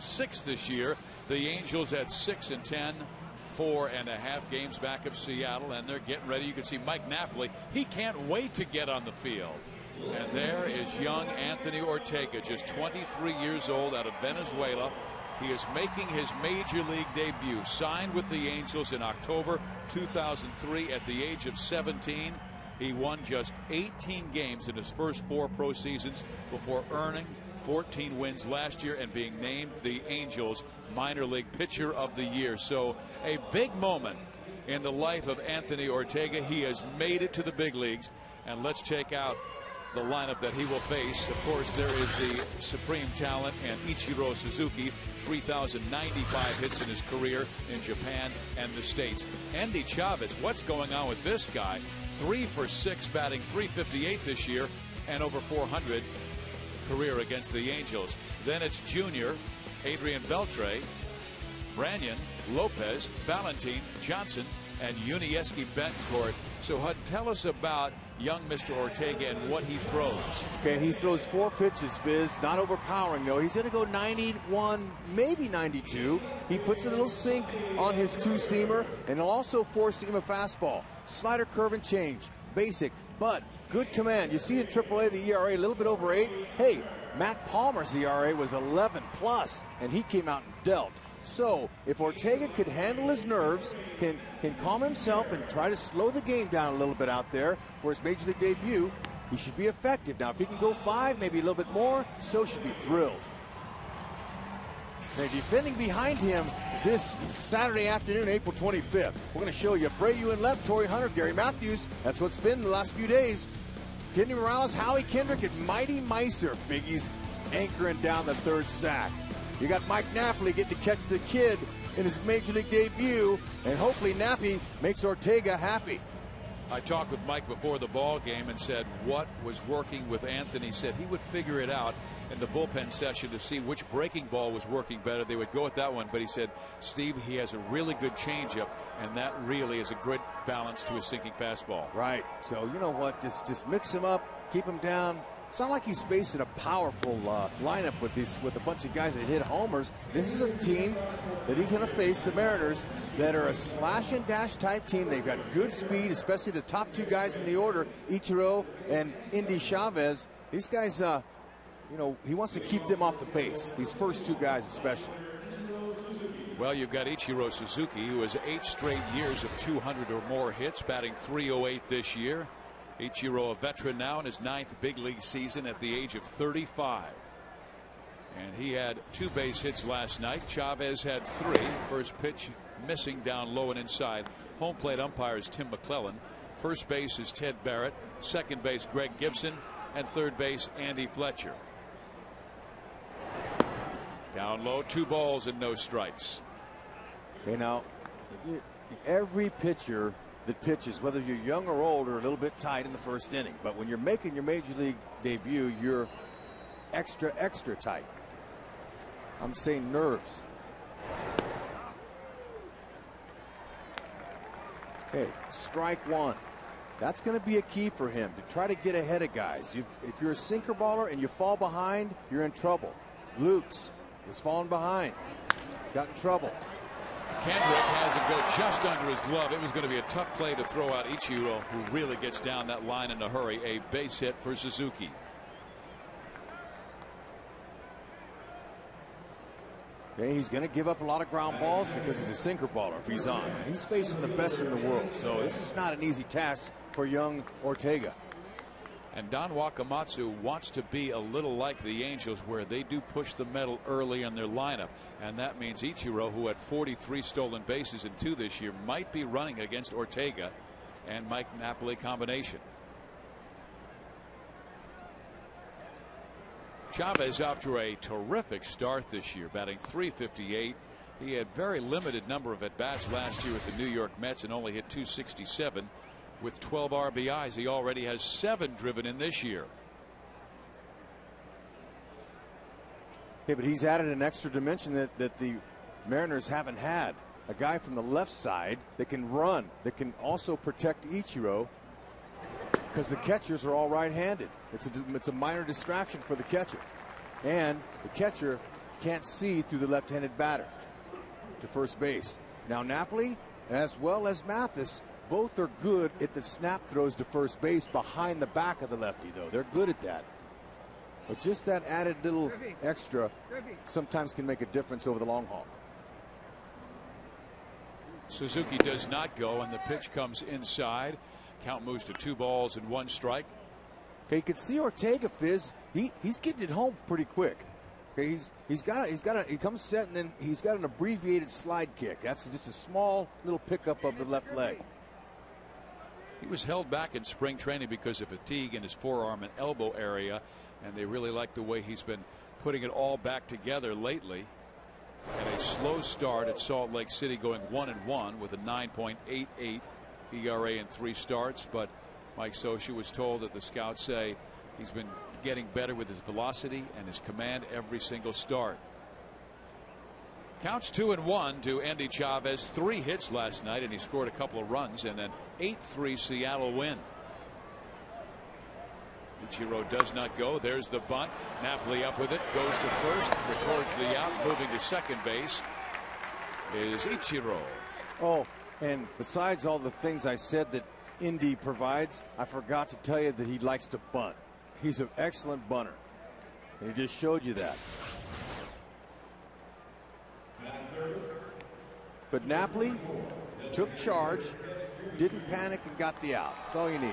6 this year. The Angels at 6-10. 4.5 games back of Seattle, and they're getting ready. You can see Mike Napoli. He can't wait to get on the field. And there is young Anthony Ortega, just 23 years old, out of Venezuela. He is making his major league debut. Signed with the Angels in October 2003 at the age of 17. He won just 18 games in his first 4 pro seasons before earning 14 wins last year and being named the Angels minor league pitcher of the year. So a big moment in the life of Anthony Ortega. He has made it to the big leagues, and let's check out the lineup that he will face. Of course, there is the supreme talent and Ichiro Suzuki, 3,095 hits in his career in Japan and the States. Andy Chavez, what's going on with this guy? 3 for 6, batting .358 this year, and over .400 career against the Angels. Then it's Junior, Adrian Beltre, Branyan, Lopez, Valentin, Johnson, and Yuniesky Betancourt. So Hud, tell us about young Mr. Ortega and what he throws. Okay, he throws 4 pitches, Fizz. Not overpowering, though. He's going to go 91, maybe 92. He puts a little sink on his 2-seamer, and he'll also 4-seam a fastball. Slider, curve, and change. Basic, but good command. You see in AAA the ERA a little bit over 8. Hey, Matt Palmer's ERA was 11 plus, and he came out and dealt. So if Ortega could handle his nerves, can calm himself and try to slow the game down a little bit out there for his major league debut, he should be effective. Now if he can go 5, maybe a little bit more, so should be thrilled. Now defending behind him this Saturday afternoon, April 25th, we're going to show you Brayu in left, Torrey Hunter, Gary Matthews. That's what's been the last few days. Kenny Morales, Howie Kendrick, and Mighty Meiser. Figgies anchoring down the 3rd sack. You got Mike Napoli getting to catch the kid in his major league debut, and hopefully Nappy makes Ortega happy. I talked with Mike before the ball game and said what was working with Anthony. Said he would figure it out in the bullpen session to see which breaking ball was working better. They would go with that one, but he said, Steve, he has a really good changeup, and that really is a good balance to his sinking fastball. Right. So you know what? Just mix him up, keep him down. It's not like he's facing a powerful lineup with a bunch of guys that hit homers. This is a team that he's going to face, the Mariners, that are a slash and dash type team. They've got good speed, especially the top 2 guys in the order, Ichiro and Indy Chavez. These guys, you know, he wants to keep them off the base. These first 2 guys especially. Well, you've got Ichiro Suzuki, who has 8 straight years of 200 or more hits, batting .308 this year. Ichiro, a veteran now in his 9th big league season at the age of 35. And he had 2 base hits last night. Chavez had 3. First pitch missing down low and inside. Home plate umpire is Tim McClellan. First base is Ted Barrett. Second base Greg Gibson. And third base Andy Fletcher. Down low, 2 balls and no strikes. Okay, now every pitcher that pitches, whether you're young or old, are a little bit tight in the first inning. But when you're making your major league debut, you're extra tight. I'm saying nerves. Okay, strike 1. That's going to be a key for him, to try to get ahead of guys. If you're a sinker baller and you fall behind, you're in trouble. Lukes was falling behind, got in trouble. Kendrick has it go just under his glove. It was going to be a tough play to throw out Ichiro, who really gets down that line in a hurry. A base hit for Suzuki. Okay, he's going to give up a lot of ground balls because he's a sinker baller if he's on. He's facing the best in the world, so this is not an easy task for young Ortega. And Don Wakamatsu wants to be a little like the Angels, where they do push the metal early in their lineup. And that means Ichiro, who had 43 stolen bases in 2 this year, might be running against Ortega and Mike Napoli combination. Chavez off to a terrific start this year, batting .358. He had very limited number of at-bats last year with the New York Mets and only hit .267. With 12 RBIs, he already has 7 driven in this year. Okay, but he's added an extra dimension that the Mariners haven't had. A guy from the left side that can run, that can also protect Ichiro, because the catchers are all right-handed. It's a minor distraction for the catcher. And the catcher can't see through the left-handed batter to first base. Now Napoli, as well as Mathis, both are good at the snap throws to first base behind the back of the lefty, though. They're good at that. But just that added little extra sometimes can make a difference over the long haul. Suzuki does not go, and the pitch comes inside. Count moves to 2 balls and 1 strike. Okay, you can see Ortega, Fizz. He's getting it home pretty quick. Okay, he comes set, and then he's got an abbreviated slide kick. That's just a small little pickup of the left leg. He was held back in spring training because of fatigue in his forearm and elbow area, and they really like the way he's been putting it all back together lately. And a slow start at Salt Lake City, going 1-1 with a 9.88 ERA in 3 starts. But Mike Scioscia was told that the scouts say he's been getting better with his velocity and his command every single start. Counts 2-1 to Andy Chavez. 3 hits last night, and he scored a couple of runs in an 8-3 Seattle win. Ichiro does not go. There's the bunt. Napoli up with it, goes to first, records the out. Moving to second base is Ichiro. Oh, and besides all the things I said that Indy provides, I forgot to tell you that he likes to bunt. He's an excellent bunter, and he just showed you that. But Napoli took charge, didn't panic, and got the out. That's all you need.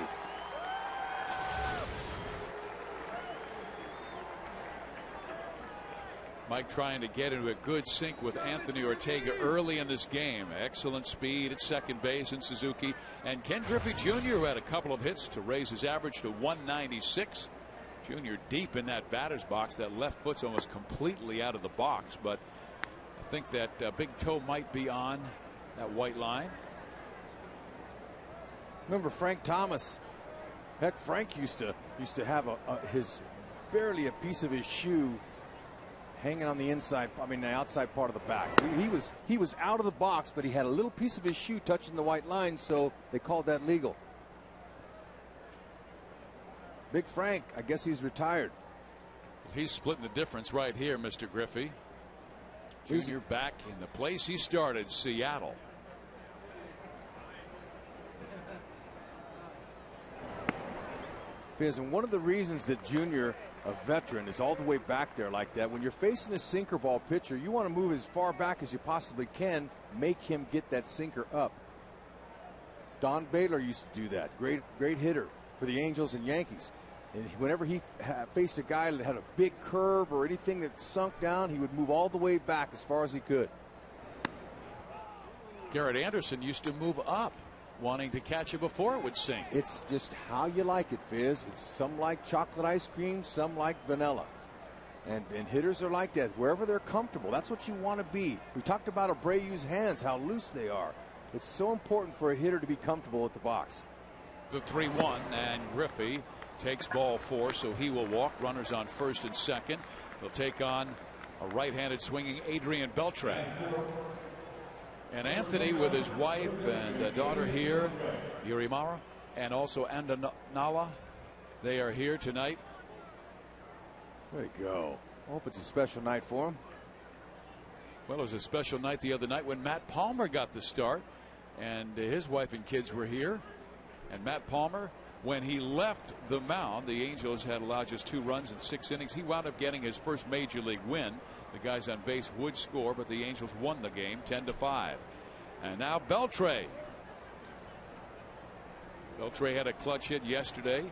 Mike trying to get into a good sync with Anthony Ortega early in this game. Excellent speed at second base in Suzuki. And Ken Griffey Jr., who had a couple of hits to raise his average to 196. Jr. deep in that batter's box. That left foot's almost completely out of the box, but I think that big toe might be on that white line. Remember Frank Thomas? Heck, Frank used to have his barely a piece of his shoe hanging on the inside, the outside part of the back. So he was out of the box, but he had a little piece of his shoe touching the white line, so they called that legal. Big Frank, I guess he's retired. He's splitting the difference right here, Mr. Griffey. Jr. back in the place he started, Seattle. And one of the reasons that Junior, a veteran, is all the way back there like that, when you're facing a sinker ball pitcher, you want to move as far back as you possibly can, make him get that sinker up. Don Baylor used to do that. Great hitter for the Angels and Yankees. And whenever he faced a guy that had a big curve or anything that sunk down, he would move all the way back as far as he could. Garrett Anderson used to move up, wanting to catch it before it would sink. It's just how you like it, Fizz. It's some like chocolate ice cream, some like vanilla. And hitters are like that. Wherever they're comfortable, that's what you want to be. We talked about Abreu's hands, how loose they are. It's so important for a hitter to be comfortable at the box. The 3-1, and Griffey takes ball 4, so he will walk. Runners on first and second. They'll take on a right-handed swinging Adrian Beltre. And Anthony with his wife and daughter here, Yurimara, and also Andanala. They are here tonight. There you go. I hope it's a special night for him. Well, it was a special night the other night when Matt Palmer got the start, and his wife and kids were here. And Matt Palmer, when he left the mound, the Angels had allowed just 2 runs in 6 innings. He wound up getting his first major league win. The guys on base would score, but the Angels won the game 10-5. And now Beltre. Beltre had a clutch hit yesterday,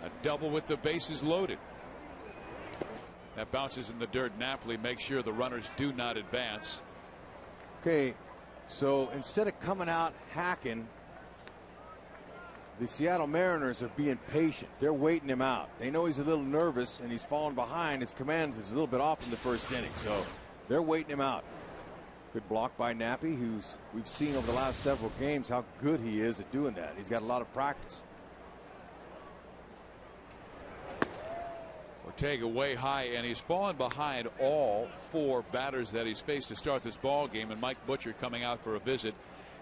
a double with the bases loaded. That bounces in the dirt. Napoli makes sure the runners do not advance. Okay, so instead of coming out hacking, the Seattle Mariners are being patient. They're waiting him out. They know he's a little nervous and he's falling behind. His command is a little bit off in the first inning, so they're waiting him out. Good block by Nappy, who's we've seen over the last several games how good he is at doing that. He's got a lot of practice. Ortega way high, and he's fallen behind all 4 batters that he's faced to start this ball game. And Mike Butcher coming out for a visit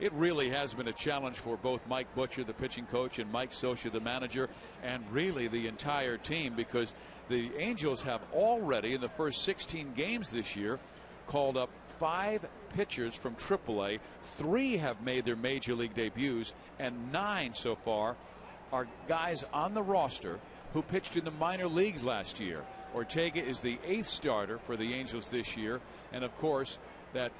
it really has been a challenge for both Mike Butcher, the pitching coach, and Mike Scioscia, the manager, and really the entire team, because the Angels have already in the first 16 games this year called up 5 pitchers from AAA. 3 have made their major league debuts, and 9 so far are guys on the roster who pitched in the minor leagues last year. Ortega is the 8th starter for the Angels this year, and of course that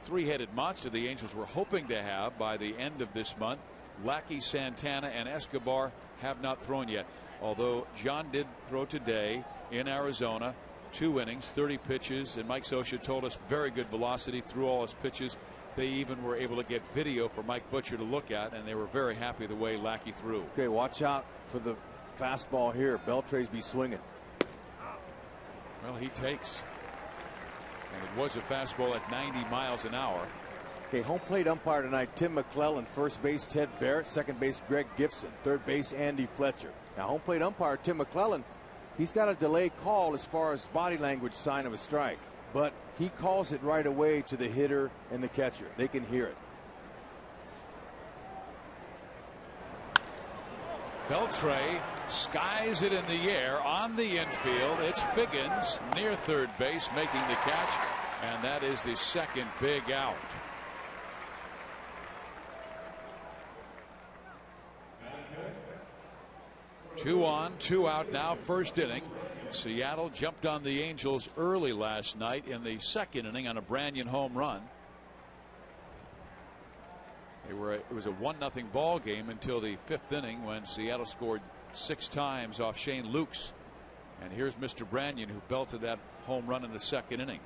3-headed monster the Angels were hoping to have by the end of this month. Lackey, Santana, and Escobar have not thrown yet, although John did throw today in Arizona. 2 innings, 30 pitches, and Mike Scioscia told us very good velocity through all his pitches. They even were able to get video for Mike Butcher to look at, and they were very happy the way Lackey threw. Okay, watch out for the fastball here. Beltre's be swinging. Well, he takes. And it was a fastball at 90 miles an hour. Okay, home plate umpire tonight, Tim McClellan. First base, Ted Barrett. Second base, Greg Gibson. Third base, Andy Fletcher. Now, home plate umpire Tim McClellan, he's got a delay call as far as body language sign of a strike, but he calls it right away to the hitter and the catcher. They can hear it. Beltre skies it in the air on the infield. It's Figgins near third base making the catch, and that is the second big out. Two on, 2 out now, first inning. Seattle jumped on the Angels early last night in the second inning on a Branyan home run. It was a 1-0 ball game until the 5th inning when Seattle scored 6 times off Shane Lukes. And here's Mr. Branyan, who belted that home run in the second inning.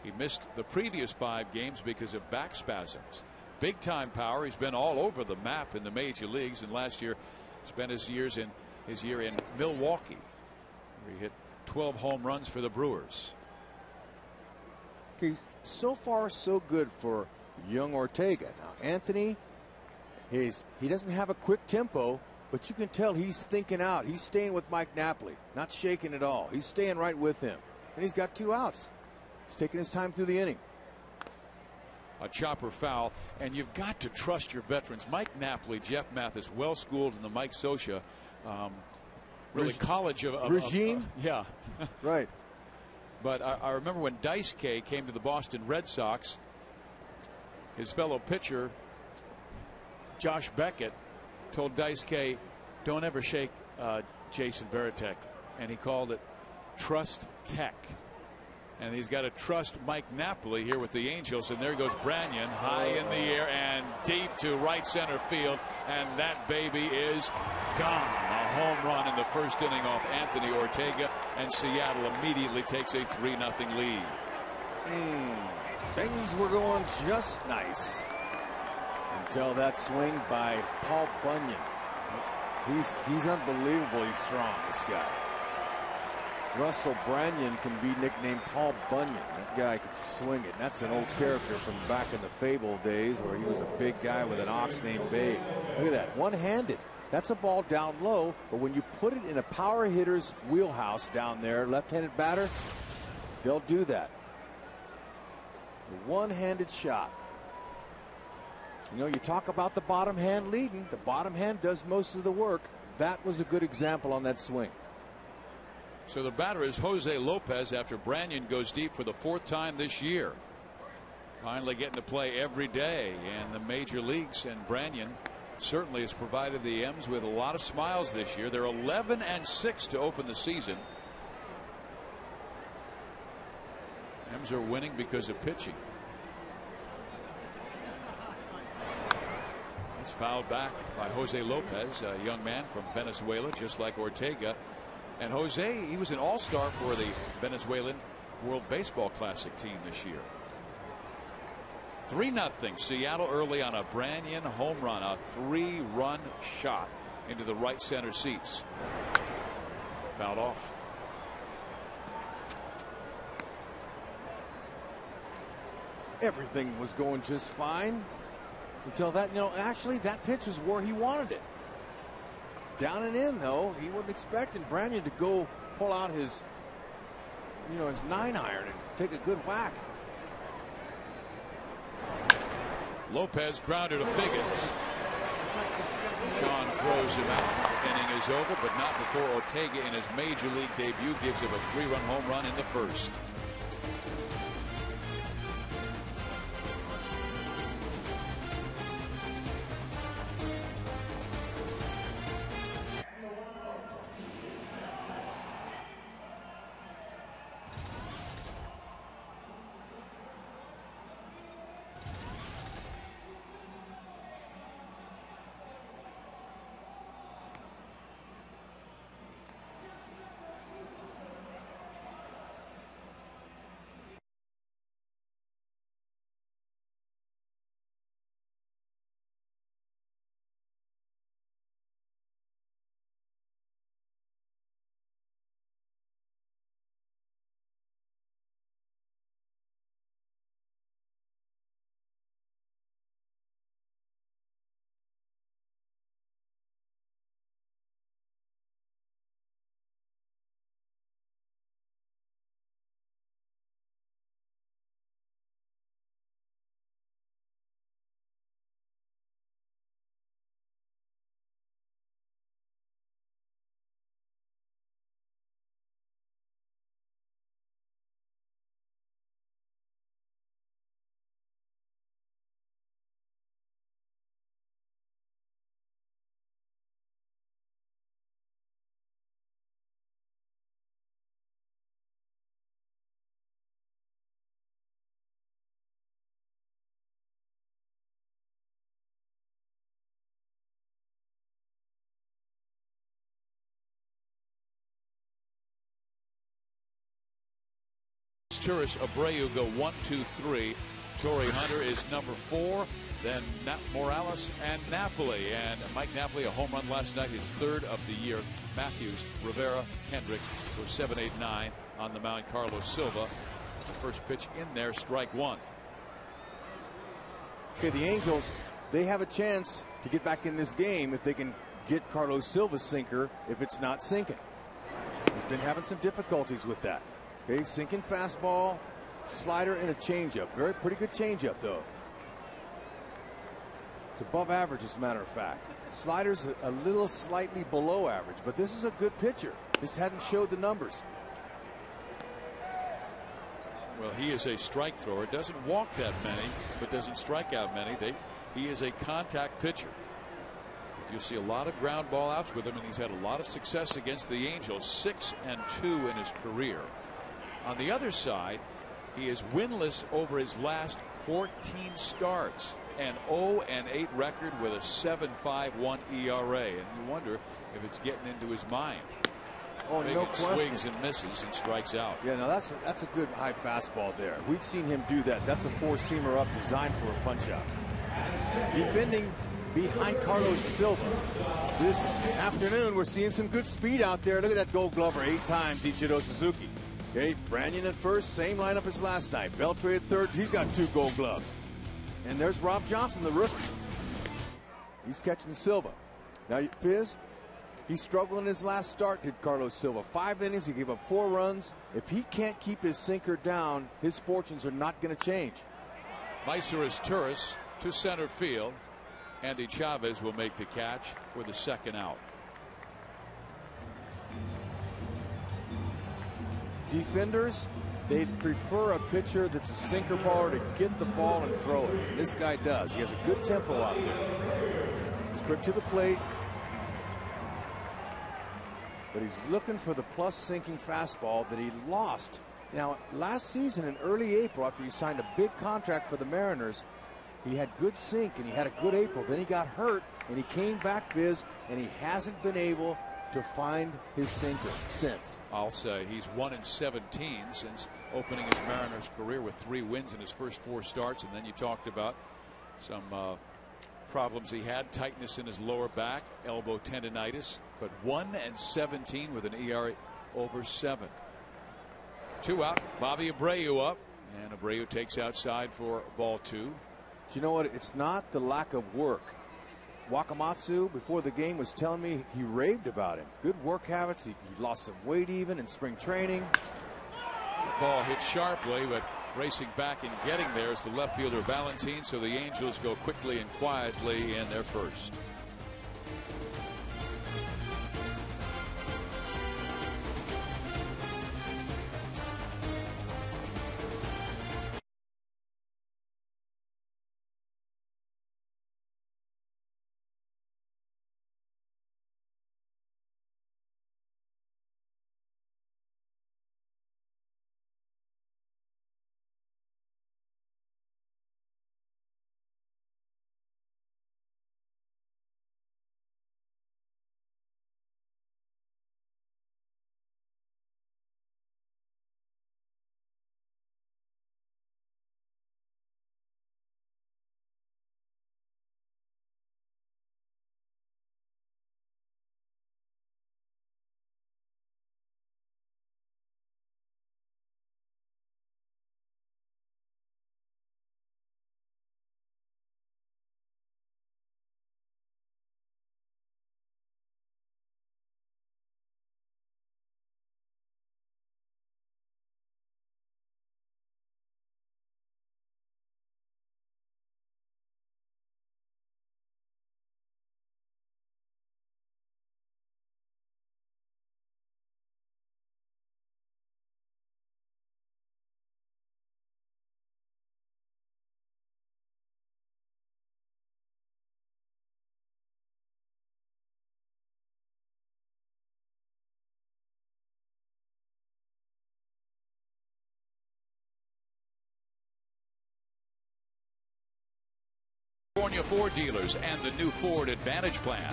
He missed the previous 5 games because of back spasms. Big time power. He's been all over the map in the major leagues, and last year spent his year in Milwaukee, where he hit 12 home runs for the Brewers. Okay, so far so good for young Ortega. Now Anthony, he doesn't have a quick tempo, but you can tell he's thinking out. He's staying with Mike Napoli, not shaking at all. He's staying right with him, and he's got 2 outs. He's taking his time through the inning. A chopper foul, and you've got to trust your veterans. Mike Napoli, Jeff Mathis, well schooled in the Mike Scioscia really college of regime. Yeah, right. But I remember when Dice K came to the Boston Red Sox, his fellow pitcher Josh Beckett told Dice K, don't ever shake Jason Varitek, and he called it trust tech. And he's got to trust Mike Napoli here with the Angels. And there goes Branyan, high in the air and deep to right center field. And that baby is gone. A home run in the first inning off Anthony Ortega. And Seattle immediately takes a 3-0 lead. Things were going just nice until that swing by Paul Bunyan. He's unbelievably strong, this guy. Russell Branyan can be nicknamed Paul Bunyan. That guy could swing it. That's an old character from back in the Fable days where he was a big guy with an ox named Babe. Look at that, one-handed. That's a ball down low, but when you put it in a power hitter's wheelhouse down there, left-handed batter, they'll do that. The one-handed shot. You know, you talk about the bottom hand leading. The bottom hand does most of the work. That was a good example on that swing. So the batter is Jose Lopez after Branyan goes deep for the 4th time this year. Finally getting to play every day in the major leagues, and Branyan certainly has provided the M's with a lot of smiles this year. They're 11-6 to open the season. M's are winning because of pitching. It's fouled back by Jose Lopez, a young man from Venezuela, just like Ortega. And Jose, he was an all-star for the Venezuelan World Baseball Classic team this year. 3-0 Seattle early on a Branyan home run, a 3-run shot into the right center seats. Fouled off. Everything was going just fine until that, actually that pitch was where he wanted it. Down and in, though. He wasn't expecting Branyan to go pull out his his 9-iron and take a good whack. Lopez grounded to Figgins. Sean throws him out. Inning is over, but not before Ortega in his major league debut gives him a 3-run home run in the first. Turris, Abreu go 1, 2, 3. Torrey Hunter is number 4. Then Morales and Napoli. And Mike Napoli, a home run last night, his 3rd of the year. Matthews, Rivera, Kendrick for 7, 8, 9 on the mound. Carlos Silva, the first pitch in there, strike 1. Okay, the Angels, they have a chance to get back in this game if they can get Carlos Silva's sinker if it's not sinking. He's been having some difficulties with that. Okay, sinking fastball, slider, and a changeup. Pretty good changeup, though. It's above average, as a matter of fact. Slider's a little slightly below average, but this is a good pitcher. Just hadn't showed the numbers. Well, he is a strike thrower. Doesn't walk that many, but doesn't strike out many. He is a contact pitcher. You'll see a lot of ground ball outs with him, and he's had a lot of success against the Angels. 6 and 2 in his career. On the other side, he is winless over his last 14 starts. An 0 and 8 record with a 7.51 ERA. And you wonder if it's getting into his mind. Oh, no question. Swings and misses and strikes out. Yeah, no, that's a good high fastball there. We've seen him do that. That's a 4-seamer up designed for a punch out. Defending behind Carlos Silva this afternoon, we're seeing some good speed out there. Look at that Gold Glover 8 times, Ichiro Suzuki. Okay, Branyan at first, same lineup as last night. Beltre at third, he's got 2 Gold Gloves. And there's Rob Johnson, the rookie. He's catching Silva. Now, Fizz, he struggled in his last start, did Carlos Silva. 5 innings, he gave up 4 runs. If he can't keep his sinker down, his fortunes are not going to change. Mysurus Turris to center field. Andy Chavez will make the catch for the 2nd out. Defenders, they'd prefer a pitcher that's a sinker baller to get the ball and throw it. And this guy does. He has a good tempo out there. He's quick to the plate. But he's looking for the plus sinking fastball that he lost. Now, last season in early April, after he signed a big contract for the Mariners, he had good sink and he had a good April. Then he got hurt and he came back, Viz, and he hasn't been able to find his sinker since. I'll say he's 1 in 17 since opening his Mariners career with 3 wins in his first 4 starts. And then you talked about some problems he had, tightness in his lower back, elbow tendonitis, but 1 and 17 with an ERA over 7. 2 out, Bobby Abreu up, and Abreu takes outside for ball 2. Do you know what? It's not the lack of work. Wakamatsu before the game was telling me he raved about him. Good work habits. He lost some weight even in spring training. That ball hit sharply, but racing back and getting there is the left fielder Valentin. So the Angels go quickly and quietly in their first. California Ford dealers and the new Ford Advantage plan.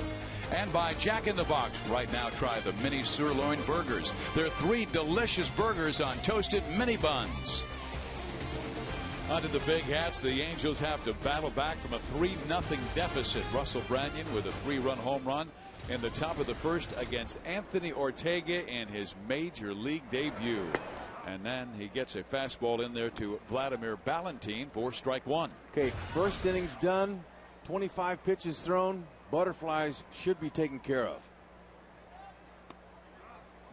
And by Jack in the Box. Right now, try the mini sirloin burgers. They're 3 delicious burgers on toasted mini buns. Onto the big hats. The Angels have to battle back from a 3-0 deficit. Russell Branyan with a 3-run home run in the top of the first against Anthony Ortega in his major league debut. And then he gets a fastball in there to Vladimir Valentin for strike 1. Okay, first inning's done. 25 pitches thrown. Butterflies should be taken care of.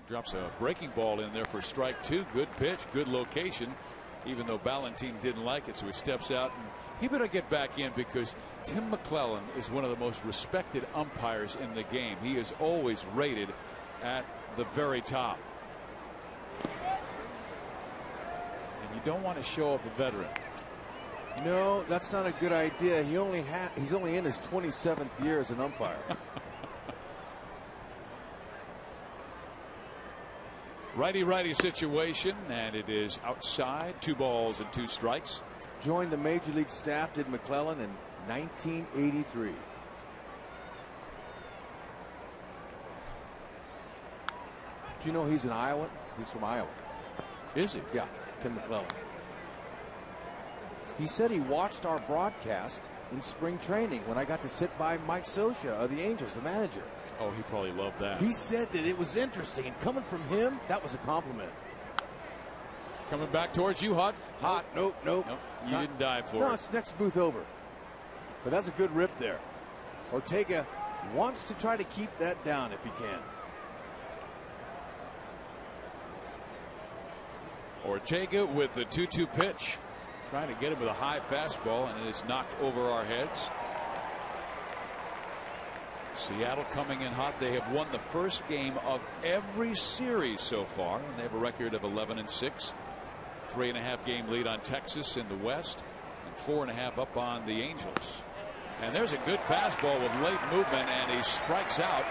Drops a breaking ball in there for strike 2. Good pitch, good location. Even though Valentin didn't like it, so he steps out. And he better get back in because Tim McClellan is one of the most respected umpires in the game. He is always rated at the very top. You don't want to show up a veteran. No, that's not a good idea. He's only in his 27th year as an umpire. Righty situation, and it is outside. 2 balls and 2 strikes. Joined the major league staff, did McClellan, in 1983. Do you know he's an Iowan? He's from Iowa. Is he? Yeah. Tim McClellan. He said he watched our broadcast in spring training when I got to sit by Mike Scioscia of the Angels, the manager. Oh, he probably loved that. He said that it was interesting, and coming from him, that was a compliment. It's coming back towards you, Hot. Nope. You didn't dive for it. No, it's next booth over. But that's a good rip there. Ortega wants to try to keep that down if he can. Ortega with the 2-2 pitch, trying to get him with a high fastball, and it is knocked over our heads. Seattle coming in hot. They have won the first game of every series so far, and they have a record of 11-6. 3.5 game lead on Texas in the West, and 4.5 up on the Angels. And there's a good fastball with late movement, and he strikes out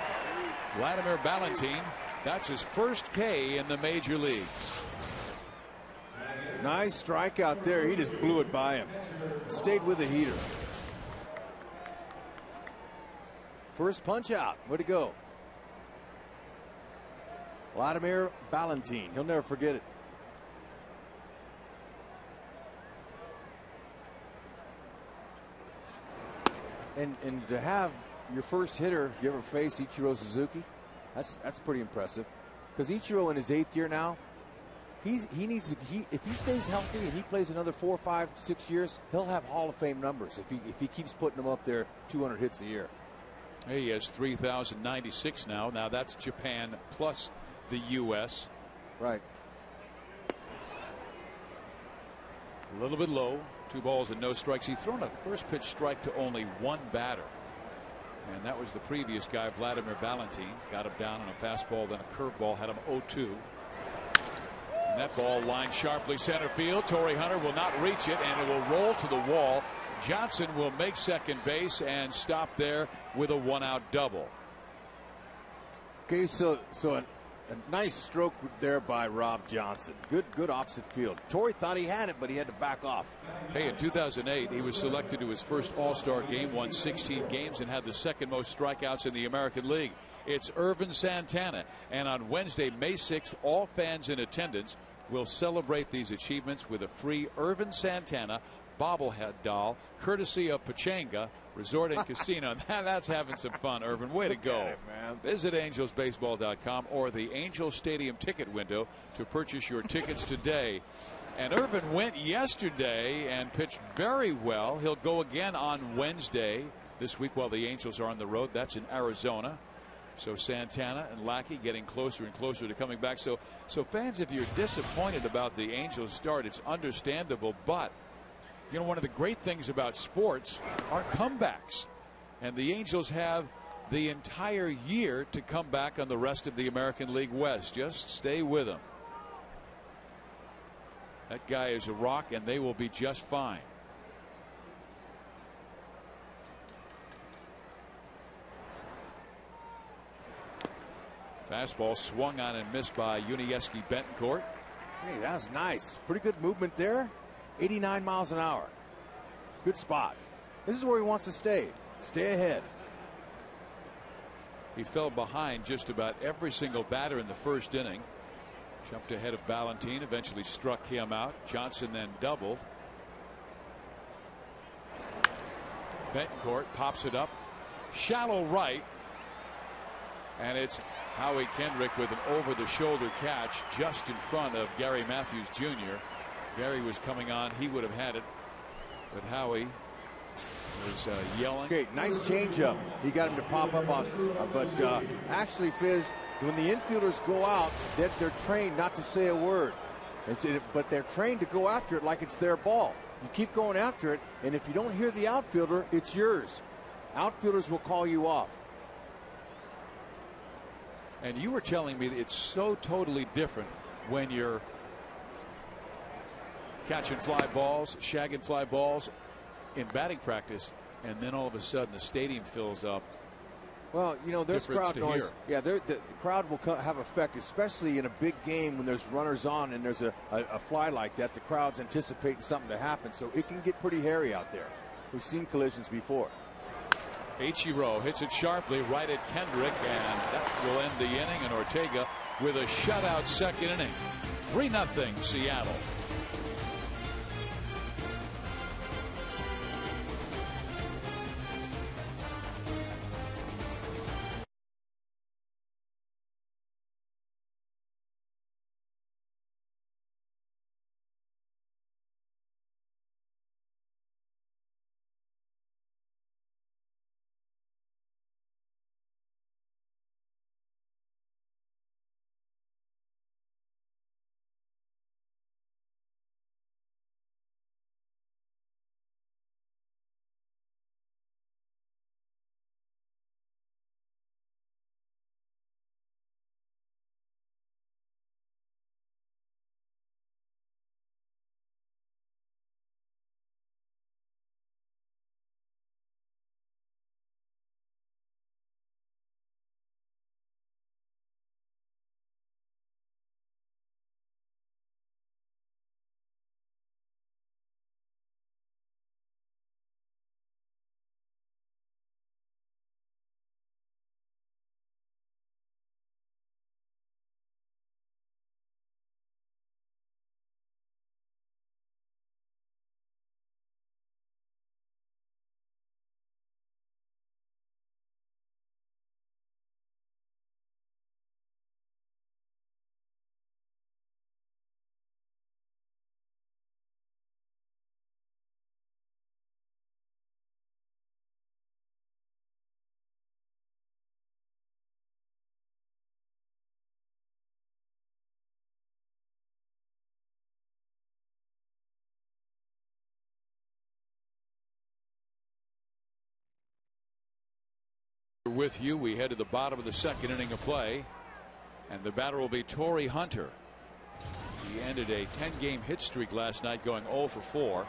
Vladimir Valentin. That's his first K in the major leagues. Nice strikeout there. He just blew it by him. Stayed with the heater. First punch out. Way to go. Vladimir Valentin. He'll never forget it. And to have your first hitter you ever face, Ichiro Suzuki, that's pretty impressive. Because Ichiro in his 8th year now, if he stays healthy and he plays another 4, 5, 6 years, he'll have Hall of Fame numbers if he keeps putting them up there, 200 hits a year. He has 3,096 now. Now that's Japan plus the U.S. Right. A little bit low. 2 balls and no strikes. He's thrown a first pitch strike to only 1 batter. And that was the previous guy, Vladimir Valentin. Got him down on a fastball, then a curveball, had him 0-2. And that ball lined sharply center field. Torrey Hunter will not reach it, and it will roll to the wall. Johnson will make second base and stop there with a 1-out double. Okay, so a nice stroke there by Rob Johnson. Good opposite field. Torrey thought he had it, but he had to back off. Hey, in 2008, he was selected to his first All-Star game, won 16 games, and had the second most strikeouts in the American League. It's Ervin Santana. And on Wednesday, May 6th, all fans in attendance will celebrate these achievements with a free Ervin Santana bobblehead doll, courtesy of Pachanga Resort and Casino. That's having some fun, Ervin. Way to go. Visit angelsbaseball.com or the Angels Stadium ticket window to purchase your tickets today. And Ervin went yesterday and pitched very well. He'll go again on Wednesday this week while the Angels are on the road. That's in Arizona. So Santana and Lackey getting closer and closer to coming back. So fans, if you're disappointed about the Angels start, it's understandable, but you know, one of the great things about sports are comebacks. And the Angels have the entire year to come back on the rest of the American League West. Just stay with them. That guy is a rock, and they will be just fine. Fastball swung on and missed by Yuniesky Betancourt. Hey, that's nice. Pretty good movement there. 89 miles an hour. Good spot. This is where he wants to stay. Stay ahead. He fell behind just about every single batter in the first inning. Jumped ahead of Valentin, eventually struck him out. Johnson then doubled. Betancourt pops it up. Shallow right. And it's Howie Kendrick with an over-the-shoulder catch just in front of Gary Matthews Jr. Gary was coming on. He would have had it. But Howie was yelling. Okay, nice changeup. He got him to pop up on. But actually, Fizz, when the infielders go out, they're trained not to say a word. But they're trained to go after it like it's their ball. You keep going after it, and if you don't hear the outfielder, it's yours. Outfielders will call you off. And you were telling me that it's so totally different when you're catching fly balls, shagging fly balls in batting practice, and then all of a sudden the stadium fills up. Well, you know, there's crowd noise. Yeah, the crowd will have effect, especially in a big game when there's runners on and there's a fly like that. The crowd's anticipating something to happen, so it can get pretty hairy out there. We've seen collisions before. Ichiro hits it sharply right at Kendrick, and that will end the inning. And Ortega with a shutout second inning. 3-0 Seattle. with you. We head to the bottom of the second inning of play, and the batter will be Torrey Hunter. He ended a 10-game hit streak last night, going 0 for 4.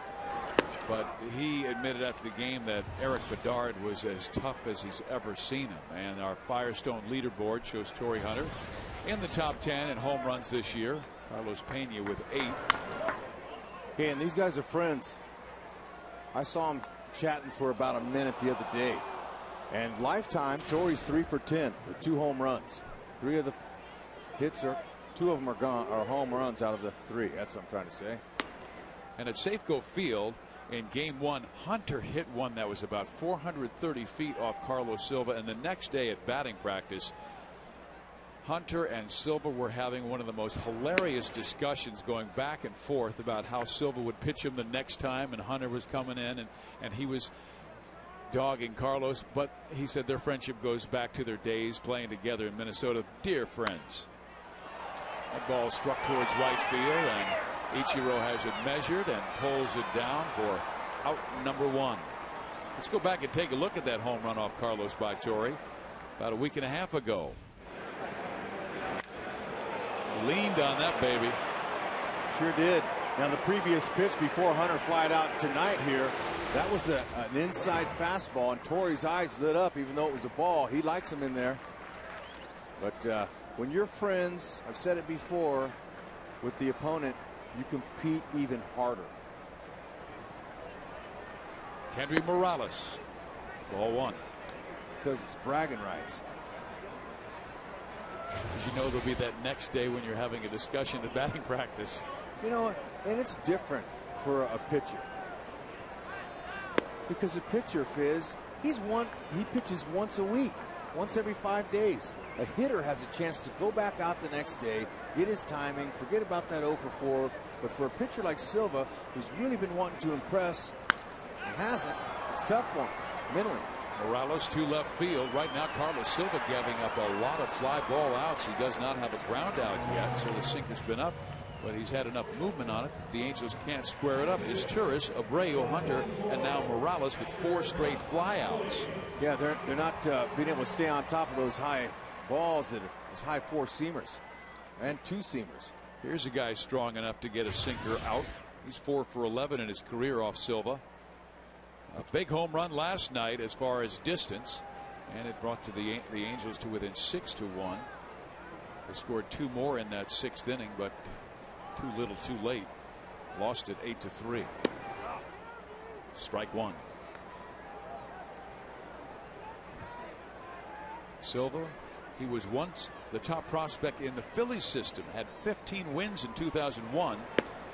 But he admitted after the game that Eric Bedard was as tough as he's ever seen him. And our Firestone leaderboard shows Torrey Hunter in the top 10 in home runs this year. Carlos Pena with 8. Okay, and these guys are friends. I saw him chatting for about a minute the other day. And lifetime, Torrey's 3 for 10 with 2 home runs. 3 of the hits are, 2 of them are home runs out of the 3. That's what I'm trying to say. And at Safeco Field, in game 1, Hunter hit one that was about 430 feet off Carlos Silva. And the next day at batting practice, Hunter and Silva were having one of the most hilarious discussions, going back and forth about how Silva would pitch him the next time, and Hunter was coming in and he was dogging Carlos. But he said their friendship goes back to their days playing together in Minnesota. Dear friends. That ball struck towards right field, and Ichiro has it measured and pulls it down for out number 1. Let's go back and take a look at that home run off Carlos by Torrey about a week and a half ago. Leaned on that baby. Sure did. Now the previous pitch before Hunter flied out tonight here, that was an inside fastball, and Torrey's eyes lit up even though it was a ball. He likes him in there. But when you're friends, I've said it before, with the opponent, you compete even harder. Kendry Morales, ball 1. Because it's bragging rights. As you know, there'll be that next day when you're having a discussion at batting practice. You know, and it's different for a pitcher. Because a pitcher, Fizz, he pitches once a week, once every 5 days. A hitter has a chance to go back out the next day, get his timing, forget about that 0 for 4. But for a pitcher like Silva, who's really been wanting to impress and hasn't, it's tough for him mentally. Morales to left field. Right now, Carlos Silva giving up a lot of fly ball outs. He does not have a ground out yet, so the sinker's been up, but he's had enough movement on it. The Angels can't square it up. It's Turris, Abreu, Hunter, and now Morales with 4 straight flyouts. Yeah, they're not being able to stay on top of those high balls, that are those high 4-seamers and 2-seamers. Here's a guy strong enough to get a sinker out. He's 4 for 11 in his career off Silva. A big home run last night as far as distance, and it brought to the Angels to within 6-1. They scored 2 more in that 6th inning, but too little too late. Lost it 8-3. Strike 1. Silva, he was once the top prospect in the Phillies system, had 15 wins in 2001,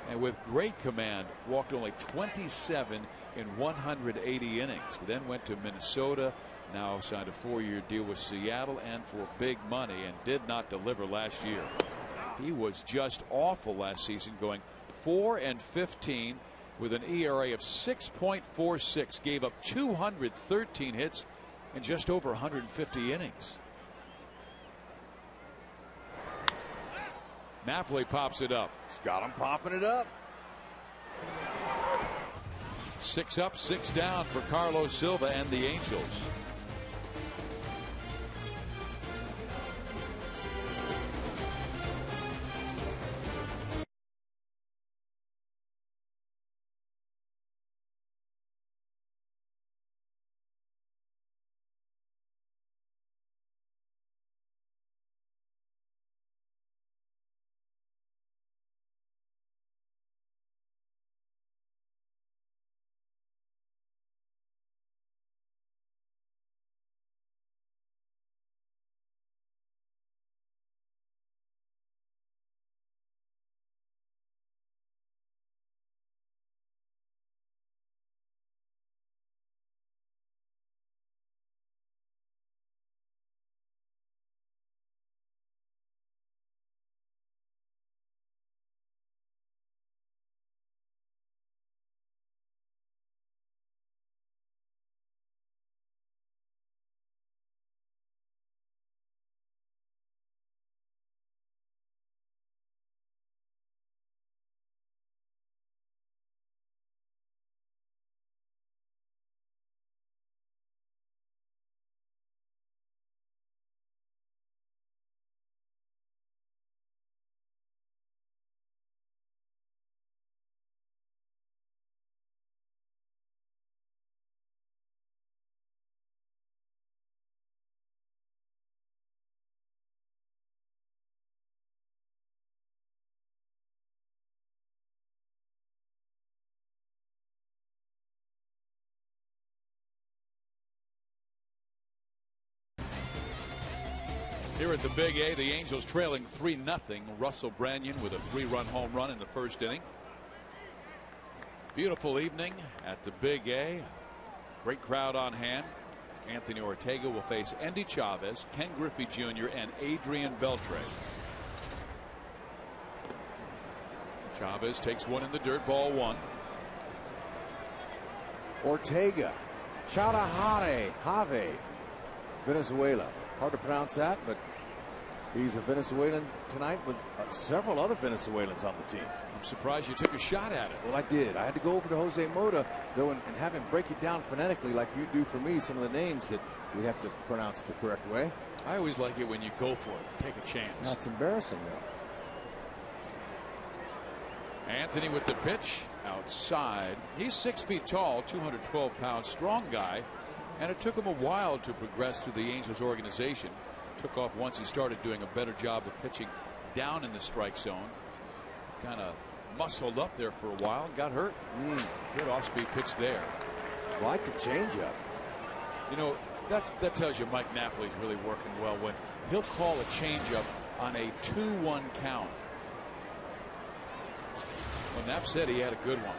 and with great command walked only 27 in 180 innings. He then went to Minnesota, now signed a 4-year deal with Seattle and for big money, and did not deliver last year. He was just awful last season, going 4-15 with an ERA of 6.46, gave up 213 hits in just over 150 innings. Napoli pops it up. He's got him popping it up. 6 up, 6 down for Carlos Silva and the Angels. Here at the Big A, the Angels trailing 3-0. Russell Branyan with a 3-run home run in the first inning. Beautiful evening at the Big A. Great crowd on hand. Anthony Ortega will face Endy Chavez, Ken Griffey Jr., and Adrian Beltre. Chavez takes one in the dirt, ball one. Ortega, Have, Venezuela. Hard to pronounce that, but he's a Venezuelan tonight with several other Venezuelans on the team. I'm surprised you took a shot at it. Well, I did. I had to go over to Jose Mota, though, and have him break it down phonetically like you do for me, some of the names that we have to pronounce the correct way. I always like it when you go for it. Take a chance. That's embarrassing, though. Anthony with the pitch outside. He's 6 feet tall, 212 pounds, strong guy, and it took him a while to progress through the Angels organization. Took off once he started doing a better job of pitching down in the strike zone. Kind of muscled up there for a while, got hurt. Good off-speed pitch there. Like the changeup. You know, that tells you Mike Napoli's really working well when he'll call a changeup on a 2-1 count. Well, Knapp said he had a good one.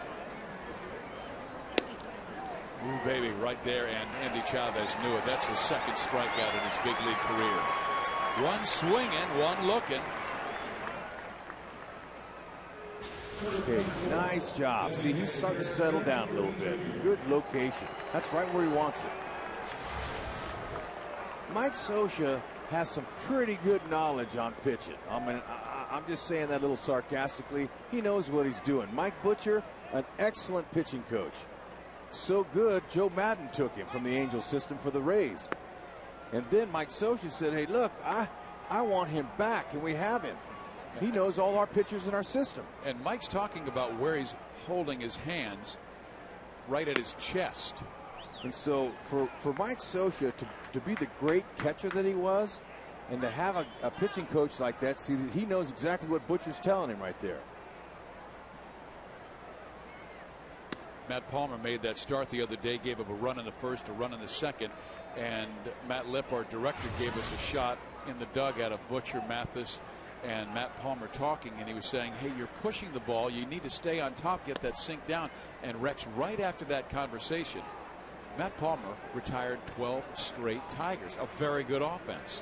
Ooh, baby, right there, and Endy Chavez knew it. That's his second strikeout in his big league career. One swinging, one looking. Okay, nice job. See, he's starting to settle down a little bit. Good location. That's right where he wants it. Mike Scioscia has some pretty good knowledge on pitching. I mean, I'm just saying that a little sarcastically. He knows what he's doing. Mike Butcher, an excellent pitching coach. So good, Joe Madden took him from the Angels system for the Rays. And then Mike Scioscia said, hey, look, I want him back. Can we have him? He knows all our pitchers in our system. And Mike's talking about where he's holding his hands, right at his chest. And so for Mike Scioscia to be the great catcher that he was, and to have a pitching coach like that, see, he knows exactly what Butcher's telling him right there. Matt Palmer made that start the other day, gave up a run in the first, a run in the second, and Matt Lipp, our director, gave us a shot in the dugout of Butcher, Mathis, and Matt Palmer talking, and he was saying, hey, you're pushing the ball, you need to stay on top, get that sink down. And Rex, right after that conversation, Matt Palmer retired 12 straight Tigers. A very good offense.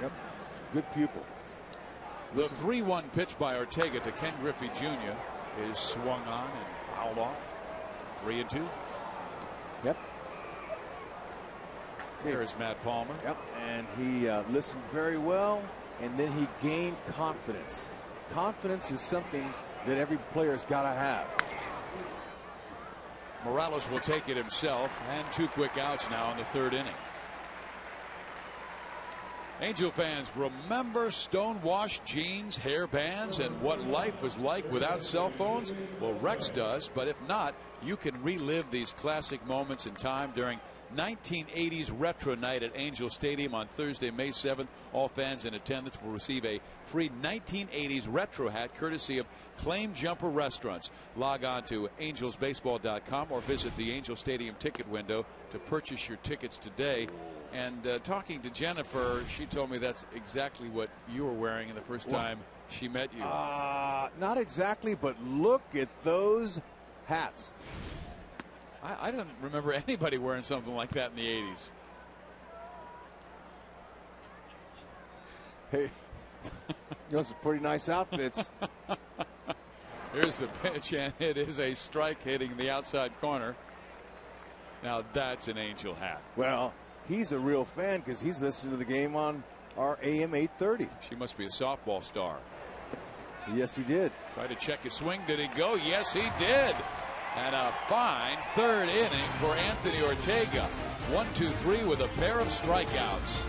Yep, good pupil. The 3-1 pitch by Ortega to Ken Griffey Jr. is swung on and fouled off. 3-2. Yep. There is Matt Palmer. Yep, and he listened very well, and then he gained confidence. Confidence is something that every player's got to have. Morales will take it himself, and 2 quick outs now in the third inning. Angel fans, remember stonewashed jeans, hair bands, and what life was like without cell phones? Well, Rex does, but if not, you can relive these classic moments in time during 1980s Retro Night at Angel Stadium on Thursday, May 7th. All fans in attendance will receive a free 1980s retro hat courtesy of Claim Jumper Restaurants. Log on to angelsbaseball.com or visit the Angel Stadium ticket window to purchase your tickets today. And talking to Jennifer, she told me that's exactly what you were wearing in the first time she met you. Not exactly, but look at those hats. I don't remember anybody wearing something like that in the 80s. Hey, those are pretty nice outfits. Here's the pitch, and it is a strike hitting the outside corner. Now that's an Angel hat. Well, he's a real fan because he's listening to the game on our AM 830. She must be a softball star. Yes, he did. Try to check his swing. Did he go? Yes, he did. And a fine third inning for Anthony Ortega. 1-2-3 with a pair of strikeouts.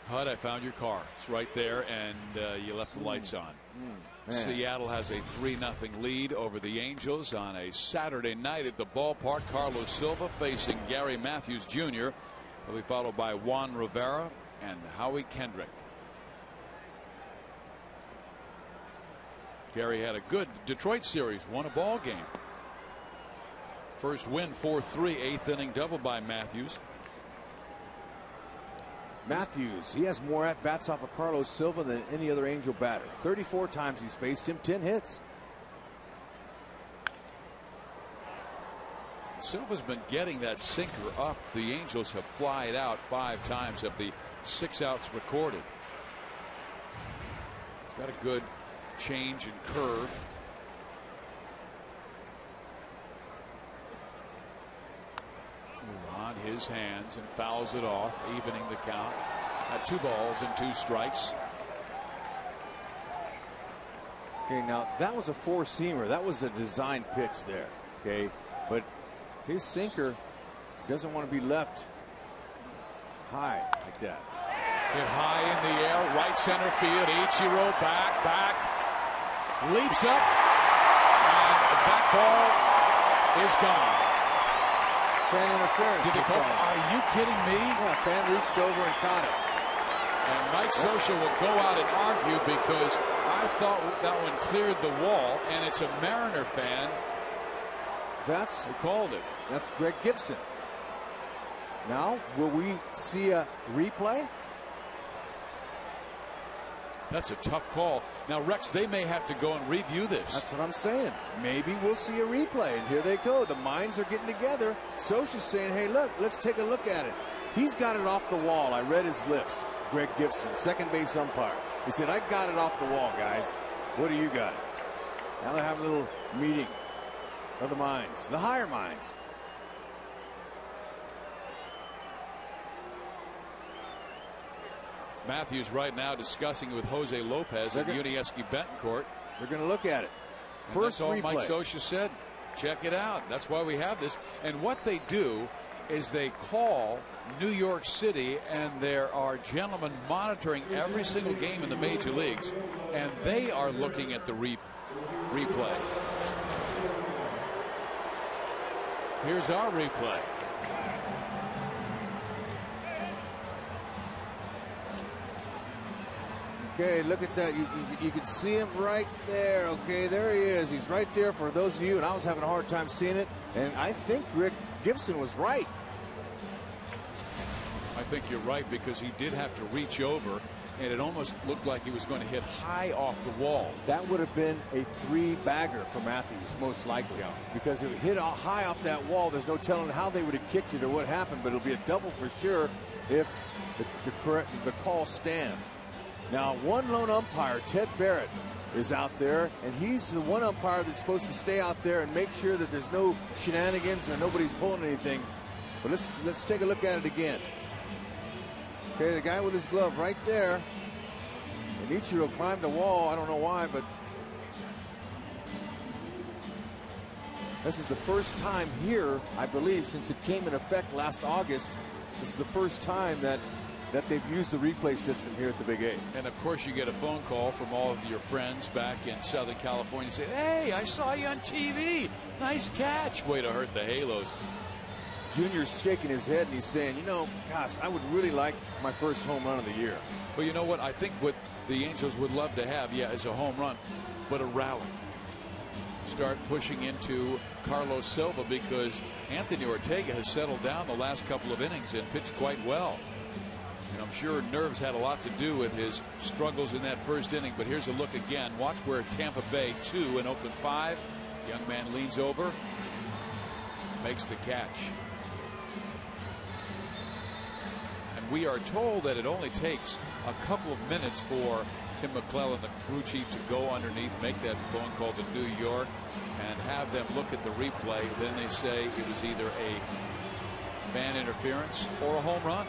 Hud, I found your car. It's right there, and you left the lights on. Seattle has a 3-0 lead over the Angels on a Saturday night at the ballpark. Carlos Silva facing Gary Matthews Jr. He'll be followed by Juan Rivera and Howie Kendrick. Gary had a good Detroit series, won a ball game. First win 4-3, 8th inning double by Matthews. Matthews, he has more at-bats off of Carlos Silva than any other Angel batter. 34 times he's faced him, 10 hits. Silva's been getting that sinker up. The Angels have flied out 5 times of the 6 outs recorded. He's got a good change and curve. On his hands and fouls it off, evening the count at 2 balls and 2 strikes. Okay, now that was a 4-seamer. That was a design pitch there. Okay, but his sinker doesn't want to be left high like that. Hit high in the air, right center field. Ichiro back, leaps up, and that ball is gone. Fan interference. Did he call? Are you kidding me? Yeah, fan reached over and caught it. And Mike Scioscia will go out and argue because I thought that one cleared the wall, and it's a Mariner fan. That's who called it. That's Greg Gibson. Now, will we see a replay? That's a tough call. Now, Rex, they may have to go and review this. That's what I'm saying. Maybe we'll see a replay. And here they go. The minds are getting together. Scioscia's saying, hey, look, let's take a look at it. He's got it off the wall. I read his lips. Greg Gibson, second base umpire. He said, I got it off the wall, guys. What do you got? Now they're having a little meeting of the minds, the higher minds. Matthews right now discussing with Jose Lopez and Yuniesky Betancourt. They're going to look at it. First replay. That's all Mike Scioscia said. Check it out. That's why we have this. And what they do is they call New York City, and there are gentlemen monitoring every single game in the major leagues, and they are looking at the replay. Here's our replay. Okay, look at that. You can see him right there. Okay, there he is. He's right there for those of you, and I was having a hard time seeing it, and I think Rick Gibson was right. I think you're right, because he did have to reach over, and it almost looked like he was going to hit high off the wall. That would have been a 3-bagger for Matthews, most likely. Yeah. Because if it hit high off that wall, there's no telling how they would have kicked it or what happened, but it'll be a double for sure if the call stands. Now, one lone umpire, Ted Barrett, is out there, and he's the one umpire that's supposed to stay out there and make sure that there's no shenanigans or nobody's pulling anything. But let's take a look at it again. Okay, the guy with his glove right there. And Ichiro climbed the wall. I don't know why, but this is the first time here, I believe, since it came in effect last August. This is the first time that they've used the replay system here at the Big A. And of course, you get a phone call from all of your friends back in Southern California saying, hey, I saw you on TV. Nice catch. Way to hurt the Halos. Junior's shaking his head, and he's saying, you know, gosh, I would really like my first home run of the year. Well, you know what? I think what the Angels would love to have, yeah, is a home run, but a rally. Start pushing into Carlos Silva, because Anthony Ortega has settled down the last couple of innings and pitched quite well. And I'm sure nerves had a lot to do with his struggles in that first inning. But here's a look again. Watch where Tampa Bay 2 and Oakland 5. Young man leans over, makes the catch. And we are told that it only takes a couple of minutes for Tim McClellan, the crew chief, to go underneath, make that phone call to New York, and have them look at the replay. Then they say it was either a fan interference or a home run.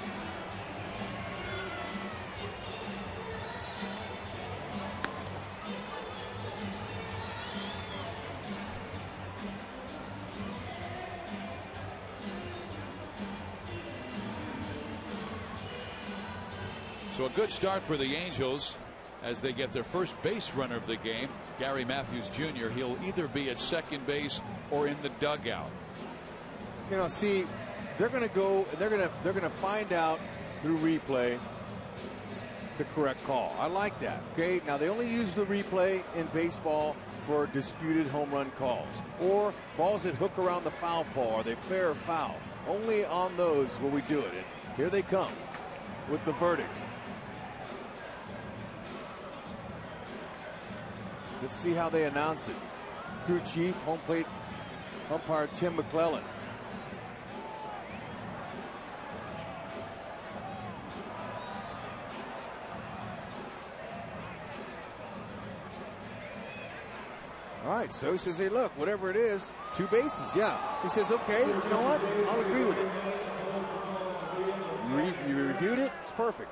So a good start for the Angels as they get their first base runner of the game, Gary Matthews Jr. He'll either be at second base or in the dugout. You know, see, they're going to go. They're going to find out through replay the correct call. I like that. Okay, now they only use the replay in baseball for disputed home run calls or balls that hook around the foul pole. Are they fair or foul? Only on those will we do it. And here they come with the verdict. Let's see how they announce it. Crew chief, home plate umpire Tim McClellan. All right, so he says, hey, look, whatever it is, 2 bases, yeah. He says, okay, you know what? I'll agree with it. You reviewed it, it's perfect.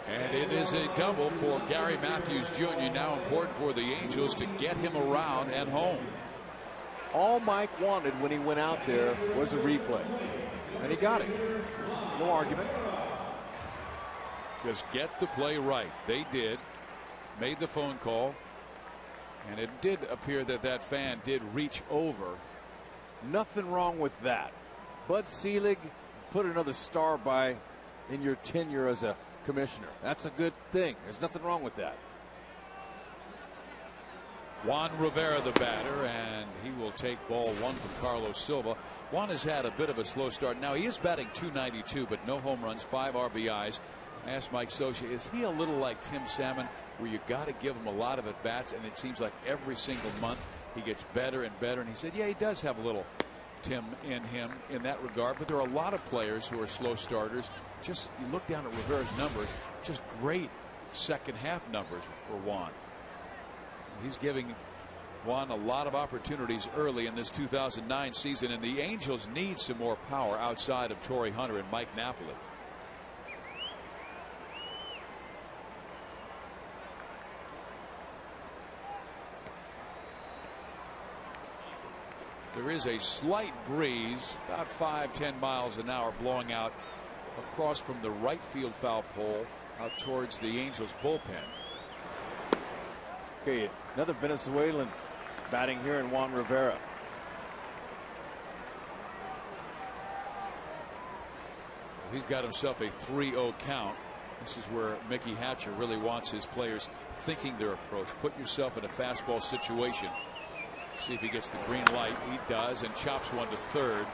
And it is a double for Gary Matthews Jr. Now important for the Angels to get him around and home. All Mike wanted when he went out there was a replay. And he got it. No argument. Just get the play right. They did. Made the phone call. And it did appear that that fan did reach over. Nothing wrong with that. Bud Selig put another star by in your tenure as a commissioner. That's a good thing. There's nothing wrong with that. Juan Rivera the batter, and he will take ball 1 from Carlos Silva. Juan has had a bit of a slow start. Now he is batting .292, but no home runs, 5 RBIs. I asked Mike Scioscia, is he a little like Tim Salmon, where you got to give him a lot of at bats, and it seems like every single month he gets better and better? And he said, yeah, he does have a little Tim in him in that regard, but there are a lot of players who are slow starters. Just you look down at Rivera's numbers, just great second half numbers for Juan. He's giving Juan a lot of opportunities early in this 2009 season, and the Angels need some more power outside of Torrey Hunter and Mike Napoli. There is a slight breeze, about 5-10 miles an hour, blowing out across from the right field foul pole out towards the Angels bullpen. Okay, another Venezuelan batting here in Juan Rivera. He's got himself a 3-0 count. This is where Mickey Hatcher really wants his players thinking their approach. Put yourself in a fastball situation. See if he gets the green light. He does, and chops one to third.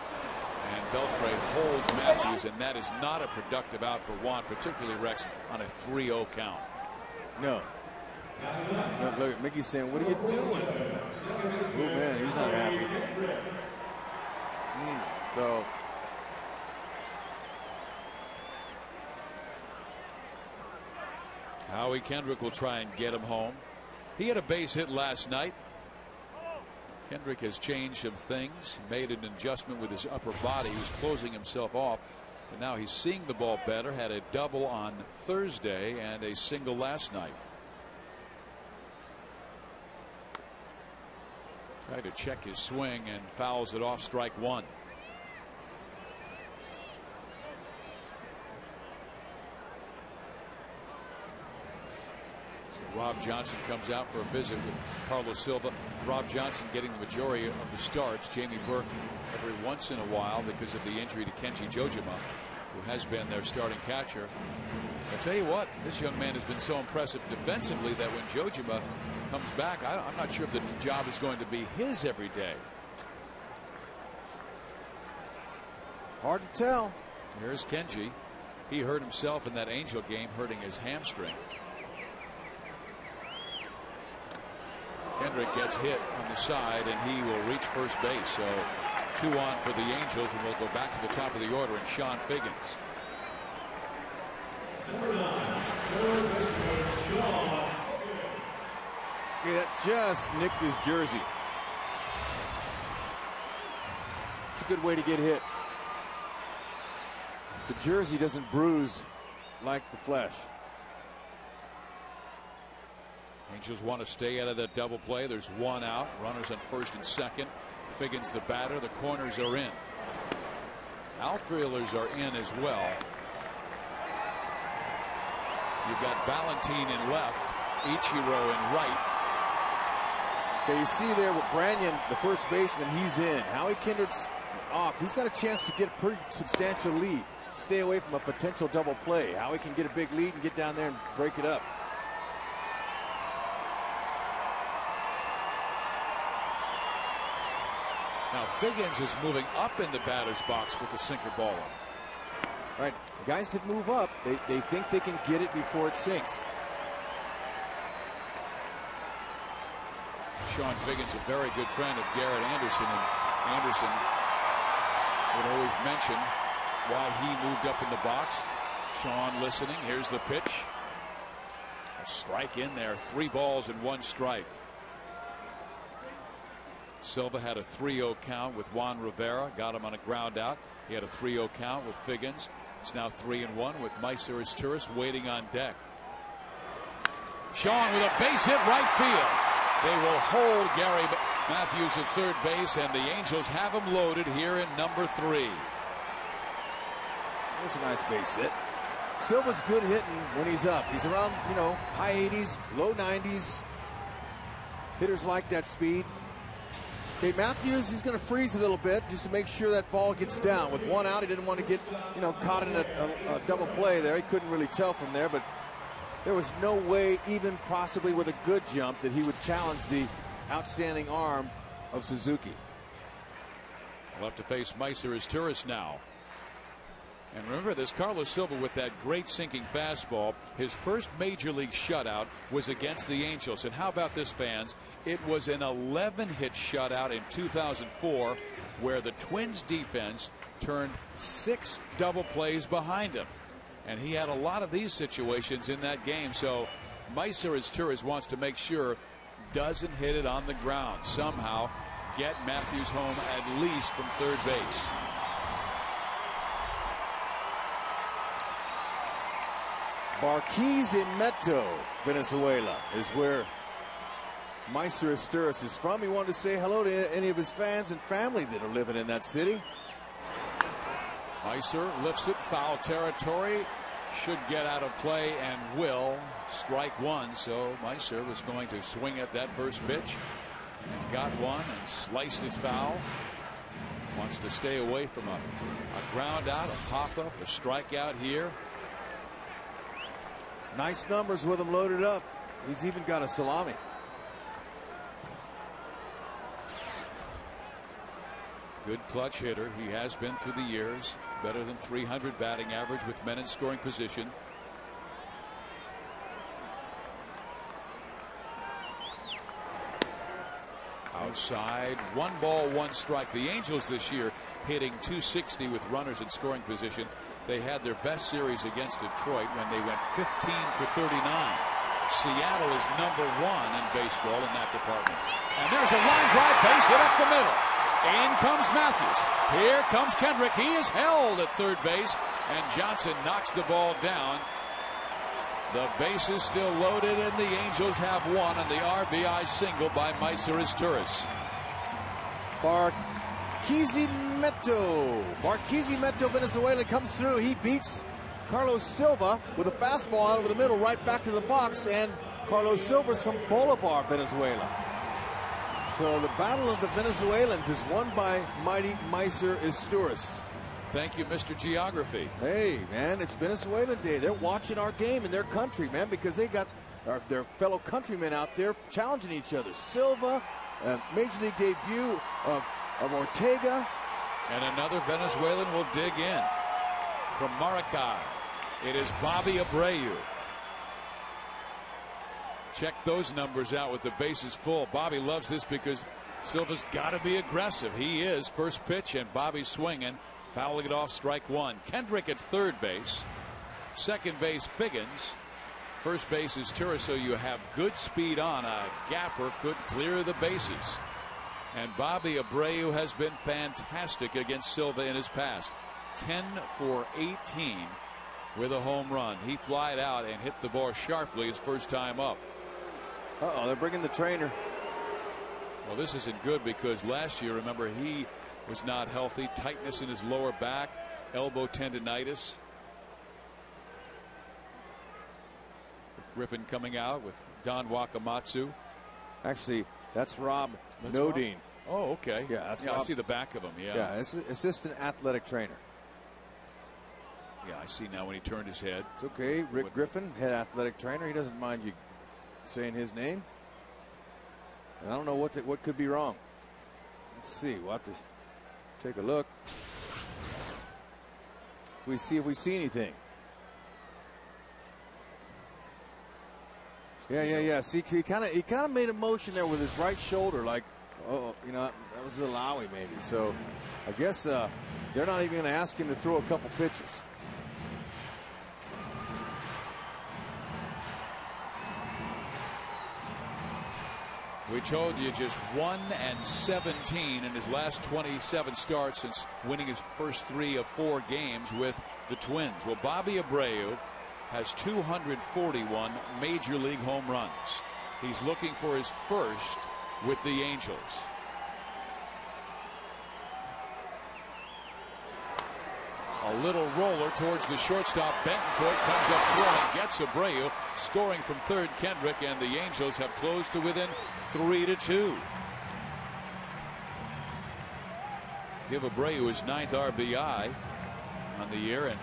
And Beltre holds Matthews, and that is not a productive out for Juan, particularly Rex, on a 3-0 count. No. No, look, Mickey's saying, what are you doing? Oh, man, he's not happy. So. Howie Kendrick will try and get him home. He had a base hit last night. Kendrick has changed some things, made an adjustment with his upper body. He was closing himself off, but now he's seeing the ball better. Had a double on Thursday and a single last night. Tried to check his swing and fouls it off, strike 1. Rob Johnson comes out for a visit with Carlos Silva. Rob Johnson getting the majority of the starts. Jamie Burke every once in a while because of the injury to Kenji Jojima, who has been their starting catcher. I'll tell you what, this young man has been so impressive defensively that when Jojima comes back, I'm not sure if the job is going to be his every day. Hard to tell. Here's Kenji. He hurt himself in that Angel game, hurting his hamstring. Kendrick gets hit on the side, and he will reach first base. So 2 on for the Angels, and we'll go back to the top of the order and Sean Figgins. Yeah, that just nicked his jersey. It's a good way to get hit. The jersey doesn't bruise like the flesh. Angels want to stay out of that double play. There's 1 out. Runners on first and second. Figgins the batter. The corners are in. Outfielders are in as well. You've got Valentine in left, Ichiro in right. Okay, you see there with Branyan, the first baseman, he's in. Howie Kendrick's off. He's got a chance to get a pretty substantial lead. Stay away from a potential double play. Howie can get a big lead and get down there and break it up. Now Figgins is moving up in the batter's box with the sinker ball. Right, guys that move up, they think they can get it before it sinks. Sean Figgins, a very good friend of Garrett Anderson, and Anderson would always mention why he moved up in the box. Sean listening. Here's the pitch. A strike in there. 3 balls and 1 strike. Silva had a 3-0 count with Juan Rivera. Got him on a ground out. He had a 3-0 count with Figgins. It's now 3-1 with Meiseris waiting on deck. Sean with a base hit right field. They will hold Gary Matthews at third base, and the Angels have him loaded here in number 3. That's a nice base hit. Silva's good hitting when he's up. He's around, high 80s, low 90s. Hitters like that speed. Okay, Matthews, he's going to freeze a little bit just to make sure that ball gets down. With 1 out, he didn't want to get, caught in a double play there. He couldn't really tell from there, but there was no way, even possibly with a good jump, that he would challenge the outstanding arm of Suzuki. We'll have to face Meiseris now. And remember this, Carlos Silva with that great sinking fastball. His first major league shutout was against the Angels. And how about this, fans? It was an 11-hit shutout in 2004 where the Twins defense turned 6 double plays behind him. And he had a lot of these situations in that game. So Meiseris wants to make sure doesn't hit it on the ground. Somehow get Matthews home at least from third base. Barquisimeto, Venezuela, is where Meiseris is from. He wanted to say hello to any of his fans and family that are living in that city. Meiser lifts it, foul territory, should get out of play and will. Strike 1, so Meiser was going to swing at that first pitch and got one and sliced it foul. Wants to stay away from a ground out, a pop up, a strikeout here. Nice numbers with him loaded up. He's even got a salami. Good clutch hitter. He has been through the years. Better than 300 batting average with men in scoring position. Outside, 1 ball, 1 strike. The Angels this year hitting .260 with runners in scoring position. They had their best series against Detroit when they went 15 for 39. Seattle is number 1 in baseball in that department. And there's a line drive base hit up the middle. In comes Matthews. Here comes Kendrick. He is held at third base, and Johnson knocks the ball down. The base is still loaded, and the Angels have won on the RBI single by Meiseris. Barquisimeto, Venezuela comes through. He beats Carlos Silva with a fastball out over the middle, right back to the box, and Carlos Silva's from Bolivar, Venezuela. So the battle of the Venezuelans is won by mighty Meiseris. Thank you, Mr. Geography. Hey, man, it's Venezuelan Day. They're watching our game in their country, man, because they got their fellow countrymen out there challenging each other. Silva, major league debut of Ortega. And another Venezuelan will dig in. From Maracay, it is Bobby Abreu. Check those numbers out with the bases full. Bobby loves this because Silva's got to be aggressive. He is. First pitch, and Bobby's swinging, fouling it off, strike 1. Kendrick at third base. Second base, Figgins. First base is so you have good speed on. A gapper could clear the bases. And Bobby Abreu has been fantastic against Silva in his past. 10 for 18 with a home run. He flied out and hit the ball sharply his first time up. They're bringing the trainer. Well, this isn't good because last year, remember, he was not healthy. Tightness in his lower back, elbow tendonitis. Griffin coming out with Don Wakamatsu. Actually, that's Rob Nodine. Oh, okay. Yeah, that's I see the back of him. Yeah. Yeah, it's assistant athletic trainer. Yeah, I see now when he turned his head. It's okay. Rick Griffin, head athletic trainer. He doesn't mind you saying his name. And I don't know what could be wrong. Let's see. We'll have to take a look. We see if we see anything. Yeah. See, he kind of made a motion there with his right shoulder, like, oh, that was a Lowy maybe. So I guess they're not even going to ask him to throw a couple pitches. We told you just 1-17 in his last 27 starts since winning his first 3 of 4 games with the Twins. Well, Bobby Abreu has 241 major league home runs. He's looking for his first with the Angels. A little roller towards the shortstop. Bentoncourt comes up throwing, gets Abreu, scoring from third Kendrick, and the Angels have closed to within 3-2. Give Abreu his 9th RBI on the year, and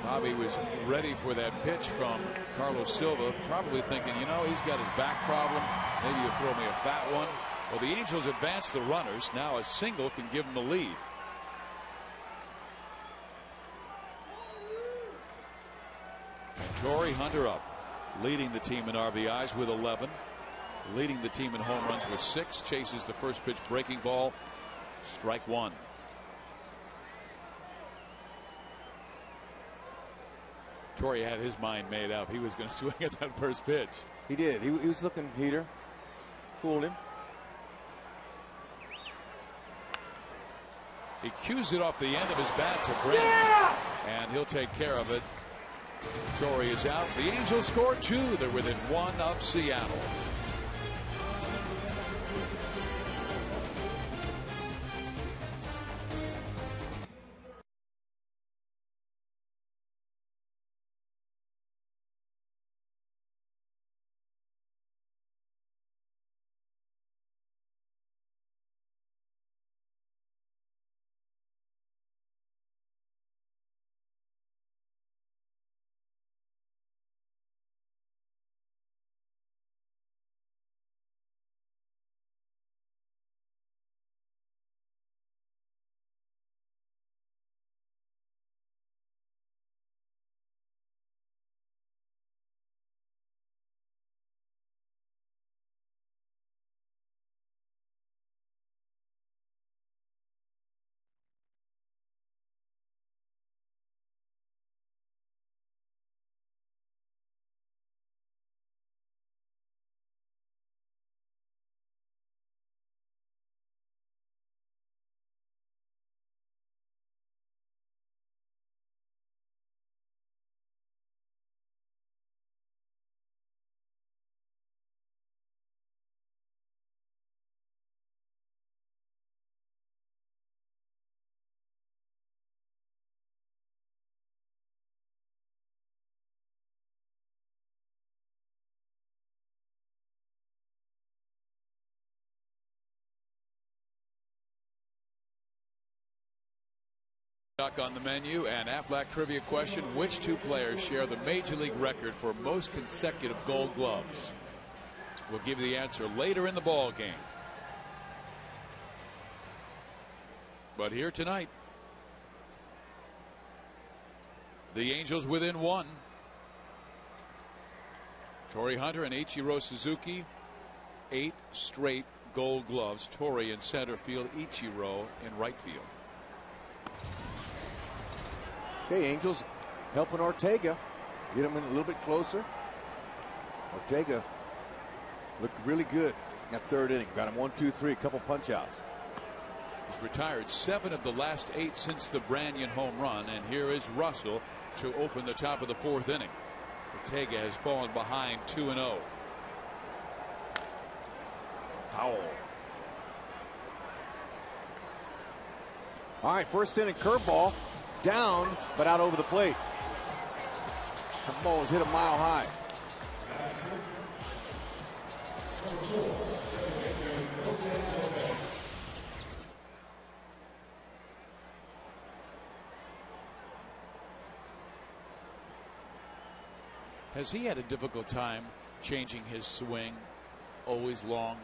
Bobby was ready for that pitch from Carlos Silva, probably thinking, he's got his back problem. Maybe he'll throw me a fat one. Well, the Angels advance the runners. Now a single can give them the lead. And Torrey Hunter up, leading the team in RBIs with 11, leading the team in home runs with 6. Chases the first pitch breaking ball, strike 1. Torrey had his mind made up. He was going to swing at that first pitch. He did. He was looking heater. Fooled him. He cues it off the end of his bat to Branyan, and he'll take care of it. Torrey is out. The Angels scored 2. They're within 1 of Seattle. On the menu, and Aflac trivia question: which 2 players share the major league record for most consecutive Gold Gloves? We'll give you the answer later in the ball game. But here tonight, the Angels within 1. Torrey Hunter and Ichiro Suzuki, 8 straight Gold Gloves. Torrey in center field, Ichiro in right field. Okay, Angels helping Ortega get him in a little bit closer. Ortega looked really good at 3rd inning. Got him 1, 2, 3, a couple punch outs. He's retired 7 of the last 8 since the Branyan home run, and here is Russell to open the top of the 4th inning. Ortega has fallen behind 2-0. Foul. All right, 1st inning curveball. Down, but out over the plate. The ball was hit a mile high. Has he had a difficult time changing his swing? Always long,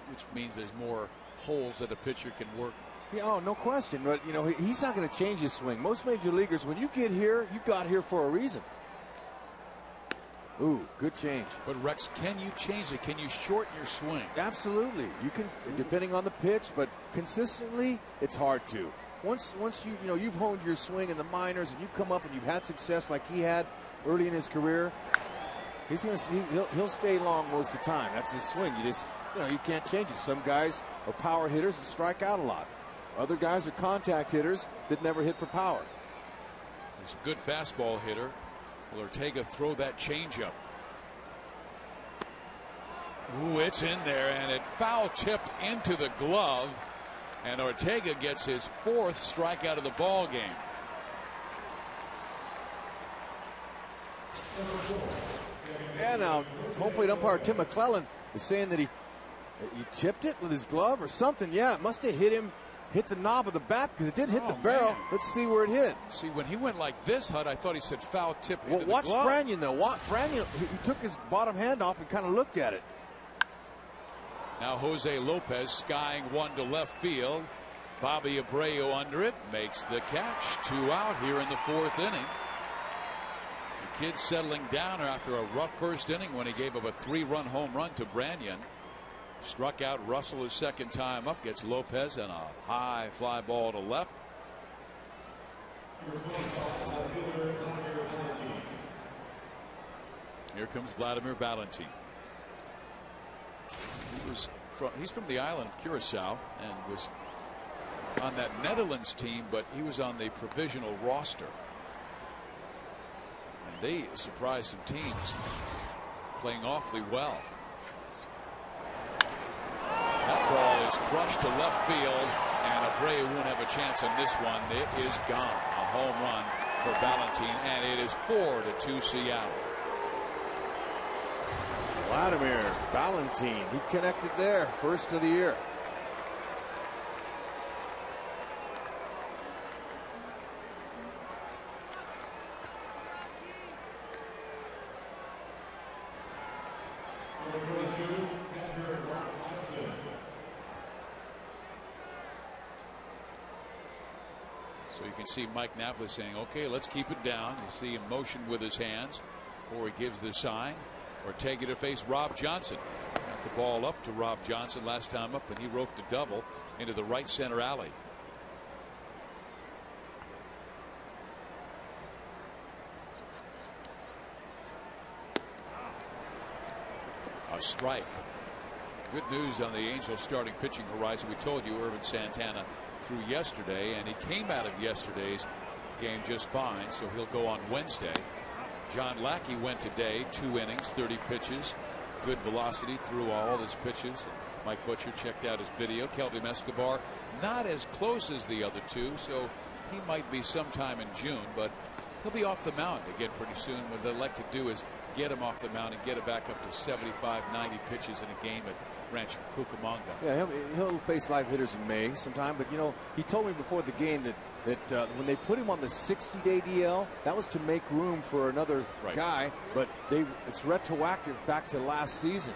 which means there's more holes that a pitcher can work. Yeah, oh, no question. But, you know, he's not going to change his swing. Most major leaguers, when you get here, you got here for a reason. Ooh, good change. But, Rex, can you change it? Can you shorten your swing? Absolutely. You can, depending on the pitch, but consistently, it's hard to. Once you've honed your swing in the minors and you come up and you've had success like he had early in his career, he'll stay long most of the time. That's his swing. You can't change it. Some guys are power hitters and strike out a lot. Other guys are contact hitters that never hit for power. He's a good fastball hitter. Will Ortega throw that changeup? Ooh, it's in there, and it foul tipped into the glove. And Ortega gets his 4th strikeout of the ball game. And now, home plate umpire Tim McClellan is saying that he tipped it with his glove or something. Yeah, it must have hit the knob of the bat because it didn't hit the barrel. Man. Let's see where it hit. See, when he went like this, Hud, I thought he said foul tip into the watch glove. Branyan, though. Branyan, he took his bottom hand off and kind of looked at it. Now Jose Lopez skying one to left field. Bobby Abreu under it, makes the catch. 2 out here in the 4th inning. The kid settling down after a rough first inning when he gave up a 3-run home run to Branyan. Struck out Russell his 2nd time up, gets Lopez and a high fly ball to left. Here comes Vladimir Valentin. He's from the island of Curacao and was on that Netherlands team, but he was on the provisional roster. And they surprised some teams playing awfully well. That ball is crushed to left field, and Abreu won't have a chance on this one. It is gone. A home run for Valentin, and it is 4-2 Seattle. Vladimir Valentin, he connected there, 1st of the year. So you can see Mike Napoli saying, okay, let's keep it down. You see him motion with his hands before he gives the sign. Ortega to face Rob Johnson. Got the ball up to Rob Johnson last time up, and he roped a double into the right center alley. A strike. Good news on the Angels starting pitching horizon. We told you Irvin Santana threw yesterday, and he came out of yesterday's game just fine, so he'll go on Wednesday. John Lackey went today, 2 innings, 30 pitches, good velocity through all his pitches. Mike Butcher checked out his video. Kelvin Escobar not as close as the other 2, so he might be sometime in June, but he'll be off the mound again pretty soon. What they like to do is get him off the mound and get it back up to 75, 90 pitches in a game at Rancho Cucamonga. Yeah, he'll face live hitters in May sometime, but he told me before the game that when they put him on the 60-day DL, that was to make room for another guy, but it's retroactive back to last season.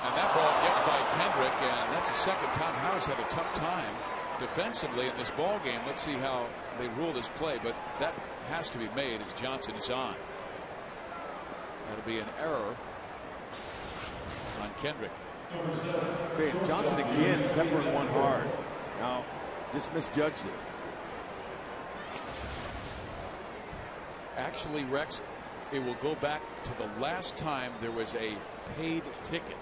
And that ball gets by Kendrick, and that's the 2nd time Howard's had a tough time defensively in this ball game. Let's see how they rule this play, but that has to be made as Johnson is on. That'll be an error on Kendrick. Okay, Johnson again peppering one hard. Now just misjudged it. Actually, Rex, it will go back to the last time there was a paid ticket.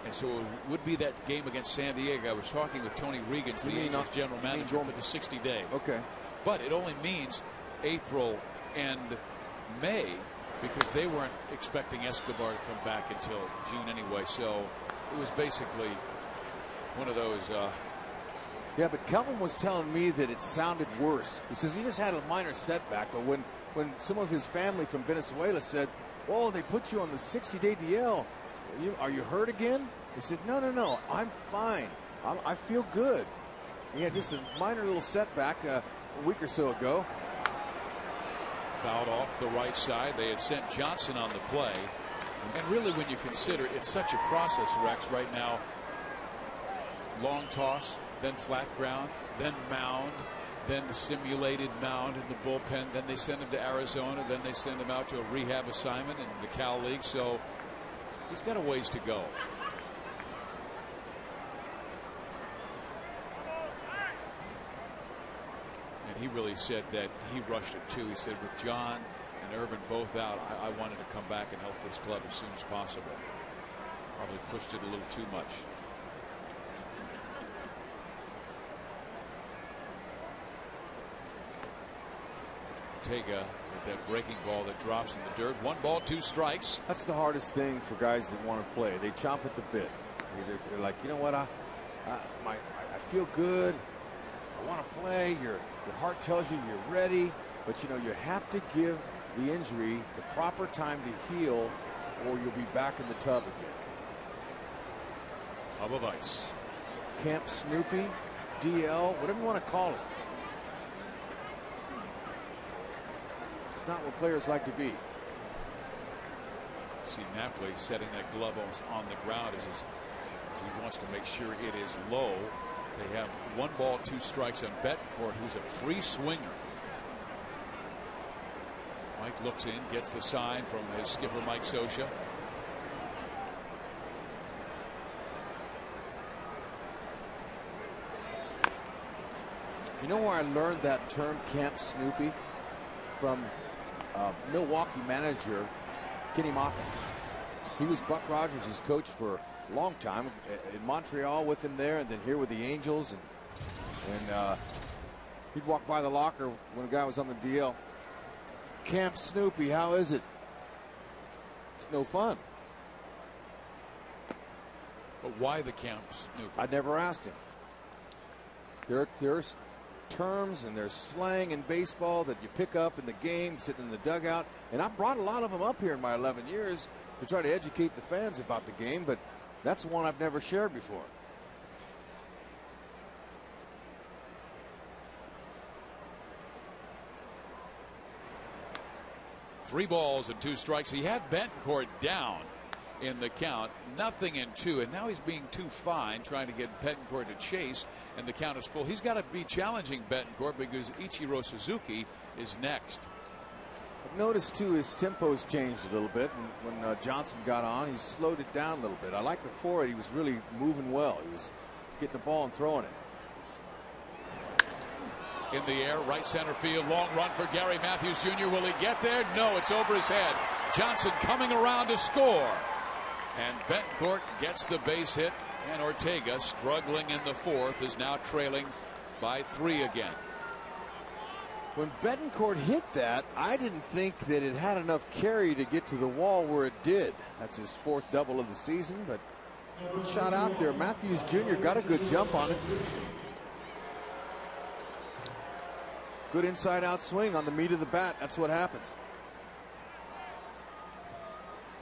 And so it would be that game against San Diego. I was talking with Tony Regans, the Angels general manager, for the 60-day. Okay. But it only means April and May, because they weren't expecting Escobar to come back until June anyway. So it was basically one of those. Yeah, but Kelvin was telling me that it sounded worse. He says he just had a minor setback, but when some of his family from Venezuela said, "Oh, they put you on the 60-day DL. Are you hurt again?" He said, "No, I'm fine. I feel good." He had just a minor little setback a week or so ago. Fouled off the right side. They had sent Johnson on the play. And really, when you consider it's such a process, Rex, right now. Long toss, then flat ground, then mound, then simulated mound in the bullpen. Then they send him to Arizona. Then they send him out to a rehab assignment in the Cal League. So he's got a ways to go. And he really said that he rushed it too. He said with John and Irvin both out, I wanted to come back and help this club as soon as possible. Probably pushed it a little too much. Ortega with that breaking ball that drops in the dirt. 1 ball, 2 strikes. That's the hardest thing for guys that want to play. They chomp at the bit. They're like, you know what? I feel good. I want to play. Your heart tells you you're ready, but you know you have to give the injury the proper time to heal, or you'll be back in the tub again. Tub of ice. Camp Snoopy, DL, whatever you want to call it. It's not what players like to be. See Napoli setting that glove on the ground as he wants to make sure it is low. They have 1 ball, 2 strikes on Betancourt, who's a free swinger. Mike looks in, gets the sign from his skipper Mike Scioscia. You know where I learned that term, Camp Snoopy? From Milwaukee manager Kenny Moffitt. He was Buck Rogers' coach for a long time in Montreal with him there, and then here with the Angels. And he'd walk by the locker when a guy was on the DL. Camp Snoopy, how is it? It's no fun. But why the Camp Snoopy? I never asked him. There's terms and there's slang in baseball that you pick up in the game, sitting in the dugout, and I brought a lot of them up here in my 11 years to try to educate the fans about the game, but that's one I've never shared before. Three balls and 2 strikes. He had Betancourt down in the count, nothing in 2, and now he's being too fine trying to get Betancourt to chase, and the count is full. He's got to be challenging Betancourt because Ichiro Suzuki is next. I've noticed too his tempo's changed a little bit, and when Johnson got on, he slowed it down a little bit. I like before it, he was really moving well. He was getting the ball and throwing it. In the air, right center field, long run for Gary Matthews Jr. Will he get there? No, it's over his head. Johnson coming around to score. And Betancourt gets the base hit, and Ortega, struggling in the 4th, is now trailing by 3 again. When Betancourt hit that, I didn't think that it had enough carry to get to the wall where it did. That's his 4th double of the season, but good shot out there. Matthews Jr. got a good jump on it. Good inside out swing on the meat of the bat. That's what happens.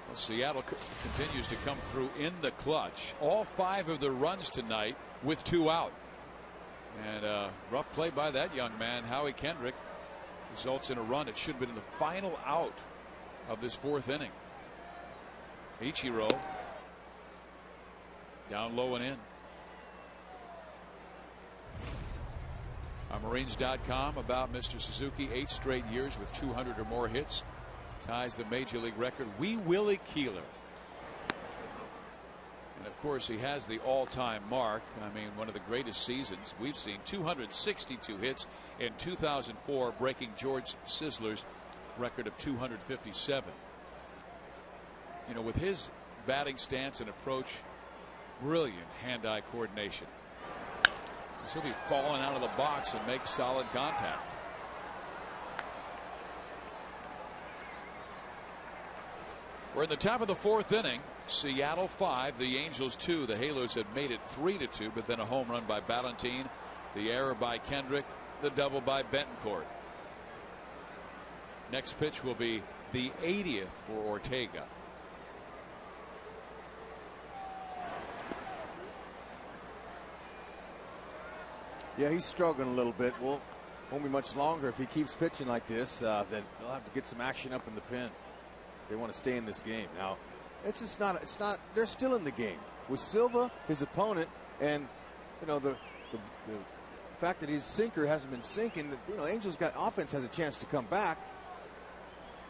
Well, Seattle continues to come through in the clutch. All 5 of the runs tonight with 2 out. And rough play by that young man, Howie Kendrick, results in a run. It should have been in the final out of this 4th inning. Ichiro down low and in. On Marines.com about Mr. Suzuki, 8 straight years with 200 or more hits. Ties the major league record. Wee Willie Keeler. And of course, he has the all-time mark. I mean, one of the greatest seasons we've seen. 262 hits in 2004, breaking George Sisler's record of 257. You know, with his batting stance and approach, brilliant hand-eye coordination. He'll be falling out of the box and make solid contact. We're in the top of the 4th inning. Seattle 5, the Angels 2. The Halos had made it 3-2, but then a home run by Ballantine, the error by Kendrick, the double by Betancourt. Next pitch will be the 80th for Ortega. Yeah, he's struggling a little bit. We'll Won't be much longer if he keeps pitching like this. Then they'll have to get some action up in the pen. They want to stay in this game. Now, it's just not. It's not. They're still in the game with Silva, his opponent, and you know the fact that his sinker hasn't been sinking. You know, Angels got offense has a chance to come back,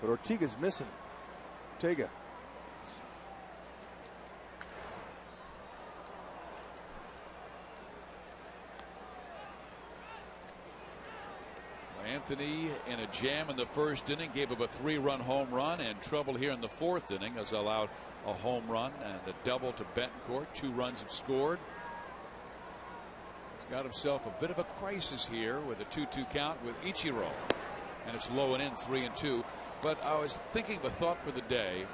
but Ortega's missing. Ortega. Anthony in a jam in the first inning, gave up a 3-run home run, and trouble here in the fourth inning has allowed a home run and a double to Betancourt. 2 runs have scored. He's got himself a bit of a crisis here with a 2-2 count with Ichiro, and it's low and in, 3-2. But I was thinking of a thought for the day,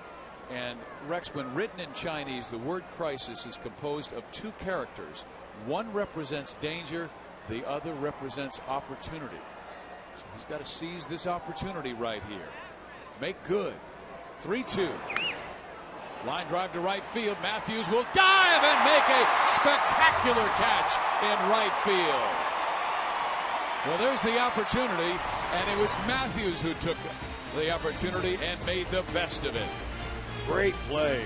and Rex, when written in Chinese, the word crisis is composed of 2 characters. One represents danger, the other represents opportunity. So he's got to seize this opportunity right here. Make good. 3-2. Line drive to right field. Matthews will dive and make a spectacular catch in right field. Well, there's the opportunity, and it was Matthews who took the opportunity and made the best of it. Great play.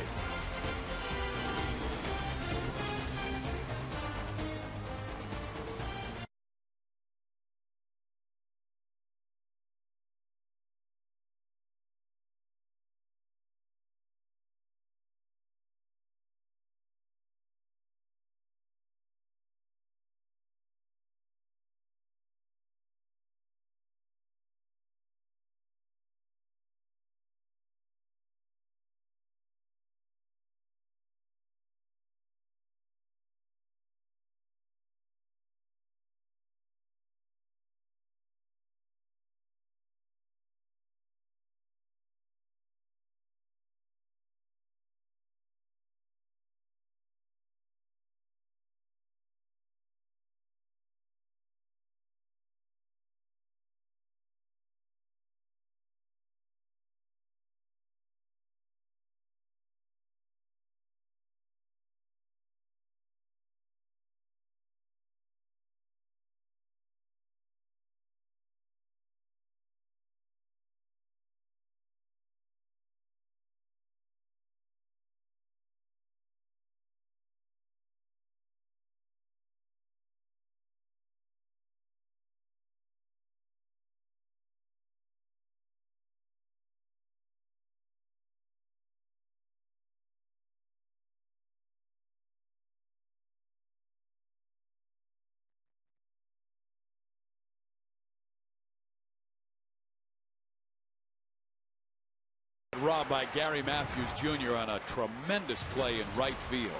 Robbed by Gary Matthews Jr. on a tremendous play in right field.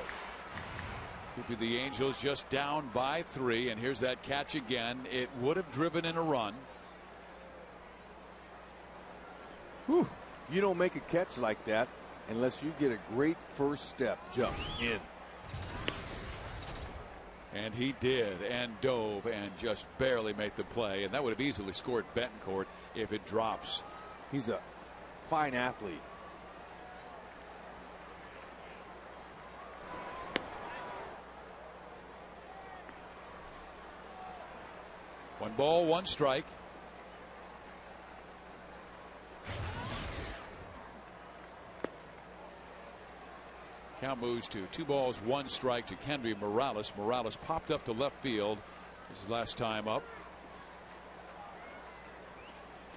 Could be the Angels just down by 3, and here's that catch again. It would have driven in a run. Whew. You don't make a catch like that unless you get a great first step jump in. And he did, and dove, and just barely made the play, and that would have easily scored Betancourt if it drops. He's a fine athlete. One ball, one strike. Count moves to 2 balls, 1 strike to Kendry Morales. Morales popped up to left field his last time up.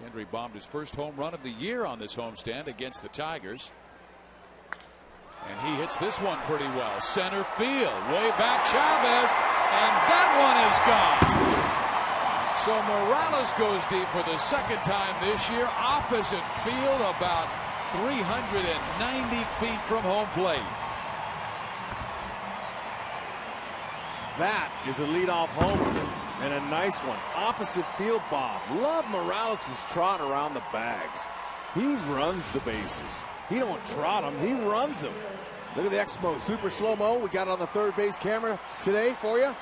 Kendry bombed his first home run of the year on this homestand against the Tigers. And he hits this one pretty well. Center field, way back Chavez, and that one is gone. So Morales goes deep for the second time this year, opposite field, about 390 feet from home plate. That is a leadoff homer. And a nice one. Opposite field bomb. Love Morales' trot around the bags. He runs the bases. He don't trot them. He runs them. Look at the Exmo. Super slow-mo. We got it on the third base camera today for you.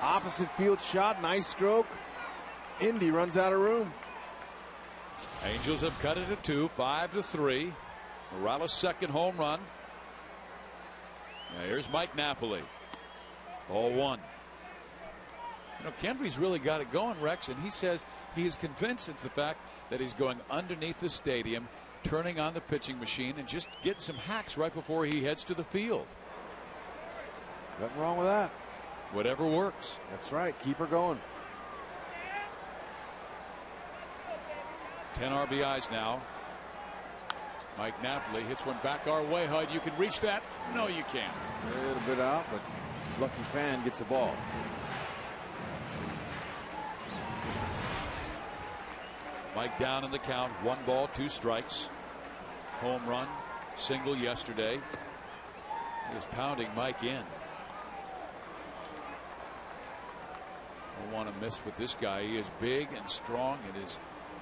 Opposite field shot. Nice stroke. Indy runs out of room. Angels have cut it to 2, 5-3. Morales' second home run. Now here's Mike Napoli. Ball 1. You know, Kendry's really got it going, Rex, and he says he is convinced it's the fact that he's going underneath the stadium, turning on the pitching machine, and just getting some hacks right before he heads to the field. Nothing wrong with that. Whatever works. That's right. Keep her going. 10 RBIs now. Mike Napoli hits one back our way. Hud, you can reach that? No, you can't. A little bit out, but lucky fan gets the ball. Mike down in the count. 1 ball, 2 strikes. Home run, single yesterday. He is pounding Mike in. Don't want to miss with this guy. He is big and strong, and his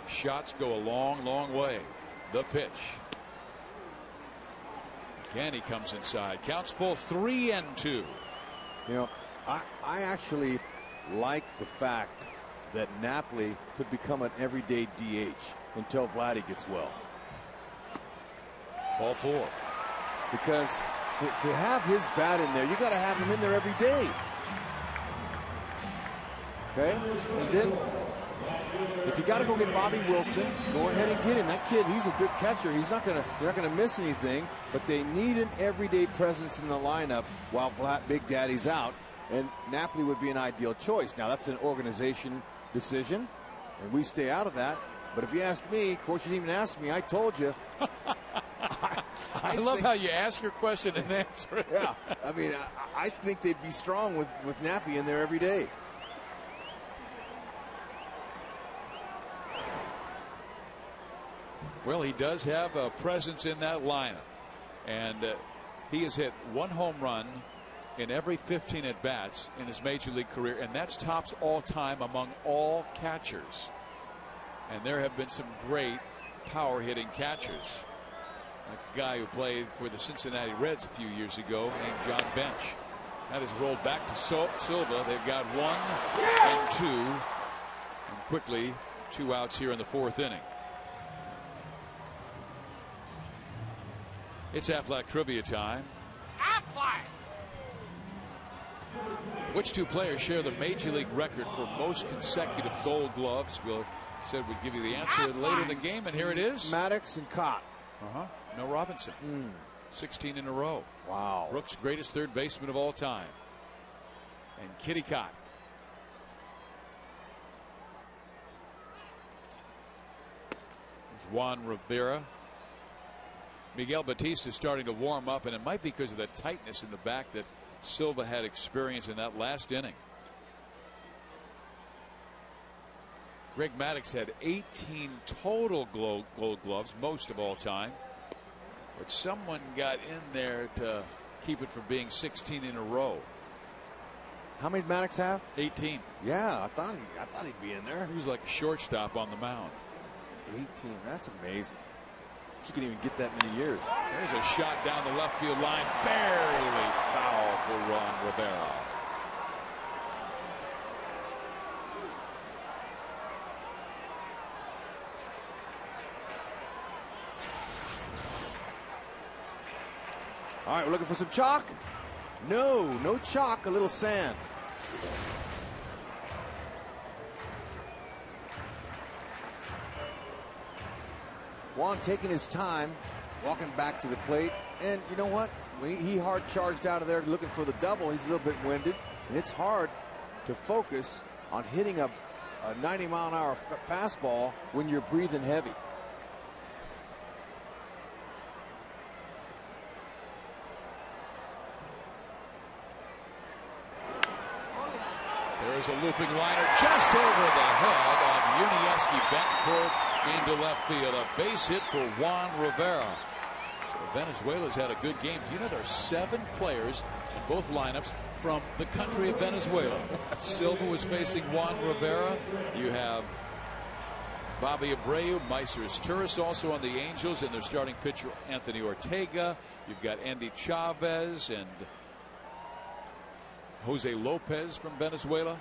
shots go a long, long way. The pitch. Again, he comes inside. Counts full, 3-2. You know, I actually like the fact that Napoli could become an everyday DH until Vladdy gets well. Ball 4. Because to have his bat in there, you got to have him in there every day. Okay, and then if you got to go get Bobby Wilson, go ahead and get him. That kid, he's a good catcher. He's not gonna, you're not gonna miss anything. But they need an everyday presence in the lineup while Big Daddy's out, and Napoli would be an ideal choice. Now that's an organization decision, and we stay out of that. But if you ask me, of course you didn't even ask me. I told you. I love how you ask your question and answer it. Yeah, I mean, I think they'd be strong with Napoli in there every day. Well, he does have a presence in that lineup, and he has hit 1 home run in every 15 at bats in his major league career, and that's tops all time among all catchers. And there have been some great power hitting catchers, like a guy who played for the Cincinnati Reds a few years ago named John Bench. That is rolled back to Silva. They've got 1 and 2, and quickly 2 outs here in the 4th inning. It's Aflac trivia time. Aflac! Which 2 players share the major league record for most consecutive Gold Gloves? We'll said we'd give you the answer later in the game, and here it is. Maddox and Cott. No Robinson. 16 in a row. Wow. Brooks, greatest third baseman of all time. And Kitty Cott. There's Juan Rivera. Miguel Batista is starting to warm up, and it might be because of the tightness in the back that Silva had experienced in that last inning. Greg Maddux had 18 total Gold Gloves, most of all time. But someone got in there to keep it from being 16 in a row. How many did Maddux have? 18. Yeah, I thought he'd be in there. He was like a shortstop on the mound. 18. That's amazing. You can even get that many years. There's a shot down the left field line, barely foul for Juan Rivera. All right, we're looking for some chalk. No chalk, a little sand. Juan taking his time, walking back to the plate. And you know what? When he hard charged out of there looking for the double, he's a little bit winded. And it's hard to focus on hitting a 90-mile-an-hour fastball when you're breathing heavy. There's a looping liner just over the head of Unieski Betancourt into left field. A base hit for Juan Rivera. So Venezuela's had a good game. Do you know there are 7 players in both lineups from the country of Venezuela? Silva was facing Juan Rivera. You have Bobby Abreu, Maestros Turris also on the Angels, and their starting pitcher Anthony Ortega. You've got Andy Chavez and Jose Lopez from Venezuela.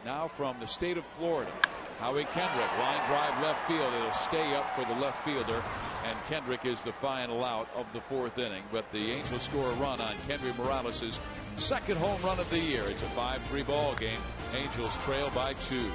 Now from the state of Florida, Howie Kendrick, line drive left field. It'll stay up for the left fielder, and Kendrick is the final out of the 4th inning. But the Angels score a run on Kendrick Morales' second home run of the year. It's a 5-3 ball game. Angels trail by 2.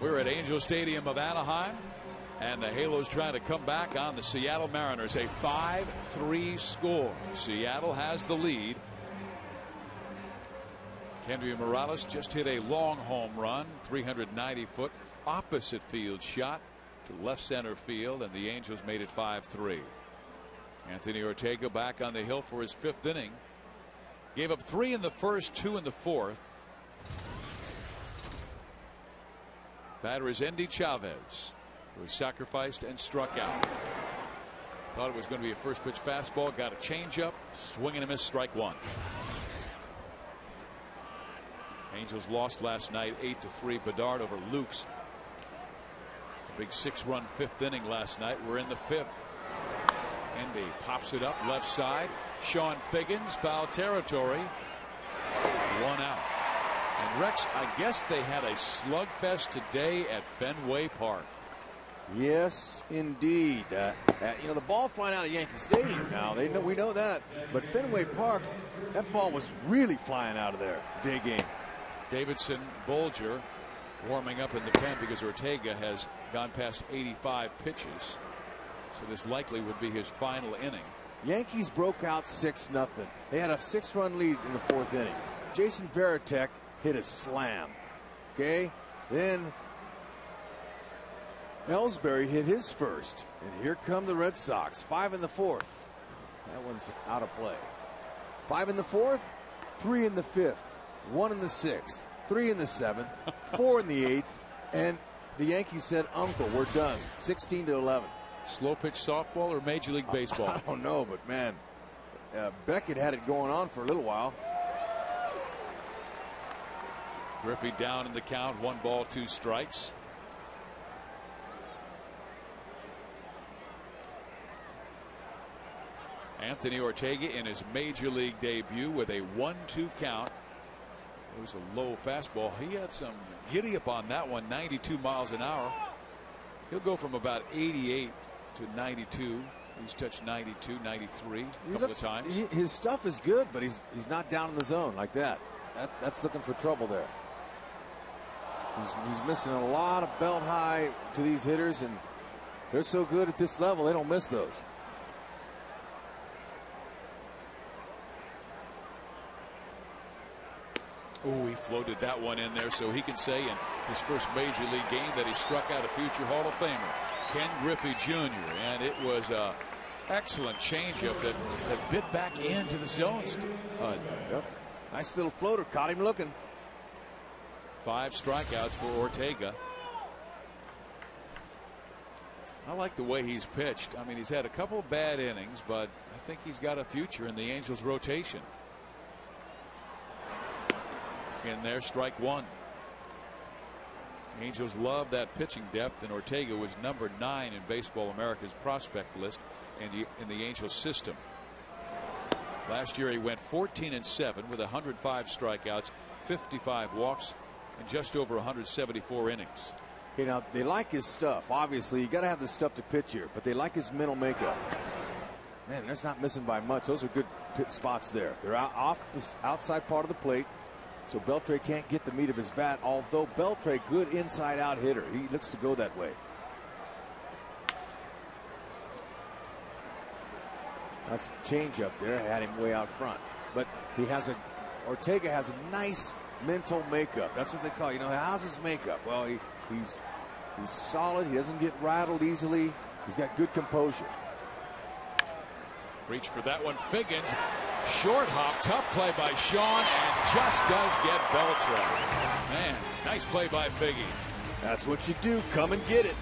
We're at Angel Stadium of Anaheim, and the Halos trying to come back on the Seattle Mariners. A 5-3 score. Seattle has the lead. Kendrick Morales just hit a long home run, 390-foot opposite field shot to left center field, and the Angels made it 5-3. Anthony Ortega back on the hill for his 5th inning. Gave up 3 in the first, 2 in the 4th. Batter is Endy Chavez, who was sacrificed and struck out. Thought it was going to be a first pitch fastball. Got a changeup. Swing and a miss. Strike 1. Angels lost last night 8-3. Bedard over Lukes. A big 6-run 5th inning last night. We're in the 5th. Endy pops it up left side. Sean Figgins, foul territory. 1 out. And Rex, I guess they had a slugfest today at Fenway Park. Yes, indeed. You know, the ball flying out of Yankee Stadium now, we know that. But Fenway Park, that ball was really flying out of there. Day game. Davidson, Bolger warming up in the pen because Ortega has gone past 85 pitches. So this likely would be his final inning. Yankees broke out 6-0. They had a 6-run lead in the 4th inning. Jason Varitek hit a slam. Okay, then Ellsbury hit his first, and here come the Red Sox. 5 in the 4th. That one's out of play. 5 in the 4th, 3 in the 5th, 1 in the 6th, 3 in the 7th, 4 in the 8th, and the Yankees said, "Uncle, we're done." 16-11. Slow pitch softball or Major League Baseball? I don't know, but man, Beckett had it going on for a little while. Griffey down in the count. 1 ball, 2 strikes. Anthony Ortega in his major league debut with a 1-2 count. It was a low fastball. He had some giddy up on that one. 92 miles an hour. He'll go from about 88 to 92. He's touched 92, 93 a couple of times. His stuff is good, but he's not down in the zone like that. That's looking for trouble there. He's missing a lot of belt high to these hitters, and they're so good at this level, they don't miss those. Oh, he floated that one in there so he can say in his first major league game that he struck out a future Hall of Famer, Ken Griffey Jr. And it was an excellent changeup that bit back into the zone. Yep. Nice little floater, caught him looking. 5 strikeouts for Ortega. I like the way he's pitched. I mean, he's had a couple of bad innings, but I think he's got a future in the Angels rotation. In there, strike 1. Angels love that pitching depth, and Ortega was number 9 in Baseball America's prospect list in the Angels system. Last year he went 14-7 with 105 strikeouts, 55 walks, and just over 174 innings. Okay, now they like his stuff. Obviously, you got to have the stuff to pitch here, but they like his mental makeup. Man, that's not missing by much. Those are good pit spots there. They're off the outside part of the plate, so Beltre can't get the meat of his bat, although Beltre, good inside-out hitter. He looks to go that way. That's a change up there. Had him way out front. But Ortega has a nice mental makeup. That's what they call it. You know, how's his makeup? Well, he's solid. He doesn't get rattled easily. He's got good composure. Reach for that one. Figgins. Short hop. Tough play by Sean, and just does get Beltre. Man, nice play by Figgy. That's what you do. Come and get it.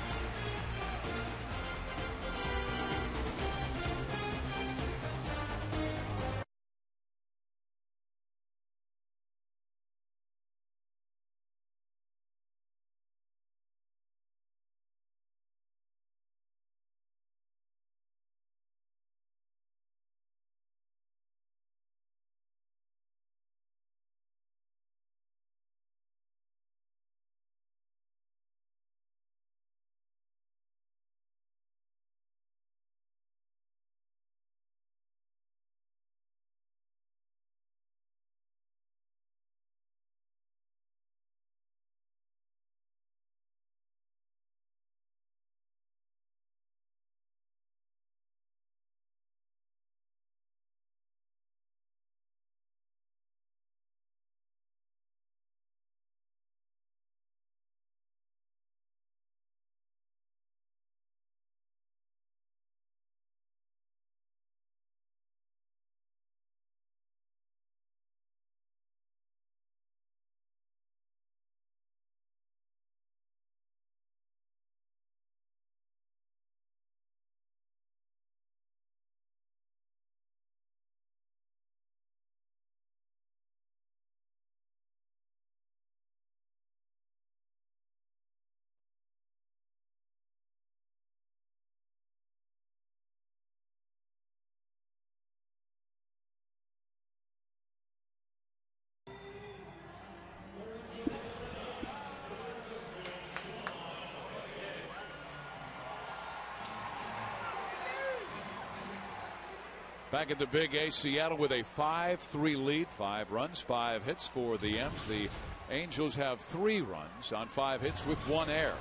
Back at the Big A, Seattle with a 5-3 lead. 5 runs, 5 hits for the M's. The Angels have 3 runs on 5 hits with 1 error.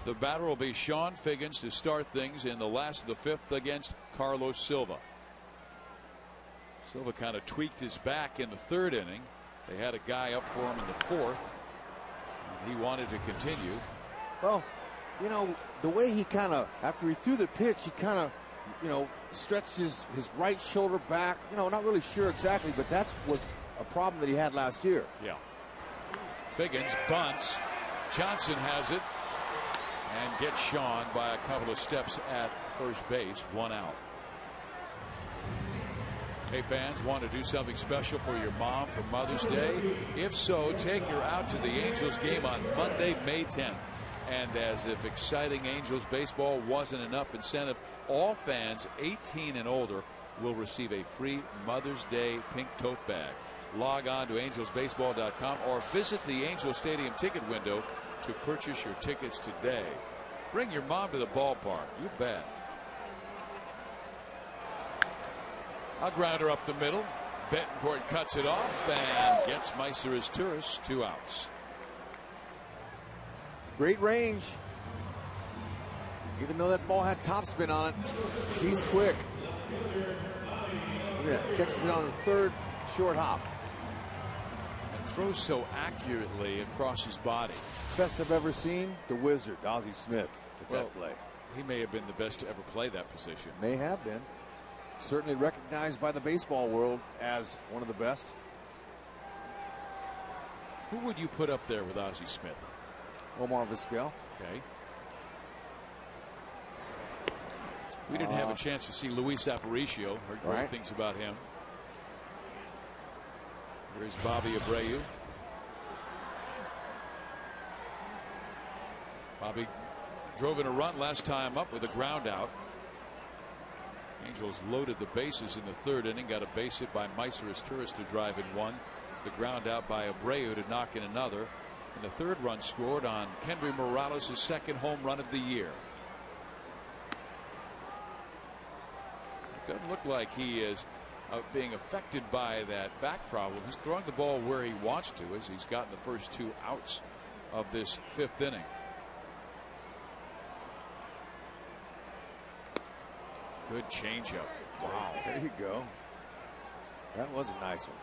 The batter will be Sean Figgins to start things in the last of the 5th against Carlos Silva. Silva kind of tweaked his back in the 3rd inning. They had a guy up for him in the 4th. And he wanted to continue. Well, you know, the way he kind of, after he threw the pitch, he kind of, you know, stretched his right shoulder back. You know, not really sure exactly, but that was a problem that he had last year. Yeah. Figgins bunts. Johnson has it and gets Sean by a couple of steps at first base. 1 out. Hey, fans, want to do something special for your mom for Mother's Day? If so, take her out to the Angels game on Monday, May 10th. And as if exciting Angels baseball wasn't enough incentive, all fans 18 and older will receive a free Mother's Day pink tote bag. Log on to angelsbaseball.com or visit the Angels Stadium ticket window to purchase your tickets today. Bring your mom to the ballpark. You bet. A grounder up the middle. Betancourt cuts it off and gets Meiser Turris 2 outs. Great range. Even though that ball had topspin on it, he's quick. Look at that. Catches it on the 3rd short hop. And throws so accurately across his body. Best I've ever seen, the Wizard, Ozzie Smith, at that play. He may have been the best to ever play that position. May have been. Certainly recognized by the baseball world as one of the best. Who would you put up there with Ozzie Smith? Omar Vizquel. Okay. We didn't have a chance to see Luis Aparicio. Heard great things about him. Here's Bobby Abreu. Bobby drove in a run last time up with a ground out. Angels loaded the bases in the third inning. Got a base hit by Meiser Turris to drive in one. The ground out by Abreu to knock in another. And the third run scored on Henry Morales' second home run of the year. It doesn't look like he is being affected by that back problem. He's throwing the ball where he wants to as he's gotten the first 2 outs of this 5th inning. Good changeup. Wow. There you go. That was a nice one.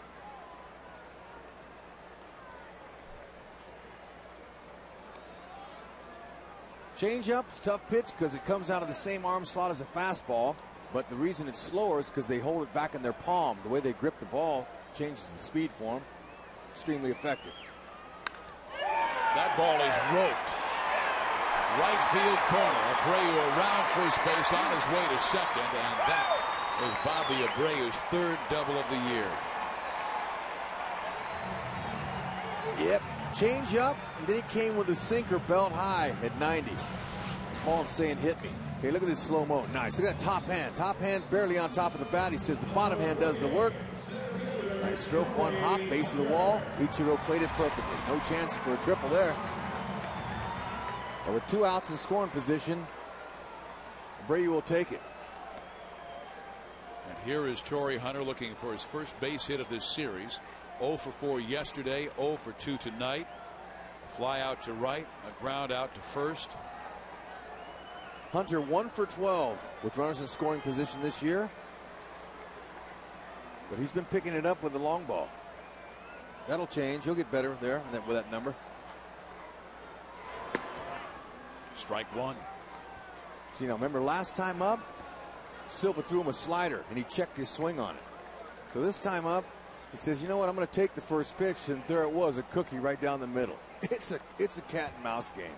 Changeup's tough pitch because it comes out of the same arm slot as a fastball. But the reason it's slower is because they hold it back in their palm. The way they grip the ball changes the speed for them. Extremely effective. That ball is roped. Right field corner. Abreu around first base on his way to second. And that was Bobby Abreu's 3rd double of the year. Yep. Change up. And then he came with a sinker belt high at 90. Paul's saying hit me. Okay, look at this slow-mo. Nice. Look at that top hand. Top hand barely on top of the bat. He says the bottom hand does the work. Nice stroke, 1 hop, base of the wall. Ichiro played it perfectly. No chance for a triple there. But with 2 outs in scoring position, Abreu will take it. And here is Torrey Hunter looking for his first base hit of this series. 0 for 4 yesterday, 0 for 2 tonight. A fly out to right, a ground out to first. Hunter 1 for 12 with runners in scoring position this year. But he's been picking it up with the long ball. That'll change. He'll get better there with that number. Strike 1. So, remember last time up, Silva threw him a slider and he checked his swing on it. So this time up, he says, you know what, I'm going to take the first pitch, and there it was, a cookie right down the middle. It's a cat and mouse game.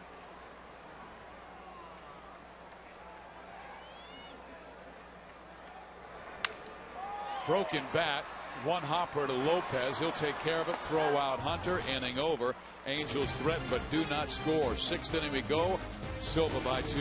Broken bat, 1 hopper to Lopez. He'll take care of it. Throw out Hunter. Inning over. Angels threaten but do not score. 6th inning we go. Silva by 2.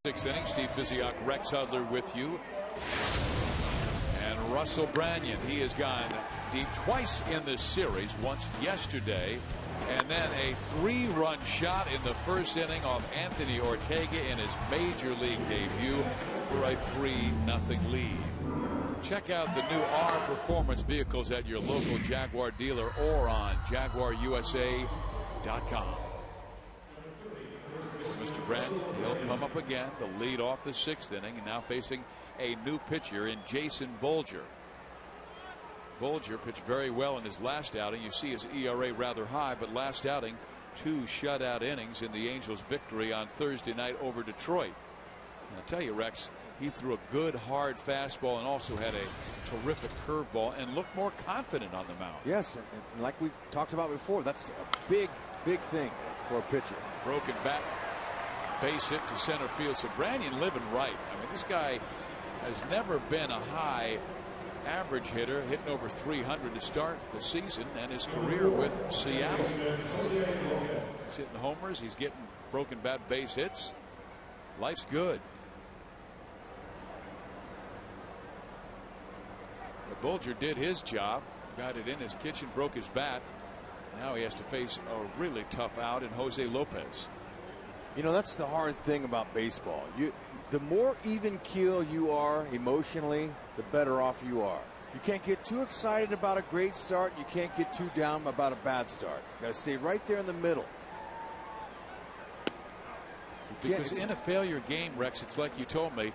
Sixth inning, Steve Physiok, Rex Hudler with you. And Russell Branyan, he has gone deep twice in this series, once yesterday, and then a 3-run shot in the first inning off Anthony Ortega in his major league debut for a 3-0 lead. Check out the new R Performance vehicles at your local Jaguar dealer or on JaguarUSA.com. Mr. Brent, he'll come up again to lead off the 6th inning, and now facing a new pitcher in Jason Bolger. Bulger pitched very well in his last outing. You see his ERA rather high, but last outing, 2 shutout innings in the Angels' victory on Thursday night over Detroit. And I'll tell you, Rex, he threw a good hard fastball and also had a terrific curveball and looked more confident on the mound. Yes, and like we talked about before, that's a big thing for a pitcher. Broken bat, base hit to center field. So Branyan living right. I mean, this guy has never been a high average hitter, hitting over 300 to start the season and his career with Seattle. He's hitting homers. He's getting broken bat base hits. Life's good. But Bulger did his job, got it in his kitchen, broke his bat. Now he has to face a really tough out in Jose Lopez. You know, that's the hard thing about baseball. The more even keel you are emotionally, the better off you are. You can't get too excited about a great start. You can't get too down about a bad start. You got to stay right there in the middle. Because in a failure game, Rex, it's like you told me,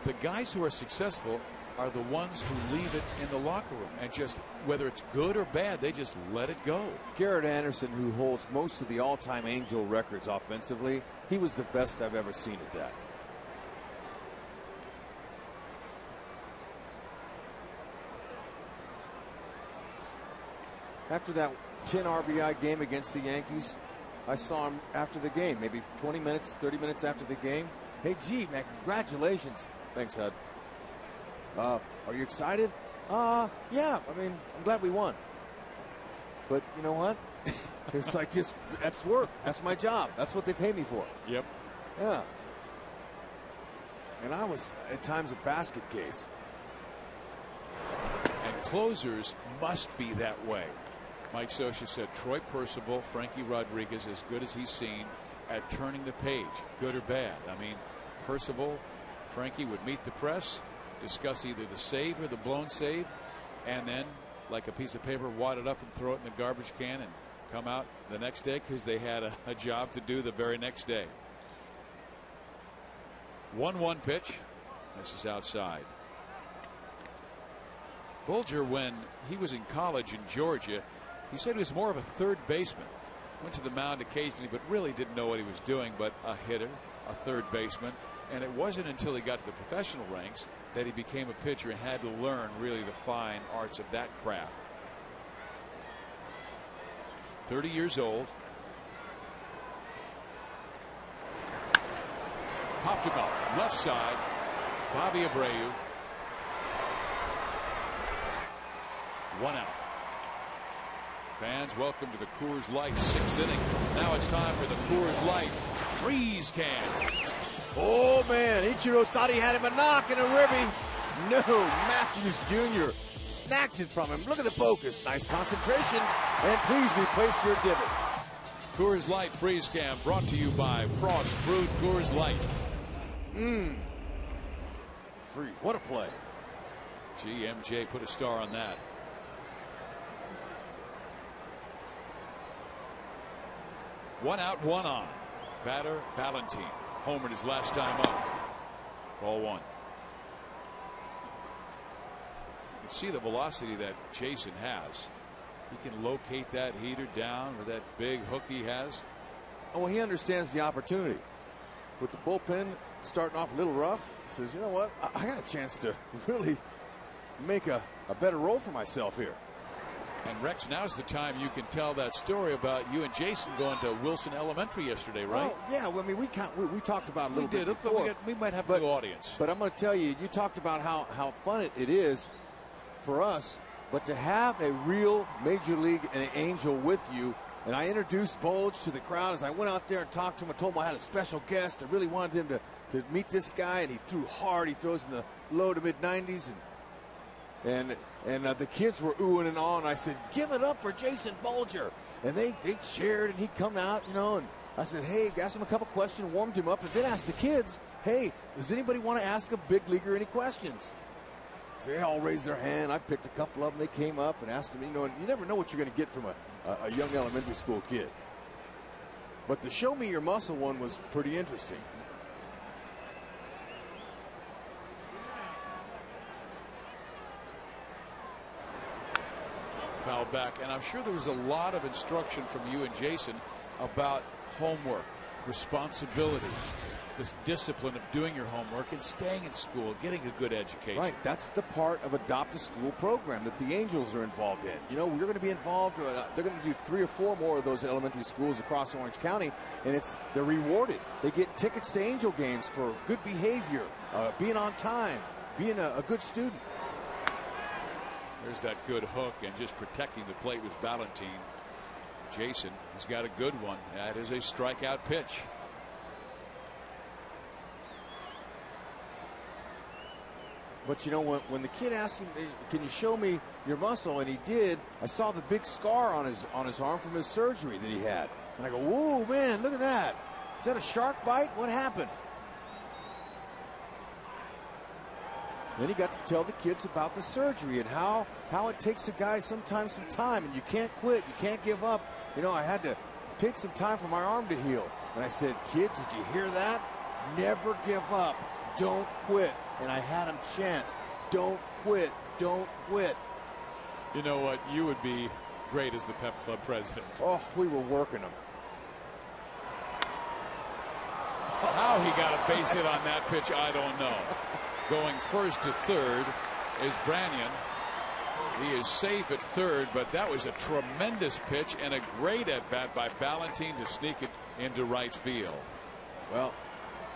the guys who are successful are the ones who leave it in the locker room and just, whether it's good or bad, they just let it go. Garrett Anderson, who holds most of the all-time Angel records offensively, he was the best I've ever seen at that. After that 10 RBI game against the Yankees, I saw him after the game, maybe 20 minutes, 30 minutes after the game. Hey, gee, man, congratulations. Thanks, Hud. Are you excited? Yeah, I mean, I'm glad we won. But you know what? It's like, just, that's work. That's my job. That's what they pay me for. Yep. Yeah. And I was at times a basket case. And closers must be that way. Mike Scioscia said Troy Percival, Frankie Rodriguez, as good as he's seen at turning the page, good or bad. I mean, Percival, Frankie would meet the press, discuss either the save or the blown save, and then, like a piece of paper, wad it up and throw it in the garbage can and come out the next day because they had a job to do the very next day. 1-1 pitch. This is outside. Bulger, when he was in college in Georgia, he said he was more of a third baseman. Went to the mound occasionally, but really didn't know what he was doing, but a hitter, a third baseman. And it wasn't until he got to the professional ranks that he became a pitcher and had to learn really the fine arts of that craft. 30 years old. Popped him up. Left side. Bobby Abreu. 1 out. Fans, welcome to the Coors Light 6th inning. Now it's time for the Coors Light freeze can. Oh, man. Ichiro thought he had him a knock and a ribby. No, Matthews Jr. snacks it from him. Look at the focus. Nice concentration. And please replace your divot. Coors Light freeze can brought to you by Frost Brewed Coors Light. Freeze. What a play. Gee, MJ put a star on that. One out, one on. Batter, Valentine. Homered his last time up. Ball 1. You can see the velocity that Jason has. He can locate that heater down with that big hook he has. Oh, he understands the opportunity. With the bullpen starting off a little rough, he says, you know what? I got a chance to really make a better role for myself here. And Rex, now's the time you can tell that story about you and Jason going to Wilson Elementary yesterday, right? Well, yeah, well, I mean, we talked about it a little bit before. We might have a new audience. But I'm going to tell you, you talked about how fun it is for us, but to have a real Major League and an Angel with you. And I introduced Bulge to the crowd as I went out there and talked to him. I told him I had a special guest. I really wanted him to meet this guy, and he threw hard. He throws in the low to mid 90s, and the kids were oohing and awing. I said, give it up for Jason Bulger. And they cheered, and he'd come out, you know, and I said, hey, asked him a couple questions, warmed him up, and then asked the kids, hey, does anybody want to ask a big leaguer any questions? So they all raised their hand. I picked a couple of them. They came up and asked them, you know, and you never know what you're going to get from a young elementary school kid. But the show me your muscle one was pretty interesting. back, and I'm sure there was a lot of instruction from you and Jason about homework, responsibilities, this discipline of doing your homework and staying in school, getting a good education. Right, that's the part of Adopt a School program that the Angels are involved in. You know, we're going to be involved. They're going to do 3 or 4 more of those elementary schools across Orange County, and they're rewarded. They get tickets to Angel games for good behavior, being on time, being a good student. There's that good hook, and just protecting the plate was Ballantine. Jason has got a good one. That is a strikeout pitch. But you know, when the kid asked him, "Can you show me your muscle?" and he did, I saw the big scar on his arm from his surgery that he had, and I go, "Whoa, man, look at that! Is that a shark bite? What happened?" Then he got to tell the kids about the surgery and how it takes a guy sometimes some time, and you can't quit, you can't give up. You know, I had to take some time for my arm to heal, and I said, "Kids, did you hear that? Never give up. Don't quit." And I had him chant, "Don't quit, don't quit." You know what? You would be great as the Pep Club president. Oh, we were working him. How he got a base hit on that pitch, I don't know. Going first to third is Branyan. He is safe at third, but that was a tremendous pitch and a great at-bat by Ballantine to sneak it into right field. Well,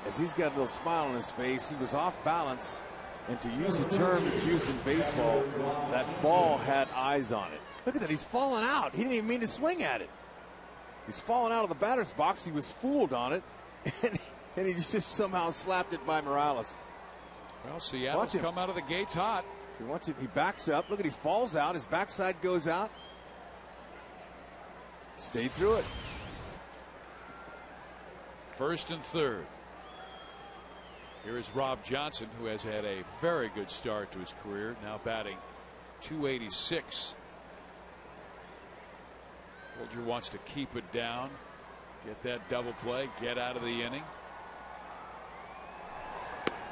as he's got a little smile on his face, he was off balance, and to use a term that's used in baseball, that ball had eyes on it. Look at that, he's falling out. He didn't even mean to swing at it. He's falling out of the batter's box. He was fooled on it, and he just somehow slapped it by Morales. Well, Seattle's come out of the gates hot. He backs up. Look at, he falls out. His backside goes out. Stayed through it. First and third. Here is Rob Johnson, who has had a very good start to his career, now batting .286. Bolger wants to keep it down, get that double play, get out of the inning.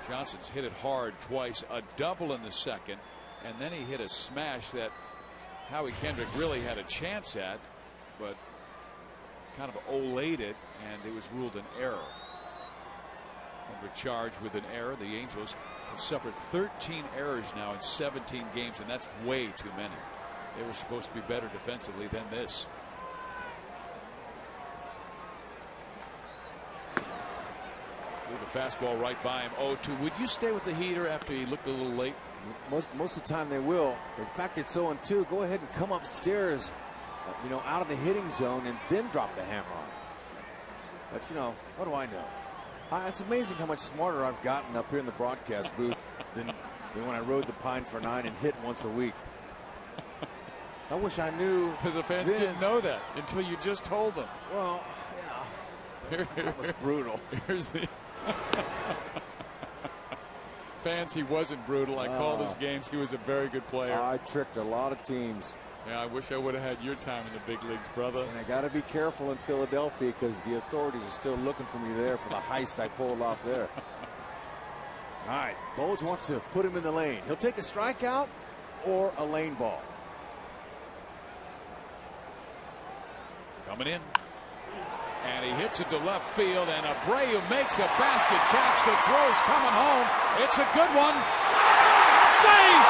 Johnson's hit it hard twice, a double in the second, and then he hit a smash that Howie Kendrick really had a chance at, but kind of olayed it, and it was ruled an error. Kendrick charged with an error. The Angels have suffered 13 errors now in 17 games, and that's way too many. They were supposed to be better defensively than this. The fastball right by him, 0-2. Would you stay with the heater after he looked a little late? Most of the time they will. In fact, it's 0-2. Go ahead and come upstairs, you know, out of the hitting zone, and then drop the hammer on. But you know, what do I know? It's amazing how much smarter I've gotten up here in the broadcast booth than when I rode the Pine for 9 and hit once a week. I wish I knew. The fans didn't know that until you just told them. Well, yeah, that was brutal. Here's the fans. He wasn't brutal. I called his games. He was a very good player. I tricked a lot of teams. Yeah, I wish I would have had your time in the big leagues, brother. And I got to be careful in Philadelphia because the authorities are still looking for me there for the heist I pulled off there. All right, Bolge wants to put him in the lane. He'll take a strikeout or a lane ball. Coming in. And he hits it to left field, and Abreu makes a basket catch. The throw's coming home. It's a good one. Safe!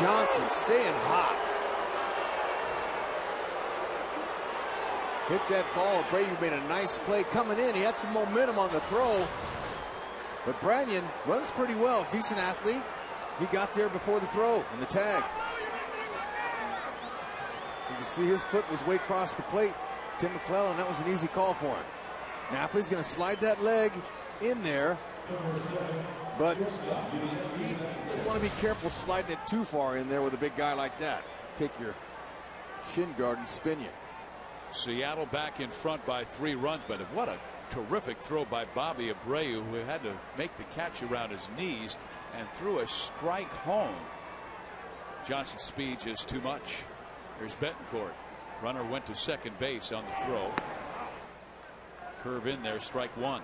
Johnson staying hot. Hit that ball. Abreu made a nice play coming in. He had some momentum on the throw. But Branyan runs pretty well. Decent athlete. He got there before the throw and the tag. You can see his foot was way across the plate. Tim McClellan, that was an easy call for him. Napoli's going to slide that leg in there. But you want to be careful sliding it too far in there with a big guy like that. Take your shin guard and spin you. Seattle back in front by 3 runs, but what a terrific throw by Bobby Abreu, who had to make the catch around his knees and threw a strike home. Johnson's speed just too much. There's Betancourt. Runner went to second base on the throw. Curve in there, strike 1.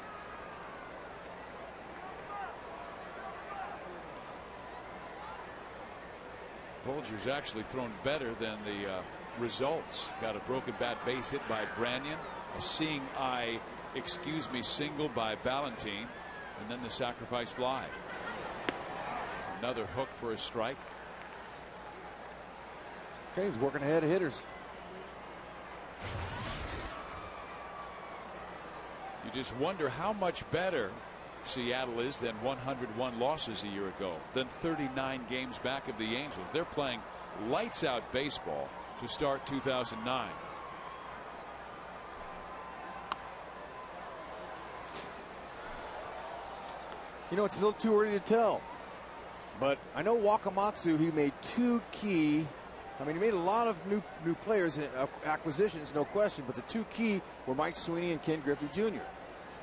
Bulger's actually thrown better than the results. Got a broken bat base hit by Branyan, a seeing eye, single by Ballantine, and then the sacrifice fly. Another hook for a strike. Okay, he's working ahead of hitters. You just wonder how much better Seattle is than 101 losses a year ago, than 39 games back of the Angels. They're playing lights out baseball to start 2009. You know, it's a little too early to tell, but I know Wakamatsu, he made two key. I mean, he made a lot of new players, acquisitions, no question, but the two key were Mike Sweeney and Ken Griffey Jr.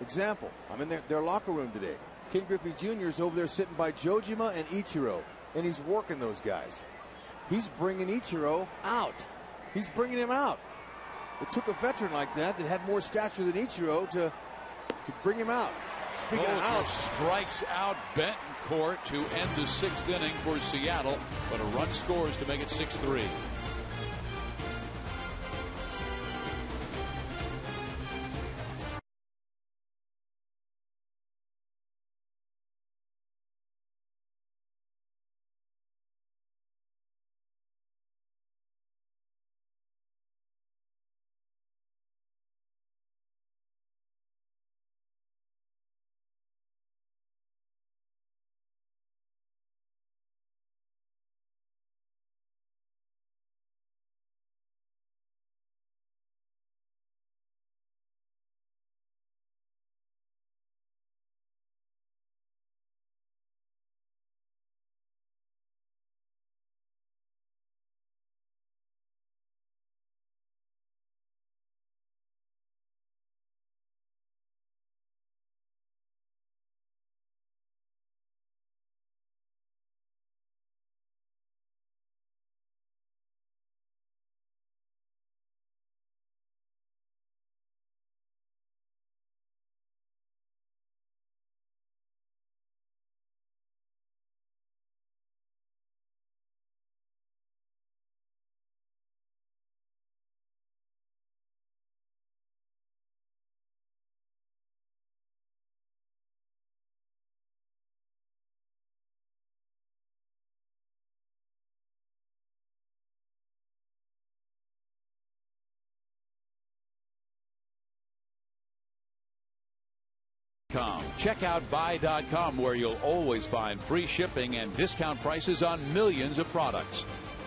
Example, I'm in their locker room today. Ken Griffey Jr. is over there sitting by Jojima and Ichiro, and he's working those guys. He's bringing Ichiro out. He's bringing him out. It took a veteran like that had more stature than Ichiro to bring him out. Speaking of out, strikes out Betancourt to end the 6th inning for Seattle, but a run scores to make it 6-3. Check out buy.com, where you'll always find free shipping and discount prices on millions of products.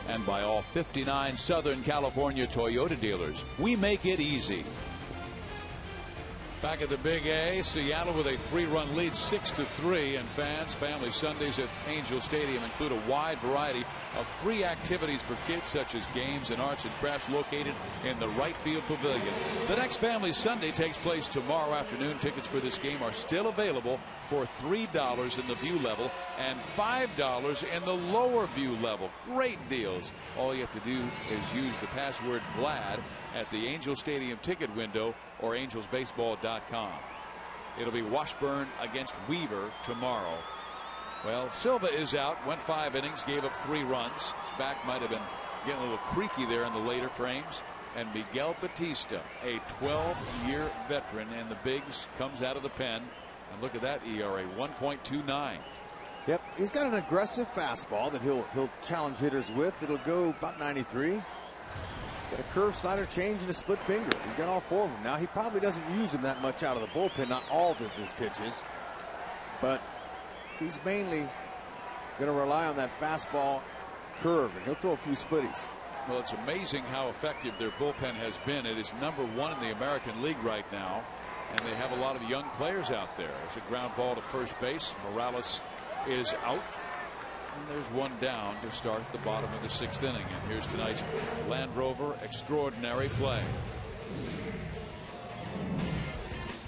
And by all 59 Southern California Toyota dealers, we make it easy. Back at the Big A, Seattle with a 3-run lead, 6-3, and fans, Family Sundays at Angel Stadium include a wide variety of free activities for kids, such as games and arts and crafts located in the right field pavilion. The next Family Sunday takes place tomorrow afternoon. Tickets for this game are still available for $3 in the view level and $5 in the lower view level. Great deals. All you have to do is use the password GLAD at the Angel Stadium ticket window or angelsbaseball.com. It'll be Washburn against Weaver tomorrow. Well, Silva is out, went 5 innings, gave up 3 runs. His back might have been getting a little creaky there in the later frames. And Miguel Batista, a 12-year veteran in the bigs, comes out of the pen. And look at that ERA, 1.29. Yep, he's got an aggressive fastball that he'll challenge hitters with. It'll go about 93. He's got a curve, slider, change, and a split finger. He's got all 4 of them. Now, he probably doesn't use them that much out of the bullpen, not all of his pitches. But he's mainly going to rely on that fastball curve, and he'll throw a few splitties. Well, it's amazing how effective their bullpen has been. It is #1 in the American League right now, and they have a lot of young players out there. There's a ground ball to first base. Morales is out. And there's one down to start the bottom of the 6th inning. And here's tonight's Land Rover extraordinary play.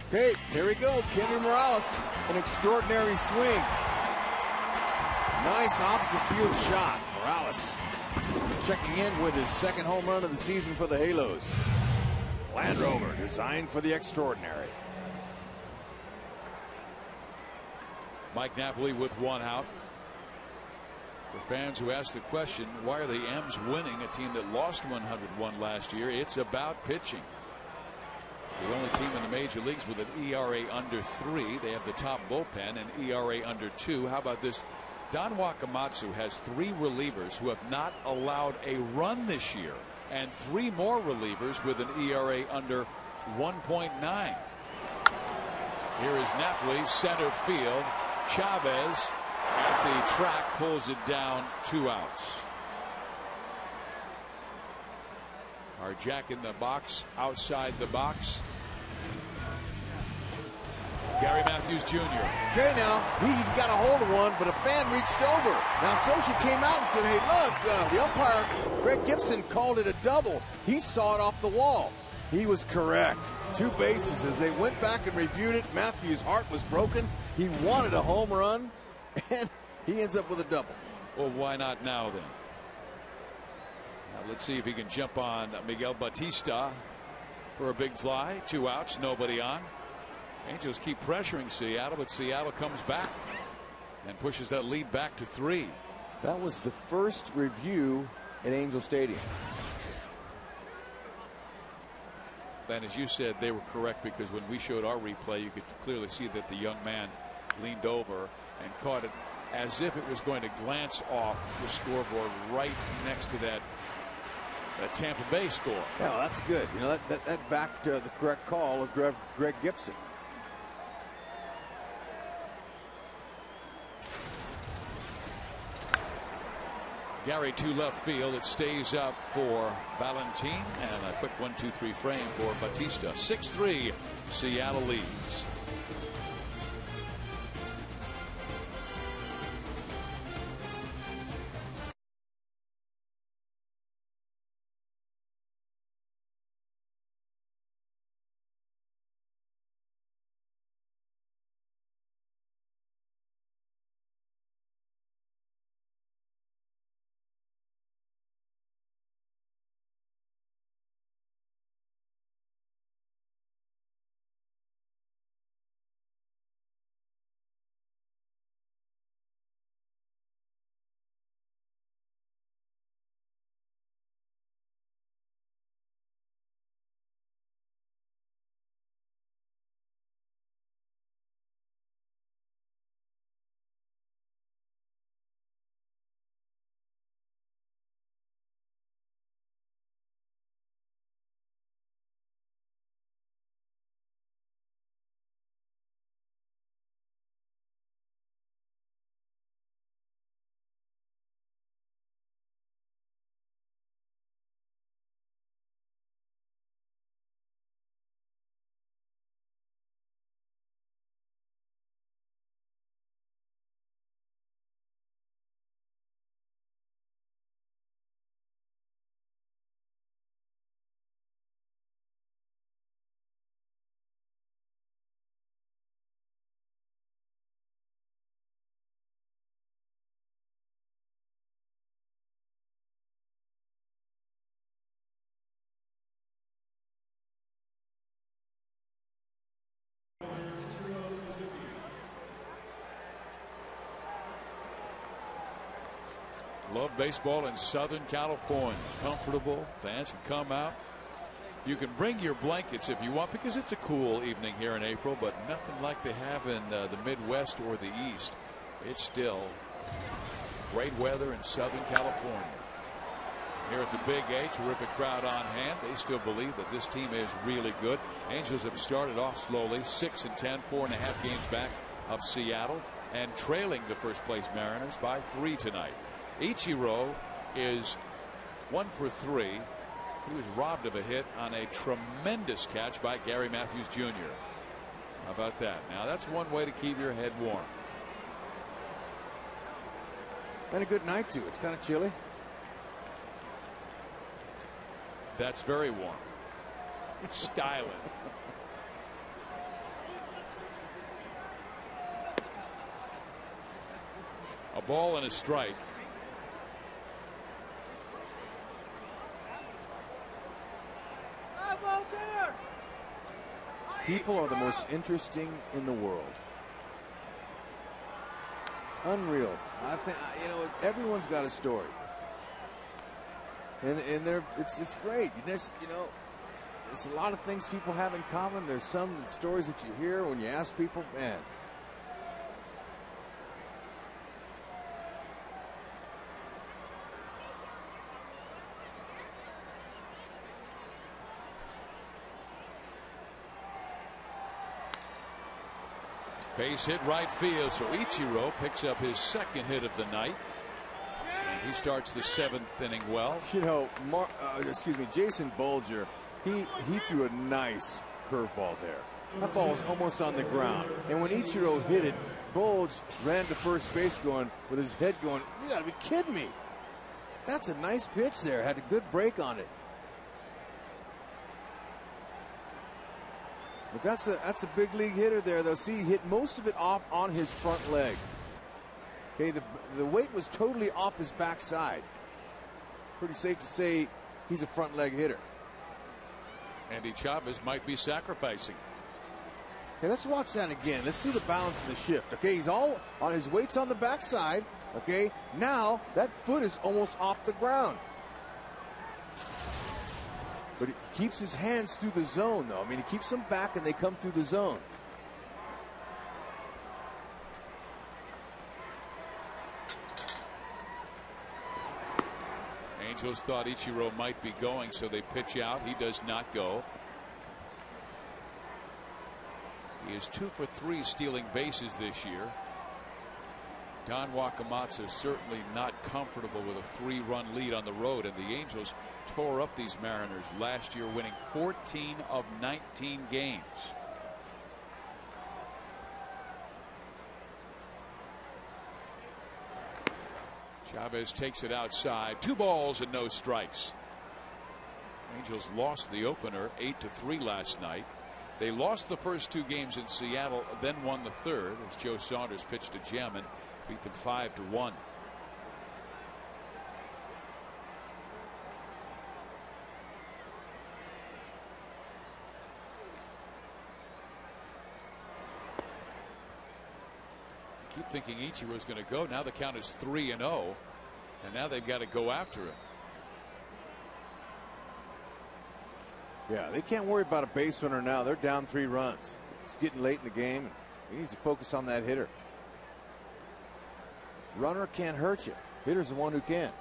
Okay, here we go. Kendry Morales, an extraordinary swing. Nice opposite field shot. Morales checking in with his 2nd home run of the season for the Halos. Land Rover, designed for the extraordinary. Mike Napoli with 1 out. For fans who ask the question, why are the M's winning, a team that lost 101 last year? It's about pitching. The only team in the major leagues with an ERA under 3. They have the top bullpen, and ERA under 2. How about this? Don Wakamatsu has 3 relievers who have not allowed a run this year, and 3 more relievers with an ERA under 1.9. Here is Napoli, center field. Chavez at the track pulls it down, 2 outs. Our Jack in the box, outside the box. Gary Matthews Jr. Okay, now he got a hold of one, but a fan reached over. Now Socha came out and said, hey, look, the umpire, Greg Gibson, called it a double. He saw it off the wall. He was correct. 2 bases. As they went back and reviewed it, Matthews' heart was broken. He wanted a home run, and he ends up with a double. Well, why not now then? Now let's see if he can jump on Miguel Batista for a big fly. 2 outs, nobody on. Angels keep pressuring Seattle, but Seattle comes back and pushes that lead back to 3. That was the first review at Angel Stadium. And as you said, they were correct, because when we showed our replay, you could clearly see that the young man leaned over and caught it as if it was going to glance off the scoreboard right next to that Tampa Bay score. Yeah, well, that's good. You know, that backed the correct call of Greg Gibson. Gary to left field. It stays up for Valentin, and a quick 1-2-3 frame for Batista. 6-3, Seattle leads. Love baseball in Southern California. Comfortable. Fans can come out. You can bring your blankets if you want, because it's a cool evening here in April, but nothing like they have in the Midwest or the East. It's still great weather in Southern California. Here at the Big A, terrific crowd on hand. They still believe that this team is really good. Angels have started off slowly, 6-10, 4.5 games back of Seattle, and trailing the first place Mariners by 3 tonight. Ichiro is 1 for 3. He was robbed of a hit on a tremendous catch by Gary Matthews Jr. How about that? Now that's one way to keep your head warm. Been a good night too. It's kind of chilly. That's very warm. Styling. A ball and a strike. People are the most interesting in the world. Unreal. I think, you know, everyone's got a story. And it's great. You know, there's a lot of things people have in common. There's some stories that you hear when you ask people, man. Base hit right field, so Ichiro picks up his second hit of the night. And he starts the 7th inning well. You know, Jason Bolger, he threw a nice curveball there. That ball was almost on the ground. And when Ichiro hit it, Bolge ran to first base going, with his head going, you gotta be kidding me. That's a nice pitch there. Had a good break on it. But that's a big league hitter there, though. See, he hit most of it off on his front leg. Okay, the weight was totally off his backside. Pretty safe to say he's a front leg hitter. Andy Chavez might be sacrificing. Okay, let's watch that again. Let's see the balance of the shift. Okay, he's all on his weight's on the backside. Okay, now that foot is almost off the ground. But he keeps his hands through the zone, though. I mean, he keeps them back and they come through the zone. Angels thought Ichiro might be going, so they pitch out. He does not go. He is 2 for 3 stealing bases this year. Don Wakamatsu certainly not comfortable with a 3-run lead on the road, and the Angels tore up these Mariners last year, winning 14 of 19 games. Chavez takes it outside. 2 balls and no strikes. Angels lost the opener 8-3 last night. They lost the first 2 games in Seattle, then won the third as Joe Saunders pitched a gem and beat them 5-1. Keep thinking Ichiro's going to go. Now the count is 3-0, and now they've got to go after him. Yeah, they can't worry about a base runner now. They're down 3 runs. It's getting late in the game. He needs to focus on that hitter. Runner can't hurt you. Hitter's the one who can.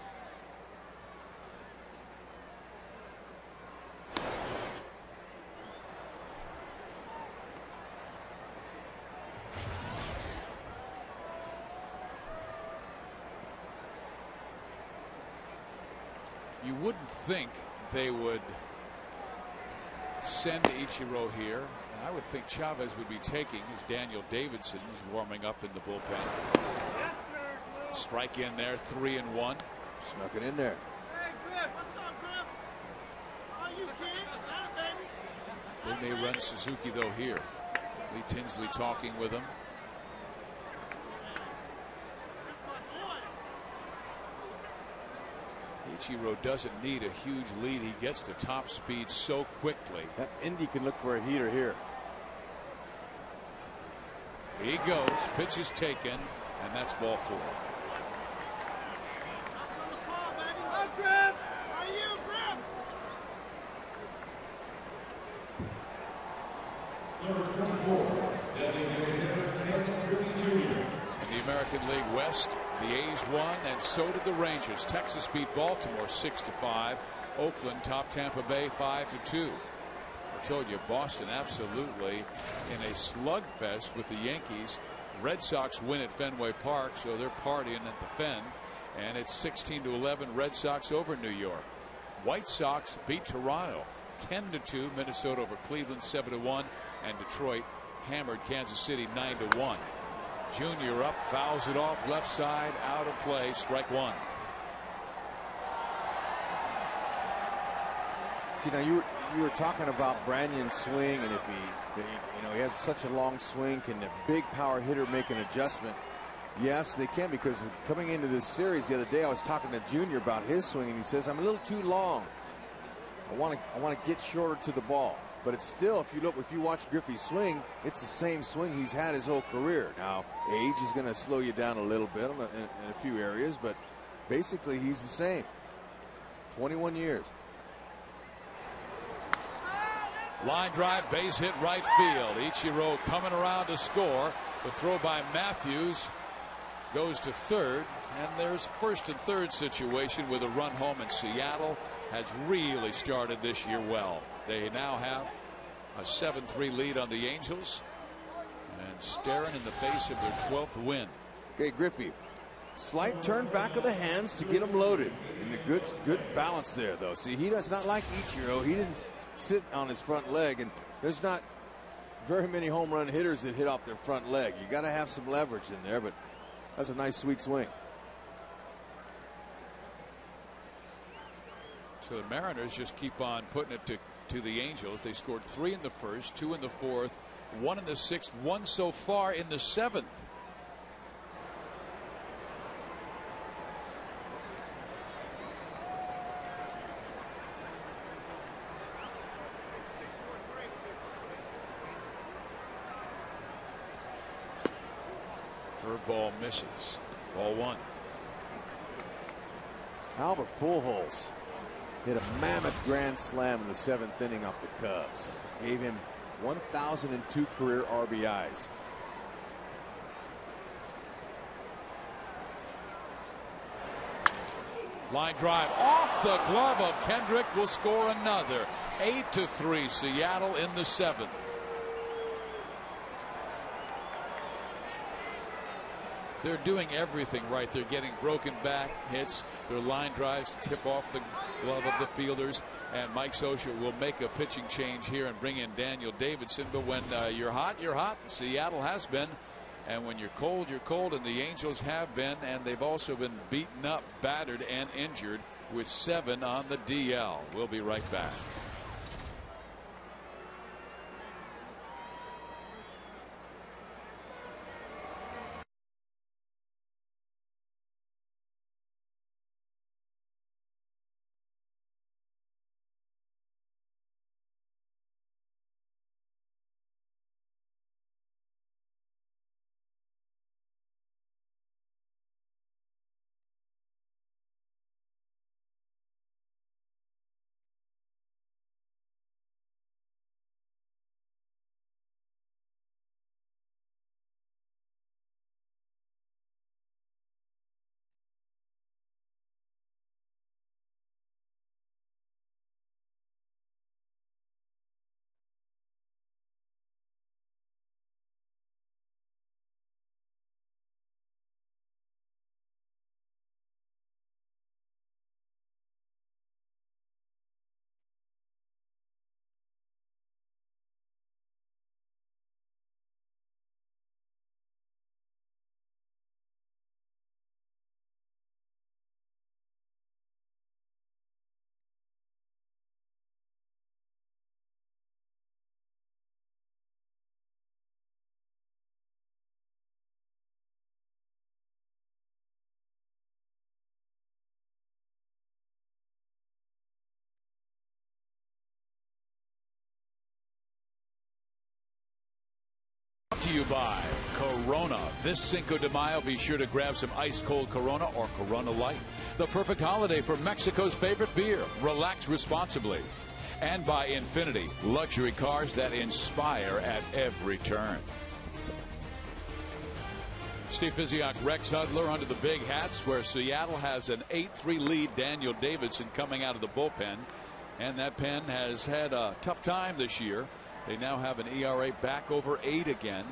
You wouldn't think they would send Ichiro here. And I would think Chavez would be taking as Daniel Davidson is warming up in the bullpen. Yes, sir. Strike in there, 3-1. Snuck it in there. Hey, Griff, what's up, Griff? How you, kid? Got it, baby. They may run Suzuki, though, here. Lee Tinsley talking with him. Ichiro doesn't need a huge lead. He gets to top speed so quickly. That Indy can look for a heater here. He goes. Pitch is taken, and that's ball 4. That's on the ball, baby. Hi, Griff. How you, Griff? Number 24, designated Griffey Jr. In the American League West, the A's won, and so did the Rangers. Texas beat Baltimore 6-5. Oakland topped Tampa Bay 5-2. I told you, Boston absolutely in a slugfest with the Yankees. Red Sox win at Fenway Park, so they're partying at the Fen, and it's 16-11 Red Sox over New York. White Sox beat Toronto 10-2. Minnesota over Cleveland 7-1, and Detroit hammered Kansas City 9-1. Junior up, fouls it off, left side, out of play, strike 1. See, now you were talking about Branyan's swing, and if he has such a long swing, can a big power hitter make an adjustment? Yes, they can, because coming into this series the other day, I was talking to Junior about his swing, and he says, I'm a little too long. I want to get shorter to the ball. but it's still, if you watch Griffey swing, it's the same swing he's had his whole career. Now, age is going to slow you down a little bit in a few areas, but basically he's the same. 21 years. Line drive, base hit right field. Ichiro coming around to score. The throw by Matthews goes to third, and there's first and third situation with a run home, and Seattle has really started this year well. They now have a 7-3 lead on the Angels and staring in the face of their 12th win. Okay, Griffey, slight turn back of the hands to get him loaded, and a good balance there, though. See, he does not like Ichiro. He didn't sit on his front leg, and there's not very many home run hitters that hit off their front leg. You got to have some leverage in there, but that's a nice sweet swing. So the Mariners just keep on putting it to the Angels. They scored 3 in the first, 2 in the fourth, 1 in the sixth, 1 so far in the seventh. Curveball misses. Ball 1. Albert Pujols hit a mammoth grand slam in the 7th inning off the Cubs. Gave him 1,002 career RBIs. Line drive off the glove of Kendrick will score another. 8-3 Seattle in the 7th. They're doing everything right. They're getting broken back hits. Their line drives tip off the glove of the fielders. And Mike Scioscia will make a pitching change here and bring in Daniel Davidson. But when you're hot, you're hot. Seattle has been. And when you're cold, you're cold. And the Angels have been. And they've also been beaten up, battered, and injured with 7 on the DL. We'll be right back. To you by Corona. This Cinco de Mayo, be sure to grab some ice cold Corona or Corona Light. The perfect holiday for Mexico's favorite beer. Relax responsibly. And by Infinity, luxury cars that inspire at every turn. Steve Physiak, Rex Hudler under the big hats, where Seattle has an 8-3 lead. Daniel Davidson coming out of the bullpen, and that pen has had a tough time this year. They now have an ERA back over 8 again,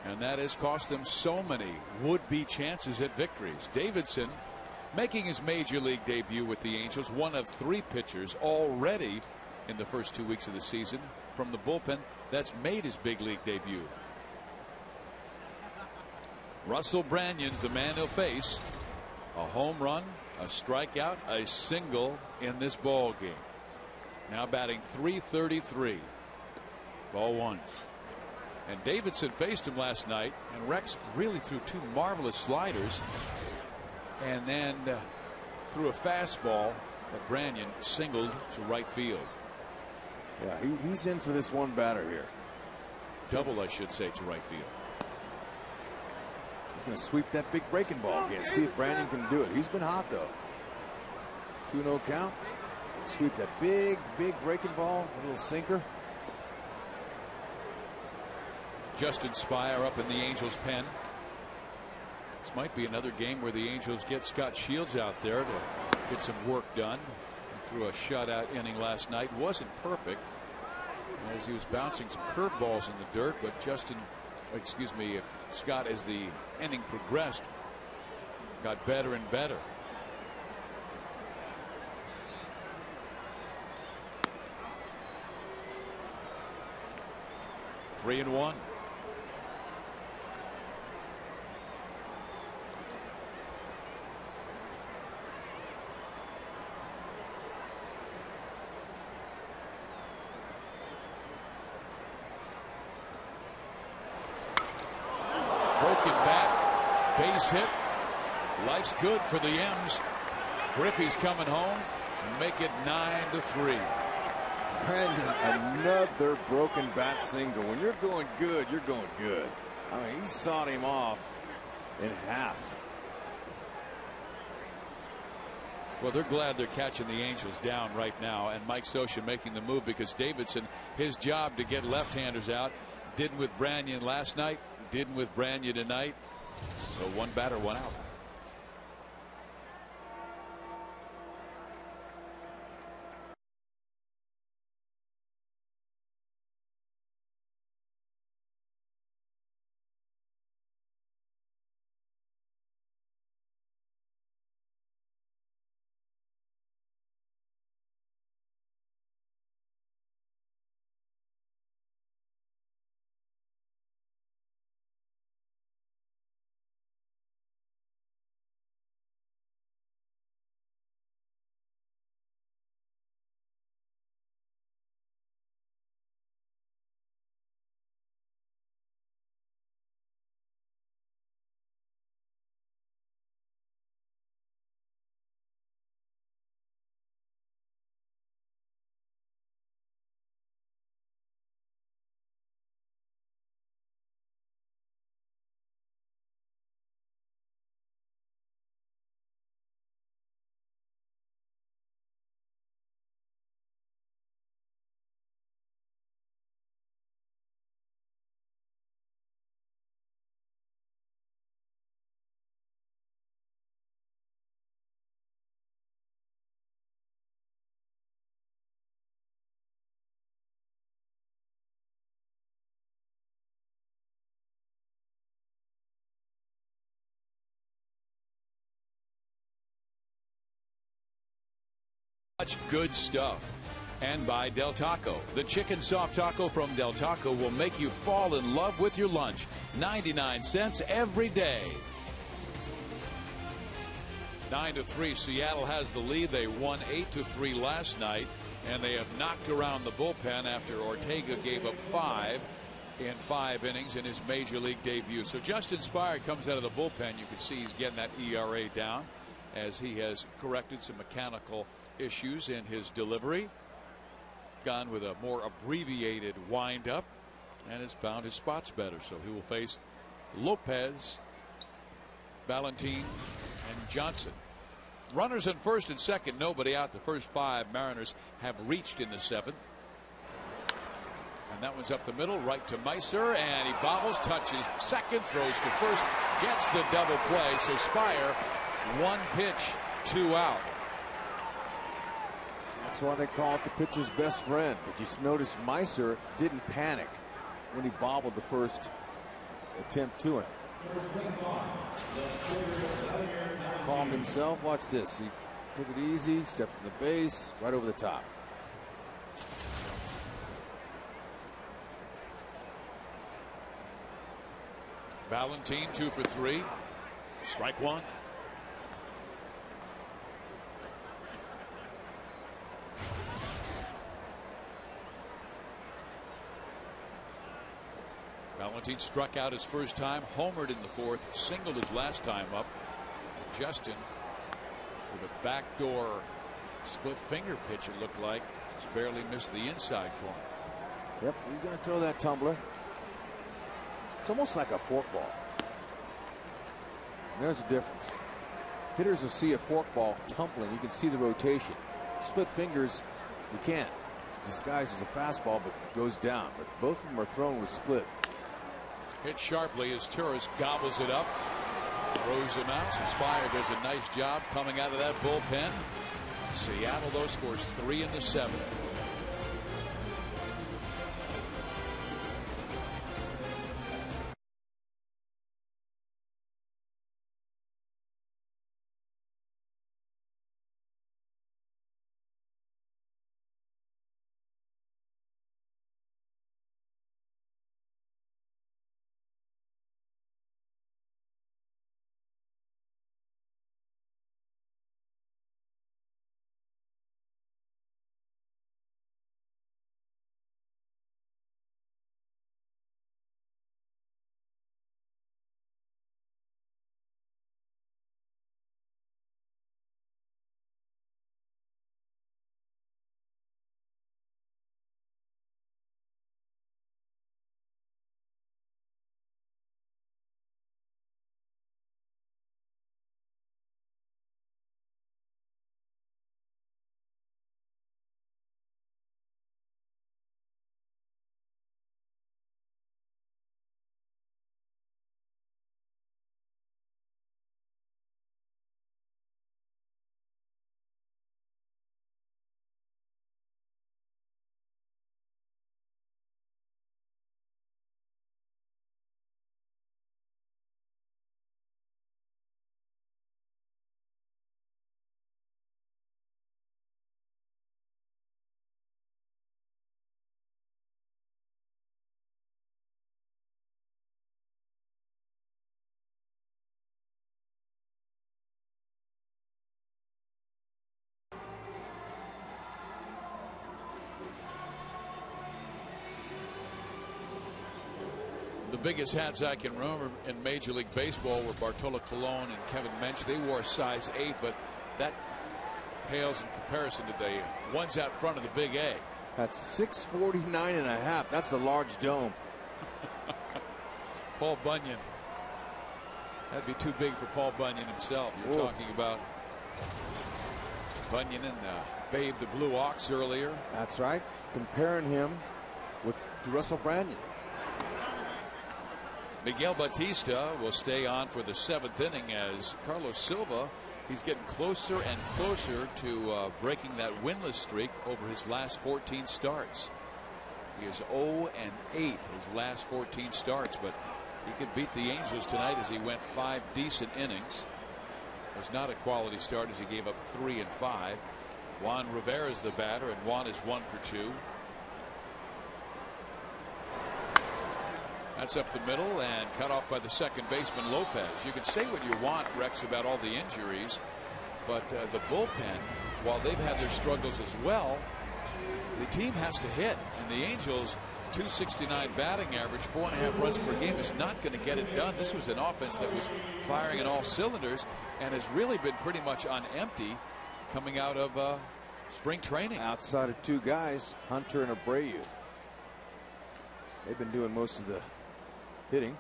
and that has cost them so many would-be chances at victories. Davidson making his major league debut with the Angels, one of 3 pitchers already in the first 2 weeks of the season from the bullpen that's made his big league debut. Russell Branyan's the man he'll face. A home run, a strikeout, a single in this ball game. Now batting .333. Ball 1. And Davidson faced him last night, and Rex really threw 2 marvelous sliders, and then threw a fastball that Branyan singled to right field. Yeah, he's in for this one batter here. Double, I should say, to right field. He's going to sweep that big breaking ball again. See if Branyan can do it. He's been hot, though. 2-0 count. Sweep that big breaking ball. A little sinker. Justin Spire up in the Angels pen. This might be another game where the Angels get Scott Shields out there to get some work done. He threw a shutout inning last night. Wasn't perfect as he was bouncing some curveballs in the dirt, but Scott, as the inning progressed, got better and better. Three and one. Broken bat, base hit. Life's good for the M's. Griffey's coming home to make it 9-3. Branyan, another broken bat single. When you're going good, you're going good. I mean, he sawed him off in half. Well, they're glad they're catching the Angels down right now, and Mike Scioscia making the move because Davidson, his job to get left-handers out, didn't with Branyan last night, didn't with Branyan tonight. So one batter, one out. Much good stuff. And by Del Taco. The chicken soft taco from Del Taco will make you fall in love with your lunch. 99 cents every day. 9-3. Seattle has the lead. They won 8-3 last night, and they have knocked around the bullpen after Ortega gave up 5 in 5 innings in his major league debut. So Justin Spire comes out of the bullpen. You can see he's getting that ERA down as he has corrected some mechanical issues in his delivery, gone with a more abbreviated windup, and has found his spots better. So he will face Lopez, Valentin, and Johnson. Runners in first and second, nobody out. The first 5 Mariners have reached in the 7th. And that one's up the middle, right to Meiser, and he bobbles, touches second, throws to first, gets the double play. So Spire, 1 pitch, 2 out. That's why they call it the pitcher's best friend. But you notice Meiser didn't panic when he bobbled the first attempt to him. Calmed himself. Watch this. He took it easy, stepped from the base, right over the top. Valentin 2 for 3. Strike 1. Valentin struck out his first time, homered in the 4th, singled his last time up. Justin with a backdoor Split finger pitch, it looked like. Just barely missed the inside corner. Yep, he's going to throw that tumbler. It's almost like a forkball. There's a difference. Hitters will see a forkball tumbling. You can see the rotation. Split fingers, you can't. It's disguised as a fastball, but goes down. But both of them are thrown with split. Hit sharply as Torres gobbles it up. Throws him out. So Spire does a nice job coming out of that bullpen. Seattle, though, scores 3 in the 7th. The biggest hats I can remember in Major League Baseball were Bartolo Colon and Kevin Mench. They wore size 8, but that pales in comparison to the ones out front of the big A. That's 649.5. That's a large dome. Paul Bunyan. That'd be too big for Paul Bunyan himself. You're talking about Bunyan and Babe the Blue Ox earlier. That's right. Comparing him with Russell Branyan. Miguel Batista will stay on for the 7th inning as Carlos Silva, he's getting closer and closer to breaking that winless streak over his last 14 starts. He is 0-8 his last 14 starts, but he could beat the Angels tonight as he went 5 decent innings. It was not a quality start as he gave up 3 and 5. Juan Rivera is the batter, and Juan is 1 for 2. That's up the middle and cut off by the second baseman Lopez. You can say what you want, Rex, about all the injuries, but the bullpen, while they've had their struggles as well, the team has to hit. And the Angels, .269 batting average, 4.5 runs per game is not going to get it done. This was an offense that was firing in all cylinders and has really been pretty much on empty coming out of spring training. Outside of 2 guys, Hunter and Abreu. They've been doing most of the hitting.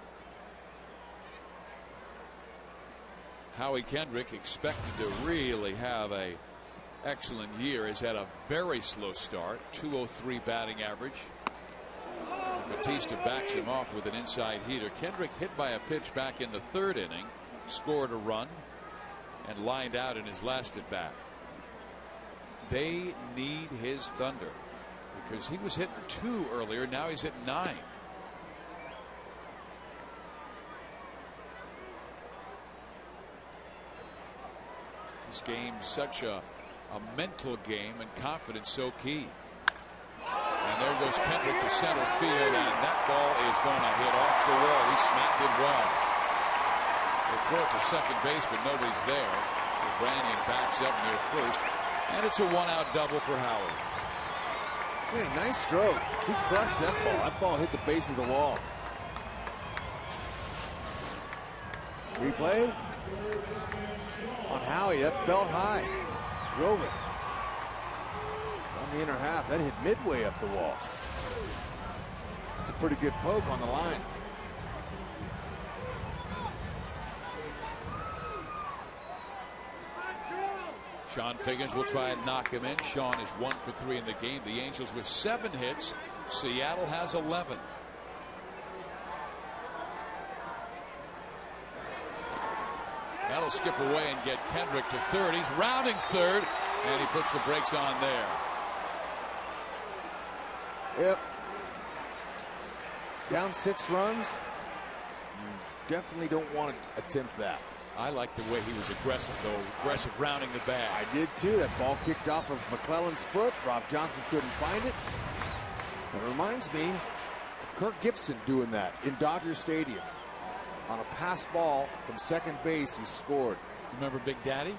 Howie Kendrick, expected to really have a excellent year, has had a very slow start. .203 batting average. Batista backs him off with an inside heater. Kendrick hit by a pitch back in the 3rd inning, scored a run, and lined out in his last at bat. They need his thunder because he was hitting 2 earlier. Now he's hitting 9. This game's such a mental game, and confidence so key. And there goes Kendrick to center field, and that ball is going to hit off the wall. He smacked it well. They throw it to second base, but nobody's there. So Branyan backs up near first, and it's a 1-out double for Howie. Yeah, nice stroke. He crushed that ball. That ball hit the base of the wall. Replay on Howie. That's belt high. Drove it. in the inner half. That hit midway up the wall. That's a pretty good poke on the line. Sean Figgins will try and knock him in. Sean is 1 for 3 in the game. The Angels with 7 hits. Seattle has 11. That'll skip away and get Kendrick to third. He's rounding third, and he puts the brakes on there. Yep. Down 6 runs. You definitely don't want to attempt that. I like the way he was aggressive, though. Aggressive rounding the bag. I did too. That ball kicked off of McClellan's foot. Rob Johnson couldn't find it. It reminds me of Kirk Gibson doing that in Dodger Stadium. On a pass ball from second base, he scored. Remember Big Daddy?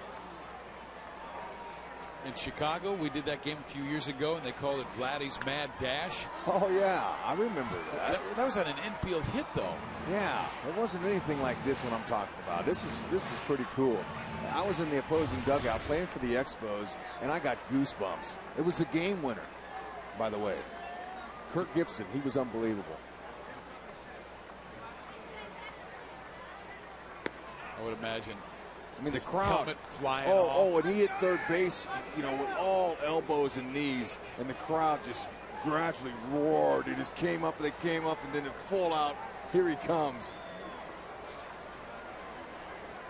In Chicago, we did that game a few years ago, and they called it Vladdy's Mad Dash. Oh, yeah. I remember that. That was on an infield hit, though. Yeah. It wasn't anything like this one I'm talking about. This was pretty cool. I was in the opposing dugout playing for the Expos, and I got goosebumps. It was a game winner, by the way. Kirk Gibson, he was unbelievable. I would imagine. I mean, the crowd flying and he hit third base, with all elbows and knees, and the crowd just gradually roared. He just came up, and then in full out, here he comes.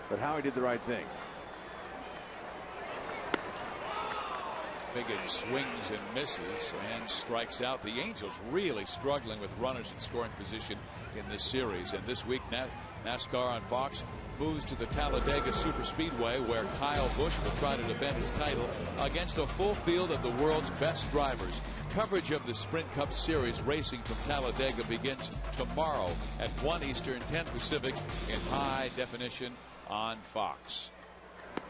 But Howie did the right thing. Figgins swings and misses and strikes out. The Angels really struggling with runners in scoring position in this series. And this week, NASCAR on Fox moves to the Talladega Superspeedway, where Kyle Busch will try to defend his title against a full field of the world's best drivers. Coverage of the Sprint Cup Series racing from Talladega begins tomorrow at 1 Eastern, 10 Pacific in high definition on Fox.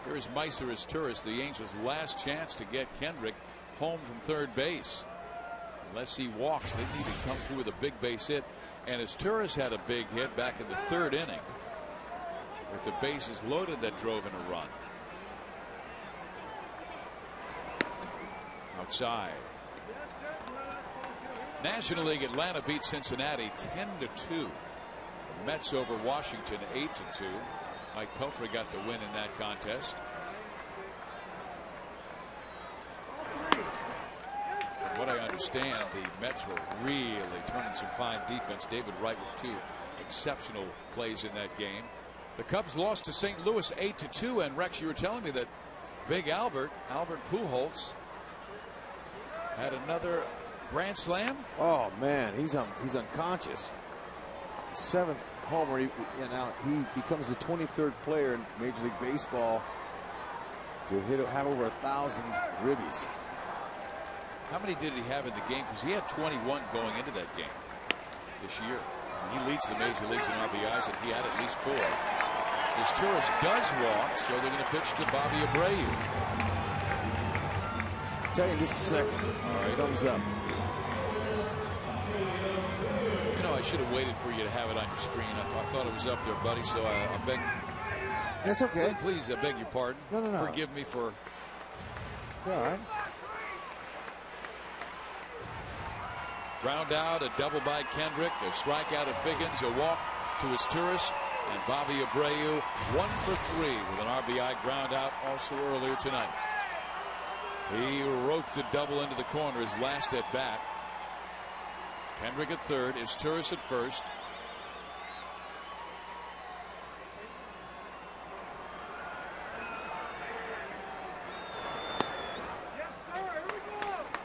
Here's Meiser as tourist, the Angels' last chance to get Kendrick home from third base. Unless he walks, they need to come through with a big base hit. And as Turris had a big hit back in the third inning, with the bases loaded, that drove in a run. Outside. National League, Atlanta beat Cincinnati 10-2. The Mets over Washington 8-2. Mike Pelfrey got the win in that contest. From what I understand, the Mets were really turning some fine defense. David Wright with 2 exceptional plays in that game. The Cubs lost to St. Louis 8-2. And Rex, you were telling me that Big Albert Pujols, had another grand slam. Oh man, he's unconscious. 7th homer. He becomes the 23rd player in Major League Baseball to have over 1,000 ribbies. How many did he have in the game? Because he had 21 going into that game this year. He leads the major leagues in RBIs, and he had at least 4. His tourist does walk, so they're going to pitch to Bobby Abreu. I'll tell you in just a second. All right. Thumbs up. I should have waited for you to have it on your screen. I thought it was up there, buddy, so I beg. That's okay. Please, I beg your pardon. No. Forgive me for. All right. Ground out, a double by Kendrick, a strikeout of Figgins, a walk to his tourist, and Bobby Abreu 1 for 3 with an RBI ground out also earlier tonight. He roped a double into the corner his last at bat. Kendrick at third, is Turris at first.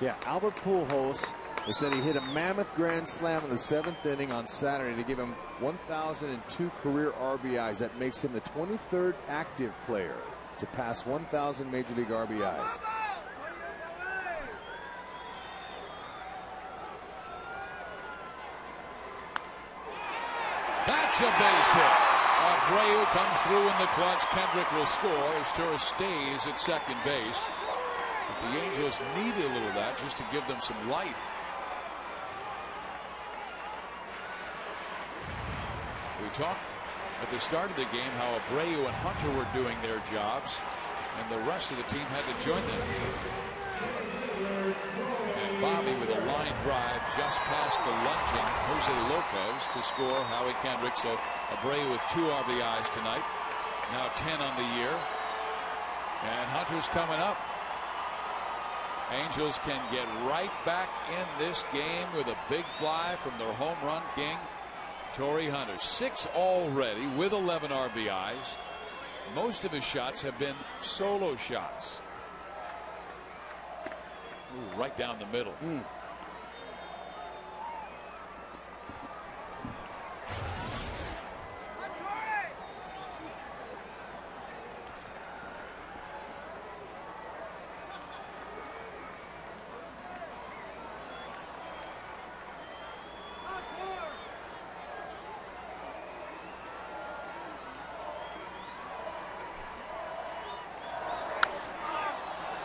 Yeah, Albert Pujols. They said he hit a mammoth grand slam in the 7th inning on Saturday to give him 1,002 career RBIs. That makes him the 23rd active player to pass 1,000 Major League RBIs. That's a base hit. Abreu comes through in the clutch. Kendrick will score as Turris stays at second base. But the Angels needed a little of that just to give them some life. We talked at the start of the game how Abreu and Hunter were doing their jobs, and the rest of the team had to join them. And Bobby with a line drive just past the lunging Jose Lopez to score Howie Kendrick. So Abreu with 2 RBIs tonight. Now 10 on the year. And Hunter's coming up. Angels can get right back in this game with a big fly from their home run king, Torrey Hunter. 6 already with 11 RBIs. Most of his shots have been solo shots. Ooh, right down the middle.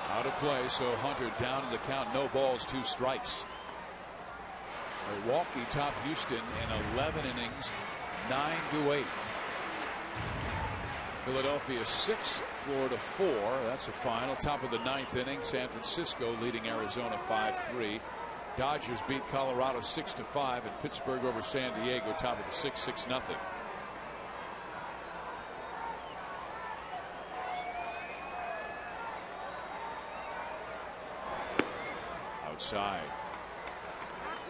Out of play, so Hunter down in the count. No balls, 2 strikes. Milwaukee topped Houston in 11 innings, 9-8. Philadelphia 6, Florida 4. That's a final. Top of the 9th inning. San Francisco leading Arizona 5-3. Dodgers beat Colorado 6-5, and Pittsburgh over San Diego top of the 6th, 6-0. Outside.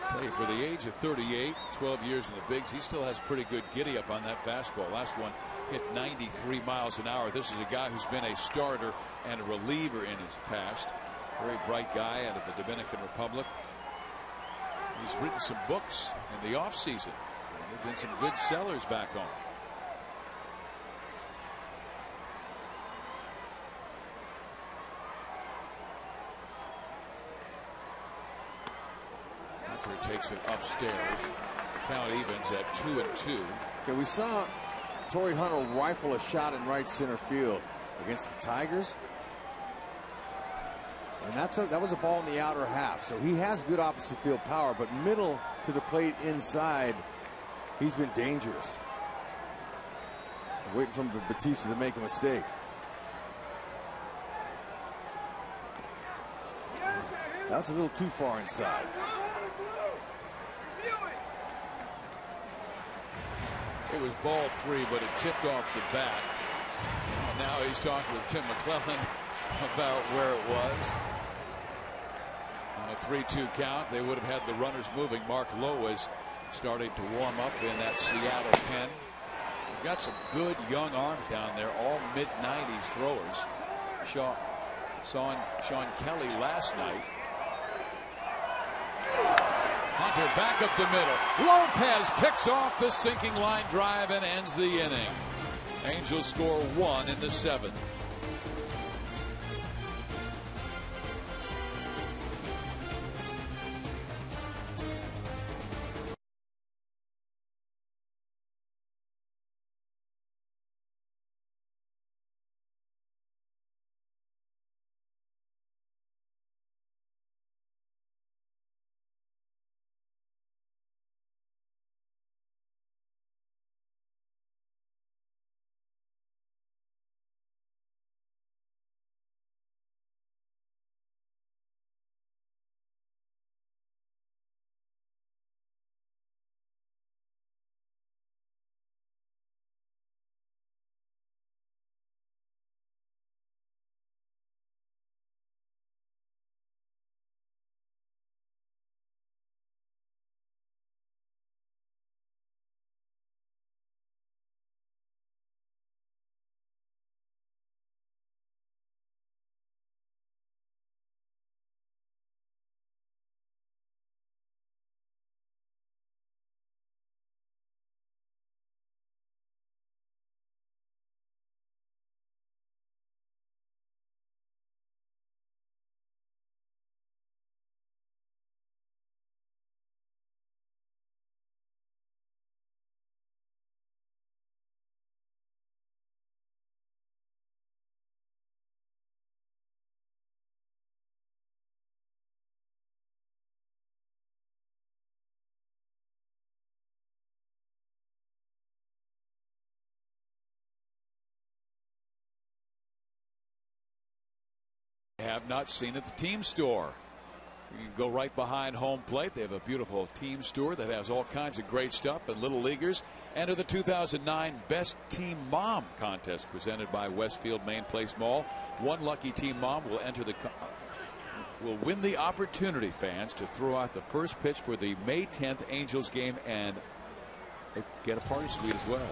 Tell you, for the age of 38, 12 years in the bigs, he still has pretty good giddy up on that fastball. Last one hit 93 miles an hour. This is a guy who's been a starter and a reliever in his past. Very bright guy out of the Dominican Republic. He's written some books in the offseason. There have been some good sellers back home. Hunter takes it upstairs. Count evens at 2-2. Okay, we saw Torrey Hunter rifle a shot in right center field against the Tigers. And that was a ball in the outer half. So he has good opposite field power, but middle to the plate inside, he's been dangerous. Waiting for Batista to make a mistake. That's a little too far inside. It was ball 3, but it tipped off the bat. And now he's talking with Tim McClellan about where it was. On a 3-2 count, they would have had the runners moving. Mark Lowe is starting to warm up in that Seattle pen. They've got some good young arms down there, all mid-90s throwers. Saw Sean Kelly last night. Hunter back up the middle. Lopez picks off the sinking line drive and ends the inning. Angels score 1 in the 7th. have not seen at the team store. You can go right behind home plate. They have a beautiful team store that has all kinds of great stuff. And little leaguers enter the 2009 Best Team Mom contest presented by Westfield Main Place Mall. One lucky team mom will will win the opportunity, fans, to throw out the first pitch for the May 10th Angels game and get a party suite as well.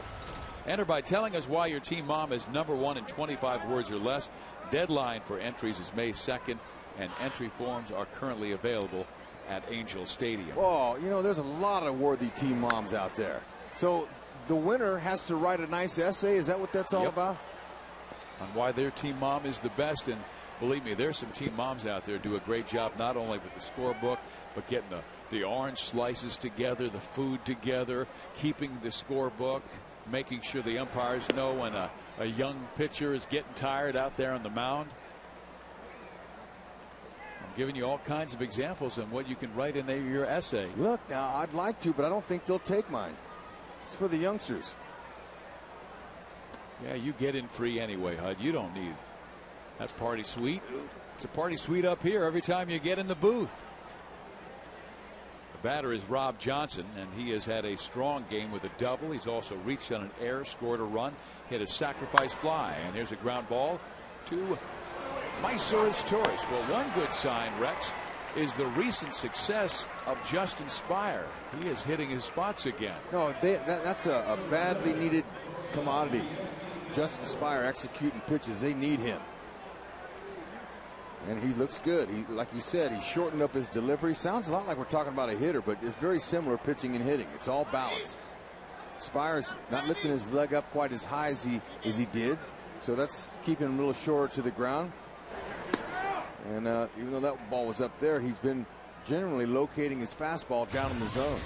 Enter by telling us why your team mom is #1 in 25 words or less. Deadline for entries is May 2nd, and entry forms are currently available at Angel Stadium. Oh, you know, there's a lot of worthy team moms out there. So the winner has to write a nice essay. Is that what that's all about? On why their team mom is the best. And believe me, there's some team moms out there who do a great job, not only with the scorebook, but getting the orange slices together, the food together, keeping the scorebook, making sure the umpires know when a young pitcher is getting tired out there on the mound. I'm giving you all kinds of examples on what you can write in your essay. Look, now I'd like to, but I don't think they'll take mine. It's for the youngsters. Yeah, you get in free anyway, Hud. You don't need that party suite. It's a party suite up here every time you get in the booth. The batter is Rob Johnson, and he has had a strong game with a double. He's also reached on an error, scored a run, hit a sacrifice fly, and here's a ground ball to Mysoris Torres. Well, one good sign, Rex, is the recent success of Justin Spire. He is hitting his spots again. No, that's a badly needed commodity. Justin Spire executing pitches. They need him. And he looks good. Like you said, he shortened up his delivery. Sounds a lot like we're talking about a hitter, but it's very similar pitching and hitting. It's all balanced. Spire's not lifting his leg up quite as high as he did, so that's keeping him a little shorter to the ground. And even though that ball was up there, he's been generally locating his fastball down in the zone.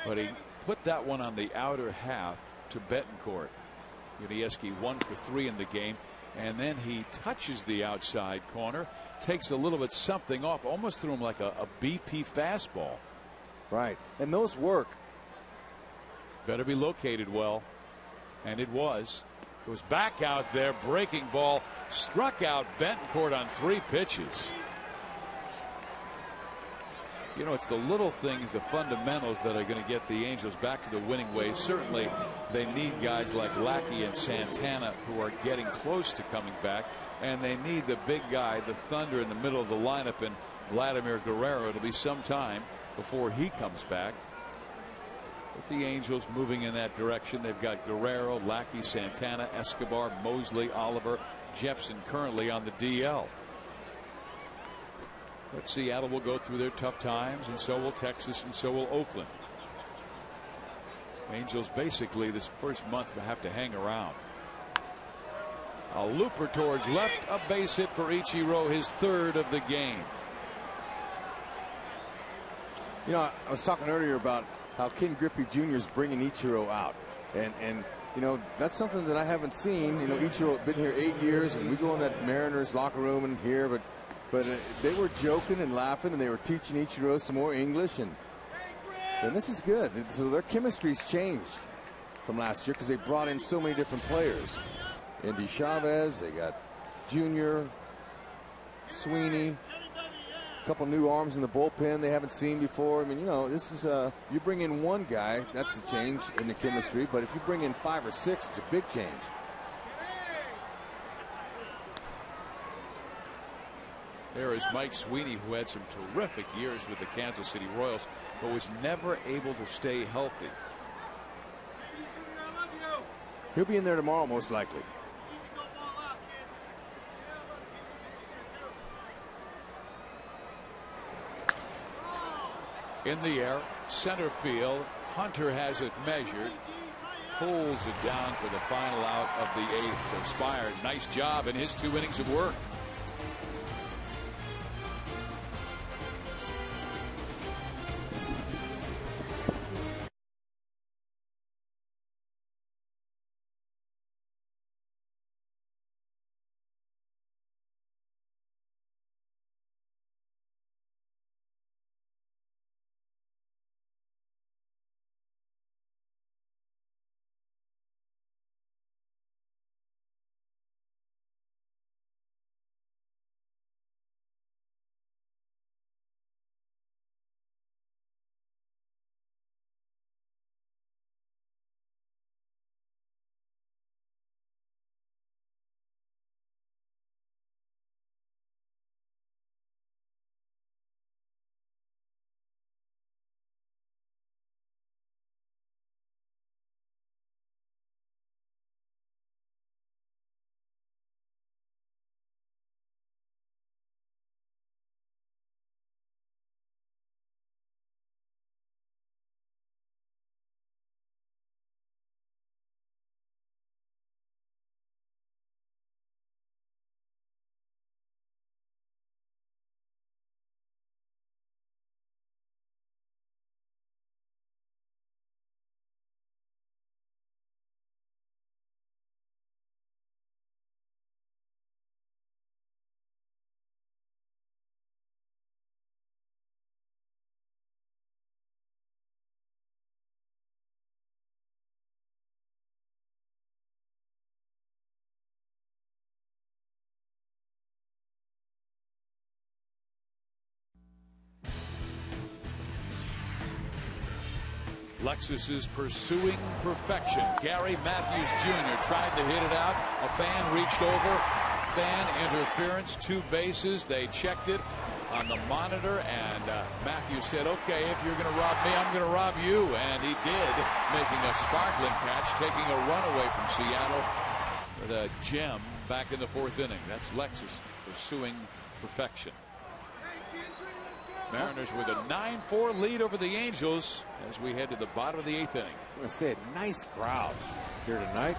But he put that one on the outer half to Betancourt. Yudieski 1 for 3 in the game. And then he touches the outside corner, takes a little bit something off, almost threw him like a BP fastball. Right. And those work. Better be located well. And it was. Goes back out there, breaking ball, struck out Betancourt on 3 pitches. You know, it's the little things, the fundamentals that are going to get the Angels back to the winning ways. Certainly, they need guys like Lackey and Santana who are getting close to coming back, and they need the big guy, the Thunder, in the middle of the lineup, and Vladimir Guerrero. It'll be some time before he comes back. But the Angels moving in that direction. They've got Guerrero, Lackey, Santana, Escobar, Mosley, Oliver, Jepson currently on the DL. But Seattle will go through their tough times, and so will Texas, and so will Oakland. Angels basically this first month will have to hang around. A looper towards left, a base hit for Ichiro, his 3rd of the game. You know, I was talking earlier about how Ken Griffey Jr. is bringing Ichiro out, and you know, that's something that I haven't seen. You know, Ichiro been here 8 years, and we go in that Mariners locker room and here, but they were joking and laughing, and they were teaching Ichiro some more English, and this is good. So their chemistry's changed from last year because they brought in so many different players. Andy Chavez, they got Junior, Sweeney, a couple new arms in the bullpen they haven't seen before. I mean, you know, this is you bring in one guy, that's the change in the chemistry, but if you bring in 5 or 6, it's a big change. There is Mike Sweeney, who had some terrific years with the Kansas City Royals, but was never able to stay healthy. He'll be in there tomorrow, most likely. In the air, center field. Hunter has it measured, pulls it down for the final out of the 8th. So Spire, nice job in his 2 innings of work. Lexus is pursuing perfection. Gary Matthews Jr. tried to hit it out. A fan reached over. Fan interference. 2 bases. They checked it on the monitor, and Matthews said, okay, if you're going to rob me, I'm going to rob you. And he did, making a sparkling catch, taking a run away from Seattle with a gem back in the 4th inning. That's Lexus pursuing perfection. Mariners with a 9-4 lead over the Angels as we head to the bottom of the 8th inning. I'm going to say a nice crowd here tonight.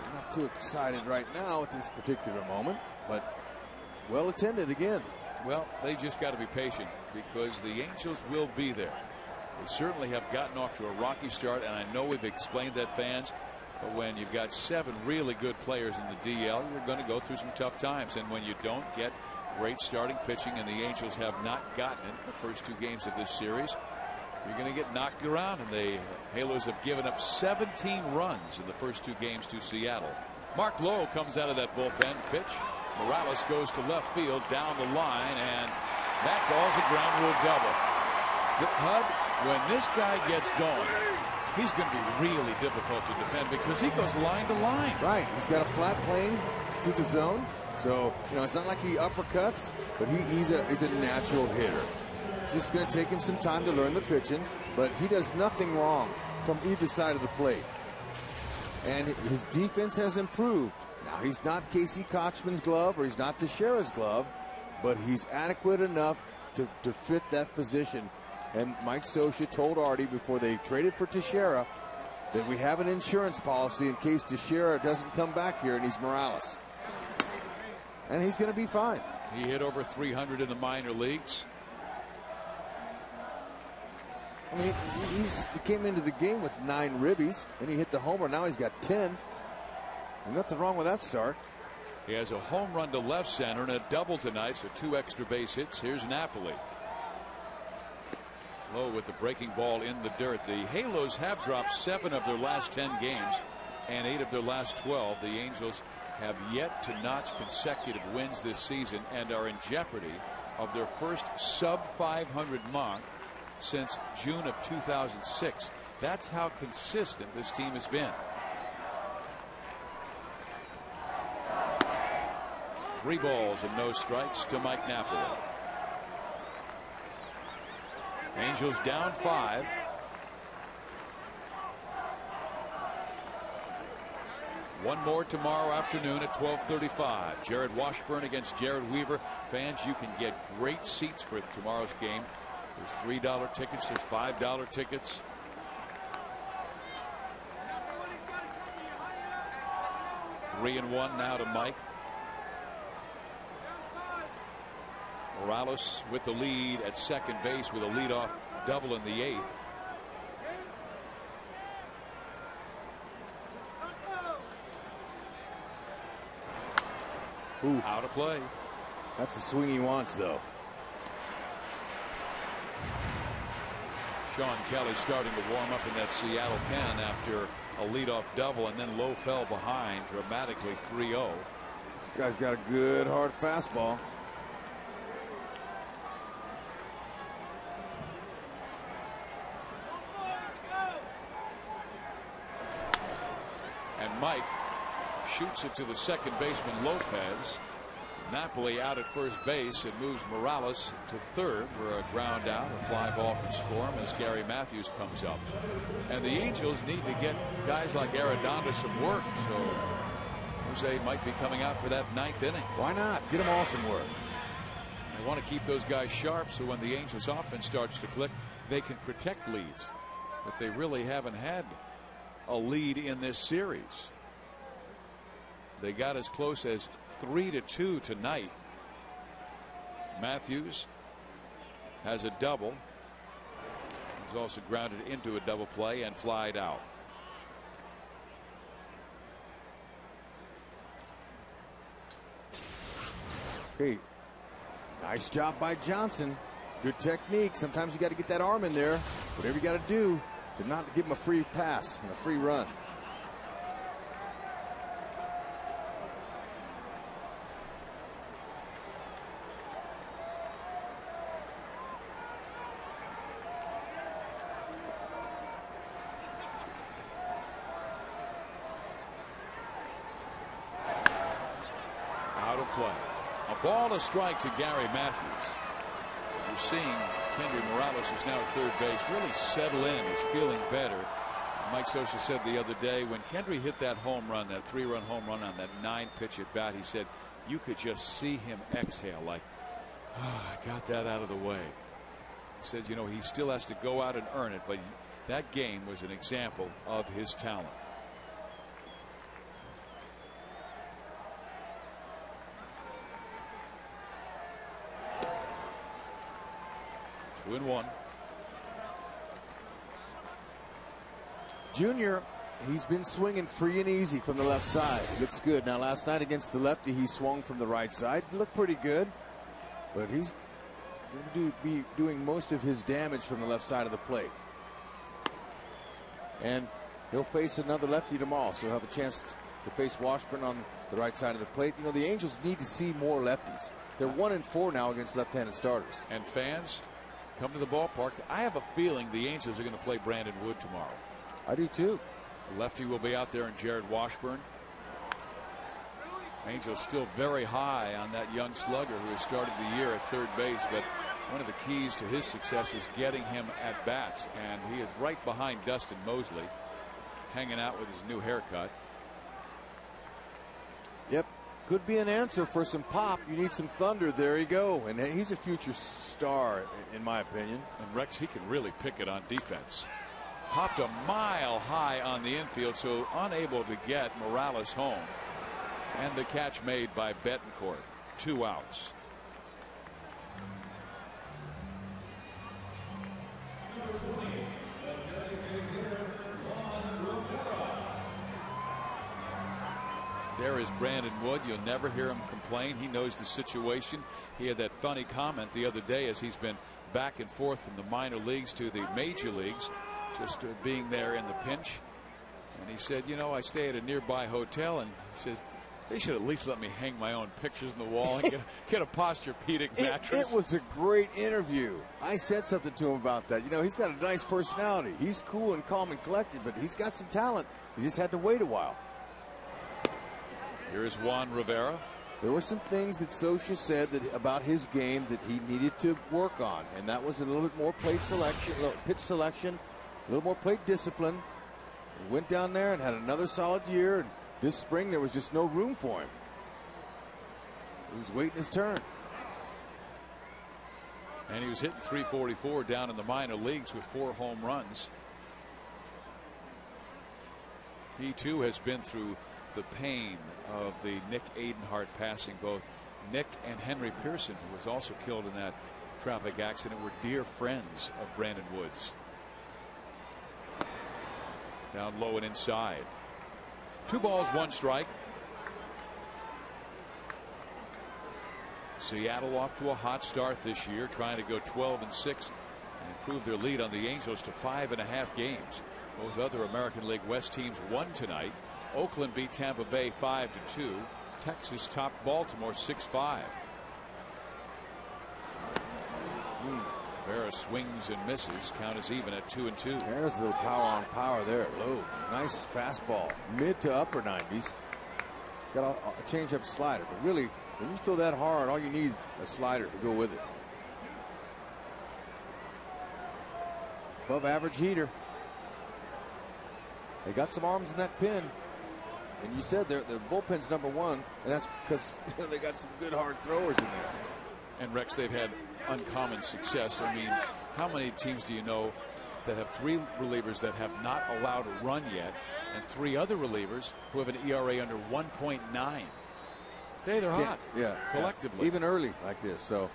I'm not too excited right now at this particular moment, but well attended again. Well, they just got to be patient because the Angels will be there. They certainly have gotten off to a rocky start, and I know we've explained that, fans, but when you've got 7 really good players in the DL, you're going to go through some tough times. And when you don't get great starting pitching, and the Angels have not gotten it the first 2 games of this series, you're going to get knocked around. And the Halos have given up 17 runs in the first 2 games to Seattle. Mark Lowe comes out of that bullpen pitch. Morales goes to left field down the line, and that ball's a ground rule double. HUD, when this guy gets going, he's going to be really difficult to defend because he goes line to line. Right. He's got a flat plane through the zone. So, you know, it's not like he uppercuts, but he's a natural hitter. It's just going to take him some time to learn the pitching, but he does nothing wrong from either side of the plate. And his defense has improved. Now, he's not Casey Kochman's glove or he's not Teixeira's glove, but he's adequate enough to fit that position. And Mike Scioscia told Artie before they traded for Teixeira that we have an insurance policy in case Teixeira doesn't come back here and he's Morales. And he's going to be fine. He hit over 300 in the minor leagues. I mean, he came into the game with 9 ribbies, and he hit the homer. Now he's got 10. There's nothing wrong with that start. He has a home run to left center and a double tonight, so 2 extra base hits. Here's Napoli. Low with the breaking ball in the dirt. The Halos have dropped 7 of their last 10 games and 8 of their last 12. The Angels have yet to notch consecutive wins this season and are in jeopardy of their first sub-500 mark since June of 2006. That's how consistent this team has been. 3 balls and no strikes to Mike Napoli. Angels down 5. One more tomorrow afternoon at 12:35. Jared Washburn against Jared Weaver. Fans, you can get great seats for tomorrow's game. There's $3 tickets. There's $5 tickets. Three and 1 now to Mike. Morales with the lead at second base with a leadoff double in the 8th. Ooh. Out of play. That's the swing he wants, though. Sean Kelly starting to warm up in that Seattle pen after a leadoff double, and then Lowe fell behind dramatically 3-0. This guy's got a good hard fastball. And Mike shoots it to the second baseman Lopez. Napoli out at first base and moves Morales to third, where a ground out, a fly ball can score him as Gary Matthews comes up. And the Angels need to get guys like Arredondo some work, so Jose might be coming out for that 9th inning. Why not? Get them all some work. They want to keep those guys sharp so when the Angels offense starts to click, they can protect leads. But they really haven't had a lead in this series. They got as close as 3-2 tonight. Matthews has a double. He's also grounded into a double play and flied out. Okay. Nice job by Johnson. Good technique. Sometimes you got to get that arm in there. Whatever you got to do to not give him a free pass and a free run. play. A ball, a strike to Gary Matthews. You're seeing Kendry Morales, who's now at third base, really settle in. He's feeling better. Mike Scioscia said the other day when Kendry hit that home run, that 3-run home run on that 9-pitch at bat, he said you could just see him exhale like, oh, I got that out of the way. He said, you know, he still has to go out and earn it, but that game was an example of his talent. Two and one. Junior, he's been swinging free and easy from the left side. Looks good. Now, last night against the lefty, he swung from the right side. Looked pretty good. But he's going to be doing most of his damage from the left side of the plate. And he'll face another lefty tomorrow, so he'll have a chance to face Washburn on the right side of the plate. You know, the Angels need to see more lefties. They're 1-4 now against left-handed starters. And fans, come to the ballpark. I have a feeling the Angels are going to play Brandon Wood tomorrow. I do too. The lefty will be out there, and Jared Washburn. Angels still very high on that young slugger who has started the year at third base, but one of the keys to his success is getting him at bats, and he is right behind Dustin Mosley, hanging out with his new haircut. Yep, could be an answer for some pop. You need some thunder. There you go. And he's a future star, in my opinion. And Rex, he can really pick it on defense. Popped a mile high on the infield, so unable to get Morales home. And the catch made by Betancourt. 2 outs. There is Brandon Wood. You'll never hear him complain. He knows the situation. He had that funny comment the other day as he's been back and forth from the minor leagues to the major leagues, just being there in the pinch. And he said, you know, I stay at a nearby hotel, and he says they should at least let me hang my own pictures on the wall and get a Posturepedic mattress. It was a great interview. I said something to him about that. You know, he's got a nice personality. He's cool and calm and collected, but he's got some talent. He just had to wait a while. Here is Juan Rivera. There were some things that Scioscia said about his game that he needed to work on, and that was a little bit more plate selection, pitch selection, a little more plate discipline. He went down there and had another solid year, and this spring there was just no room for him. He was waiting his turn. And he was hitting .344 down in the minor leagues with 4 home runs. He too has been through the pain of the Nick Adenhart passing. Both Nick and Henry Pearson, who was also killed in that traffic accident, were dear friends of Brandon Woods. Down low and inside. 2 balls, 1 strike. Seattle off to a hot start this year, trying to go 12-6 and improve their lead on the Angels to 5.5 games. Both other American League West teams won tonight. Oakland beat Tampa Bay 5-2. Texas topped Baltimore 6-5. Rivera swings and misses. Count is even at 2-2. There's a little power on power there. Low. Nice fastball. Mid to upper 90s. It's got a change-up slider. But really, when you throw that hard, all you need is a slider to go with it. Above average heater. They got some arms in that pin. And you said the bullpen's #1, and that's because they got some good hard throwers in there. And Rex, they've had uncommon success. I mean, how many teams do you know that have 3 relievers that have not allowed a run yet, and 3 other relievers who have an ERA under 1.9? They're hot. Yeah, collectively. Yeah. Even early like this. So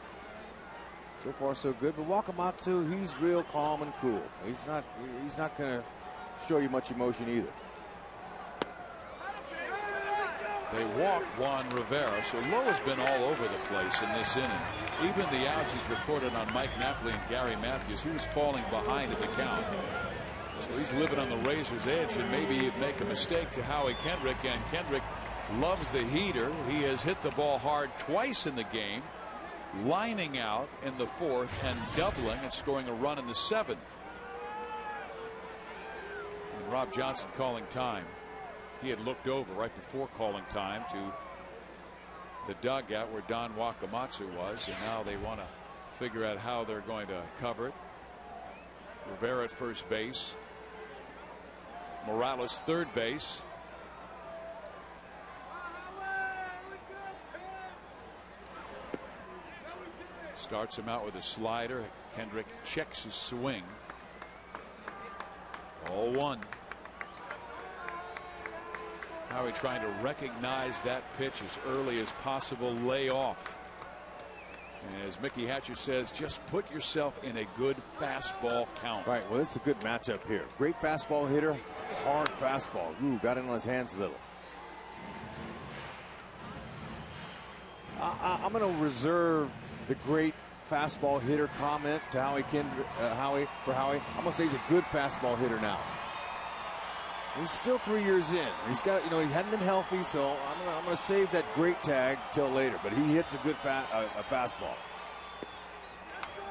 far so good. But Wakamatsu, he's real calm and cool. He's not going to show you much emotion either. They walk Juan Rivera, so Lowe has been all over the place in this inning. Even the outs he's recorded on Mike Napoli and Gary Matthews, he was falling behind in the count. So he's living on the razor's edge, and maybe he'd make a mistake to Howie Kendrick, and Kendrick loves the heater. He has hit the ball hard twice in the game, lining out in the 4th and doubling and scoring a run in the 7th. And Rob Johnson calling time. He had looked over right before calling time to the dugout where Don Wakamatsu was, and now they want to figure out how they're going to cover it. Rivera at first base. Morales third base. Starts him out with a slider. Kendrick checks his swing. 0-1. Howie trying to recognize that pitch as early as possible, lay off. And as Mickey Hatcher says, just put yourself in a good fastball count. Right. Well, it's a good matchup here. Great fastball hitter, hard fastball. Ooh, got it on his hands a little. I'm going to reserve the great fastball hitter comment to Howie. I'm going to say he's a good fastball hitter now. He's still 3 years in. He's got, he hadn't been healthy, so I'm going to save that great tag till later. But he hits a good fastball.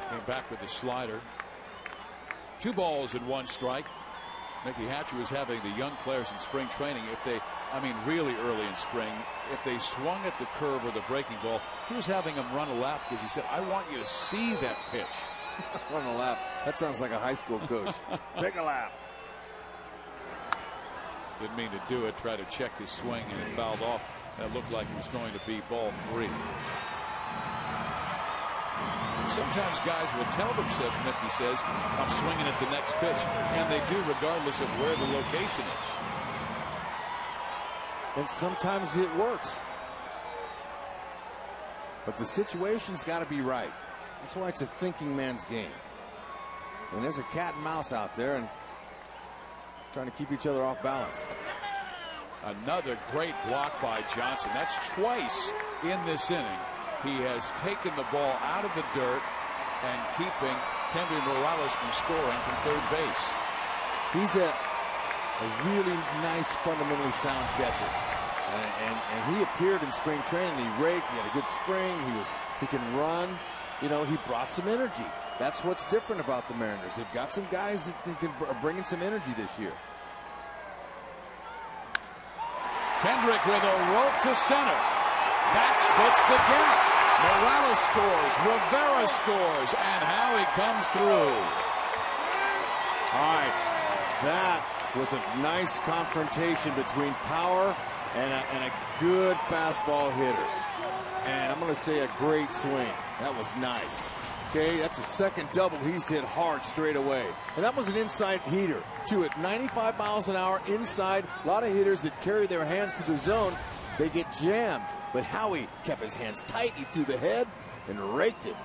Came back with the slider. 2 balls and 1 strike. Mickey Hatcher was having the young players in spring training, really early in spring, if they swung at the curve or the breaking ball, he was having them run a lap because he said, I want you to see that pitch. Run a lap. That sounds like a high school coach. Take a lap. Didn't mean to do it. Tried to check his swing and it fouled off. That looked like it was going to be ball 3. Sometimes guys will tell themselves, Mickey says, I'm swinging at the next pitch. And they do regardless of where the location is. And sometimes it works. But the situation's got to be right. That's why it's a thinking man's game. And there's a cat and mouse out there and trying to keep each other off balance. Another great block by Johnson. That's twice in this inning. He has taken the ball out of the dirt and keeping Kendry Morales from scoring from third base. He's a really nice, fundamentally sound catcher. And he appeared in spring training. He raked. He had a good spring. He can run. He brought some energy. That's what's different about the Mariners. They've got some guys that are bringing some energy this year. Kendrick with a rope to center. That splits the gap. Morales scores. Rivera scores. And Howie comes through. All right. That was a nice confrontation between power and a good fastball hitter. And I'm going to say a great swing. That was nice. Okay, that's a second double he's hit hard straight away. And that was an inside heater, too. At 95 miles an hour inside, a lot of hitters that carry their hands to the zone, they get jammed. But Howie kept his hands tight. He threw the head and raked it.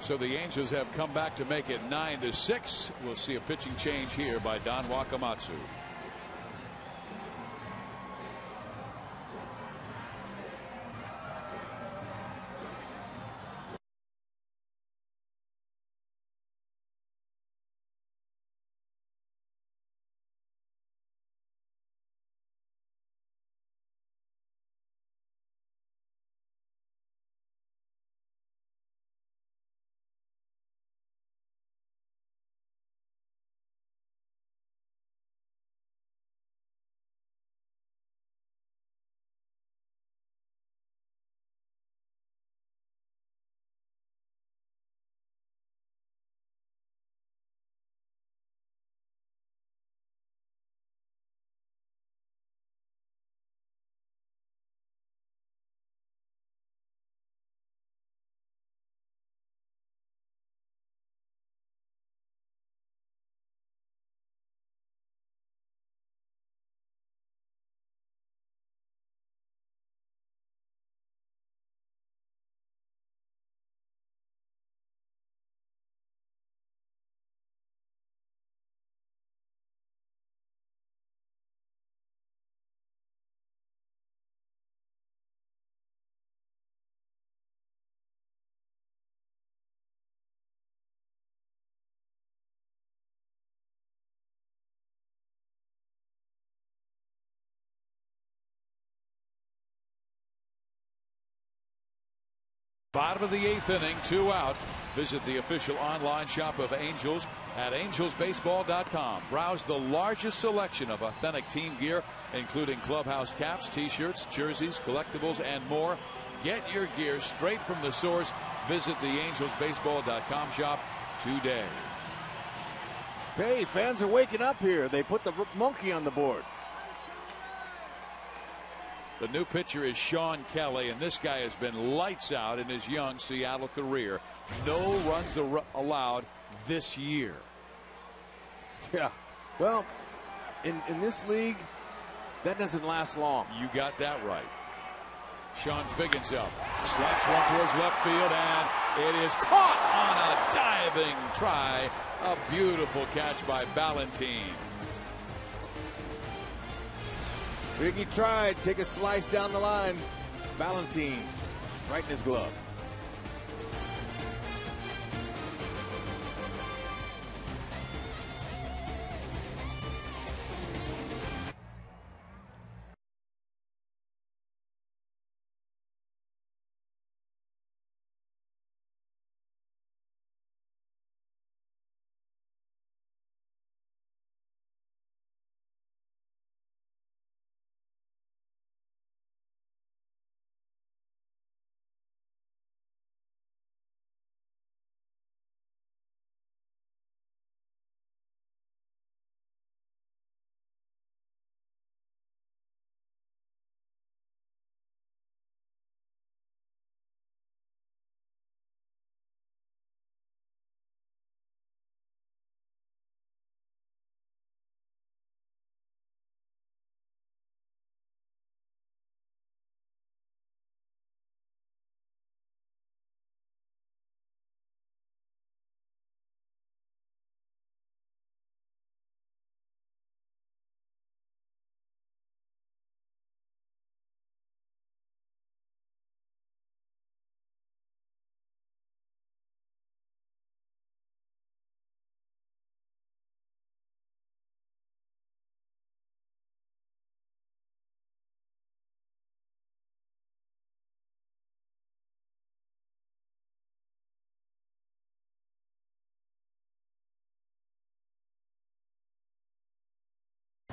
So the Angels have come back to make it 9-6. We'll see a pitching change here by Don Wakamatsu. Bottom of the 8th inning, 2 out. Visit the official online shop of Angels at angelsbaseball.com. Browse the largest selection of authentic team gear, including clubhouse caps, t-shirts, jerseys, collectibles, and more. Get your gear straight from the source. Visit the angelsbaseball.com shop today. Hey, fans are waking up here. They put the monkey on the board. The new pitcher is Sean Kelly, and this guy has been lights out in his young Seattle career. No runs allowed this year. Yeah, well, in this league, that doesn't last long. You got that right. Sean Figgins up, slaps one towards left field, and it is caught on a diving try. A beautiful catch by Ballantine. Figgy tried, take a slice down the line. Ballantine, right in his glove.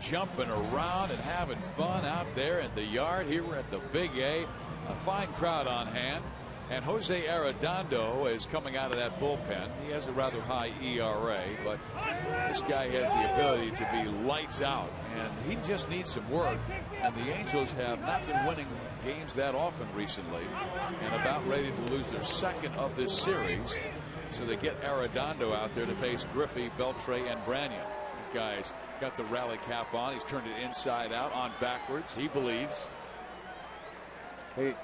Jumping around and having fun out there in the yard here at the Big A. A fine crowd on hand. And Jose Arredondo is coming out of that bullpen. He has a rather high ERA, but this guy has the ability to be lights out, and he just needs some work. And the Angels have not been winning games that often recently, and about ready to lose their second of this series. So they get Arredondo out there to face Griffey, Beltre, and Branyan. Guys got the rally cap on. He's turned it inside out on backwards. He believes. Hey,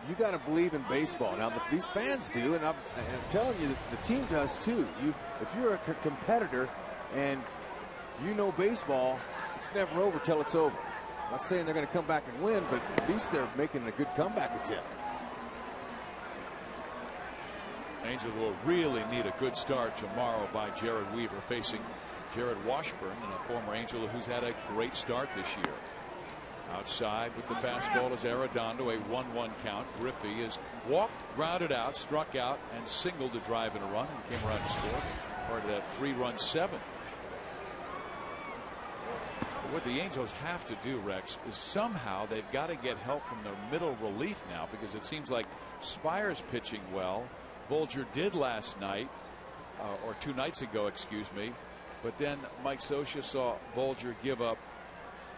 you got to believe in baseball. Now, these fans do, and I'm telling you that the team does too. If you're a competitor and you know baseball, it's never over till it's over. I'm not saying they're going to come back and win, but at least they're making a good comeback attempt. Angels will really need a good start tomorrow by Jared Weaver facing Jared Washburn, and a former Angel who's had a great start this year. Outside with the fastball is Arredondo, a 1-1 count. Griffey is walked, grounded out, struck out, and singled to drive in a run and came around to score. Part of that 3-run seventh. What the Angels have to do, Rex, is somehow they've got to get help from their middle relief now, because it seems like Spire's pitching well. Bolger did last night, or 2 nights ago, excuse me. But then Mike Scioscia saw Bolger give up,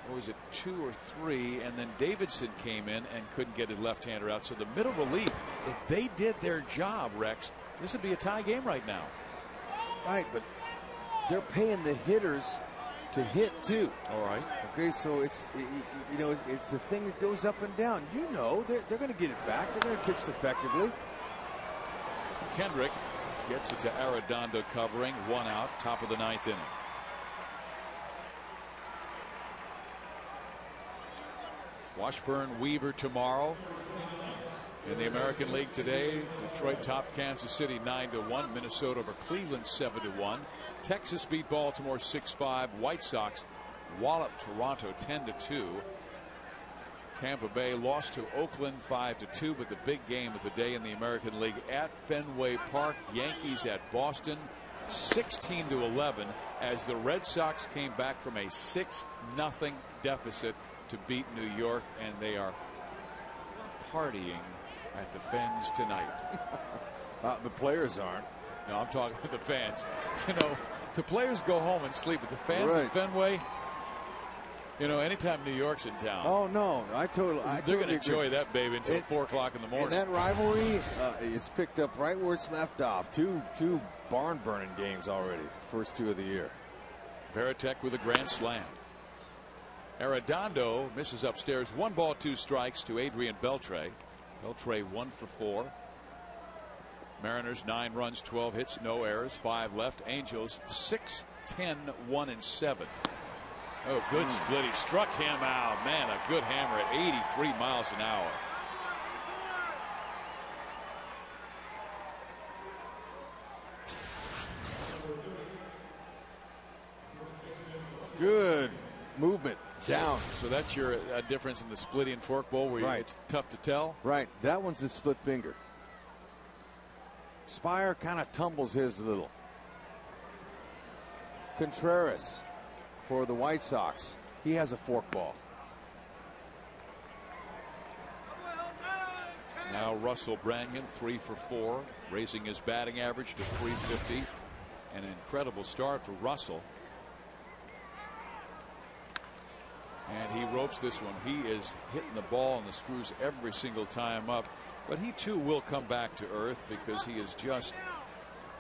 what was it, 2 or 3, and then Davidson came in and couldn't get his left-hander out. So the middle relief, if they did their job, Rex, this would be a tie game right now. Right, but they're paying the hitters to hit too. All right. Okay, so it's it's a thing that goes up and down. You know, they're going to get it back. They're going to pitch effectively. Kendrick gets it to Arredondo covering, 1 out, top of the 9th inning. Washburn, Weaver tomorrow. In the American League today, Detroit topped Kansas City 9-1. Minnesota over Cleveland 7-1. Texas beat Baltimore 6-5. White Sox walloped Toronto 10-2. Tampa Bay lost to Oakland 5-2, but the big game of the day in the American League at Fenway Park. Yankees at Boston 16-11 as the Red Sox came back from a 6-0 deficit to beat New York, and they are partying at the Fens tonight. The players aren't. No, I'm talking to the fans. You know, the players go home and sleep, but the fans at Fenway, you know, anytime New York's in town. Oh, no. They're going to enjoy that baby until 4 o'clock in the morning. And that rivalry is picked up right where it's left off. Two barn-burning games already. First 2 of the year. Veritek with a grand slam. Arredondo misses upstairs. 1 ball, 2 strikes to Adrian Beltre. Beltre 1 for 4. Mariners 9 runs, 12 hits, no errors, 5 left. Angels 6, 10, 1 and 7. Oh, good split. He struck him out. Man, a good hammer at 83 miles an hour. Good movement down. So that's your difference in the splitting forkball where it's tough to tell. Right. That one's a split finger. Spire kind of tumbles his a little. Contreras for the White Sox. He has a forkball. Now Russell Branyan 3 for 4, raising his batting average to .350. An incredible start for Russell. And he ropes this one. He is hitting the ball and the screws every single time up. But he too will come back to earth because he is just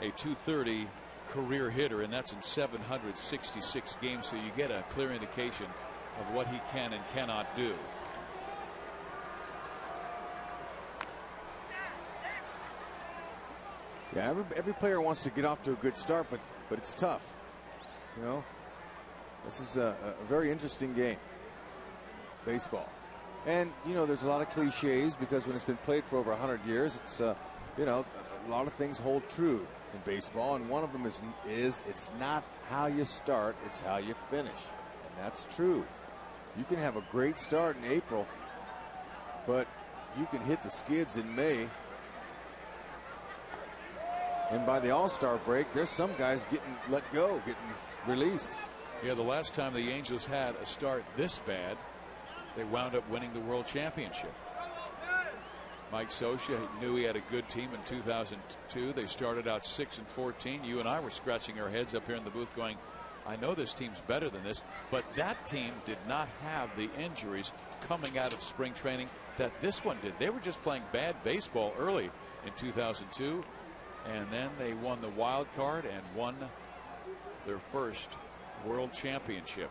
a .230 career hitter, and that's in 766 games. So you get a clear indication of what he can and cannot do. Yeah, every player wants to get off to a good start, but it's tough. You know, this is a very interesting game. Baseball. And, you know, there's a lot of cliches because when it's been played for over 100 years, it's, you know, a lot of things hold true in baseball. And one of them is it's not how you start, it's how you finish. And that's true. You can have a great start in April, but you can hit the skids in May. And by the All-Star break, there's some guys getting let go, getting released. Yeah, the last time the Angels had a start this bad, they wound up winning the World Championship. Mike Scioscia knew he had a good team in 2002. They started out 6-14. You and I were scratching our heads up here in the booth going, I know this team's better than this, but that team did not have the injuries coming out of spring training that this one did. They were just playing bad baseball early in 2002, and then they won the wild card and won their first World Championship.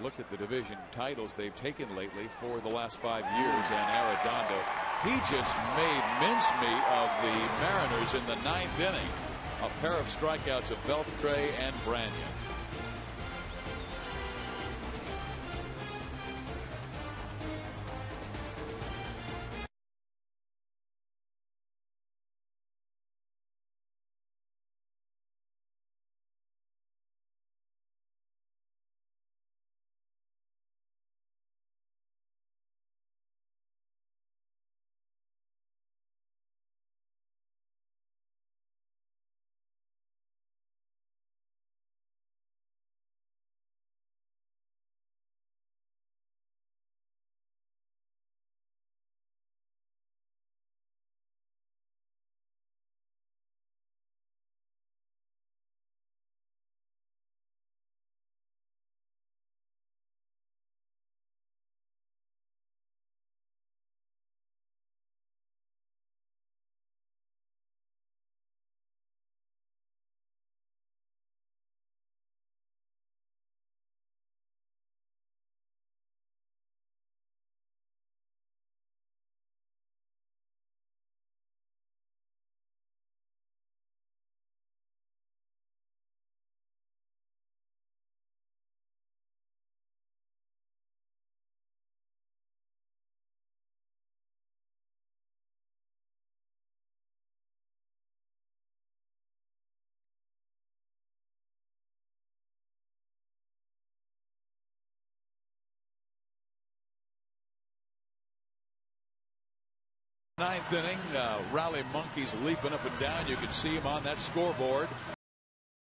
Look at the division titles they've taken lately for the last 5 years, and Arredondo, he just made mincemeat of the Mariners in the 9th inning. A pair of strikeouts of Beltre and Branyan. Ninth inning, Rally Monkeys leaping up and down. You can see him on that scoreboard.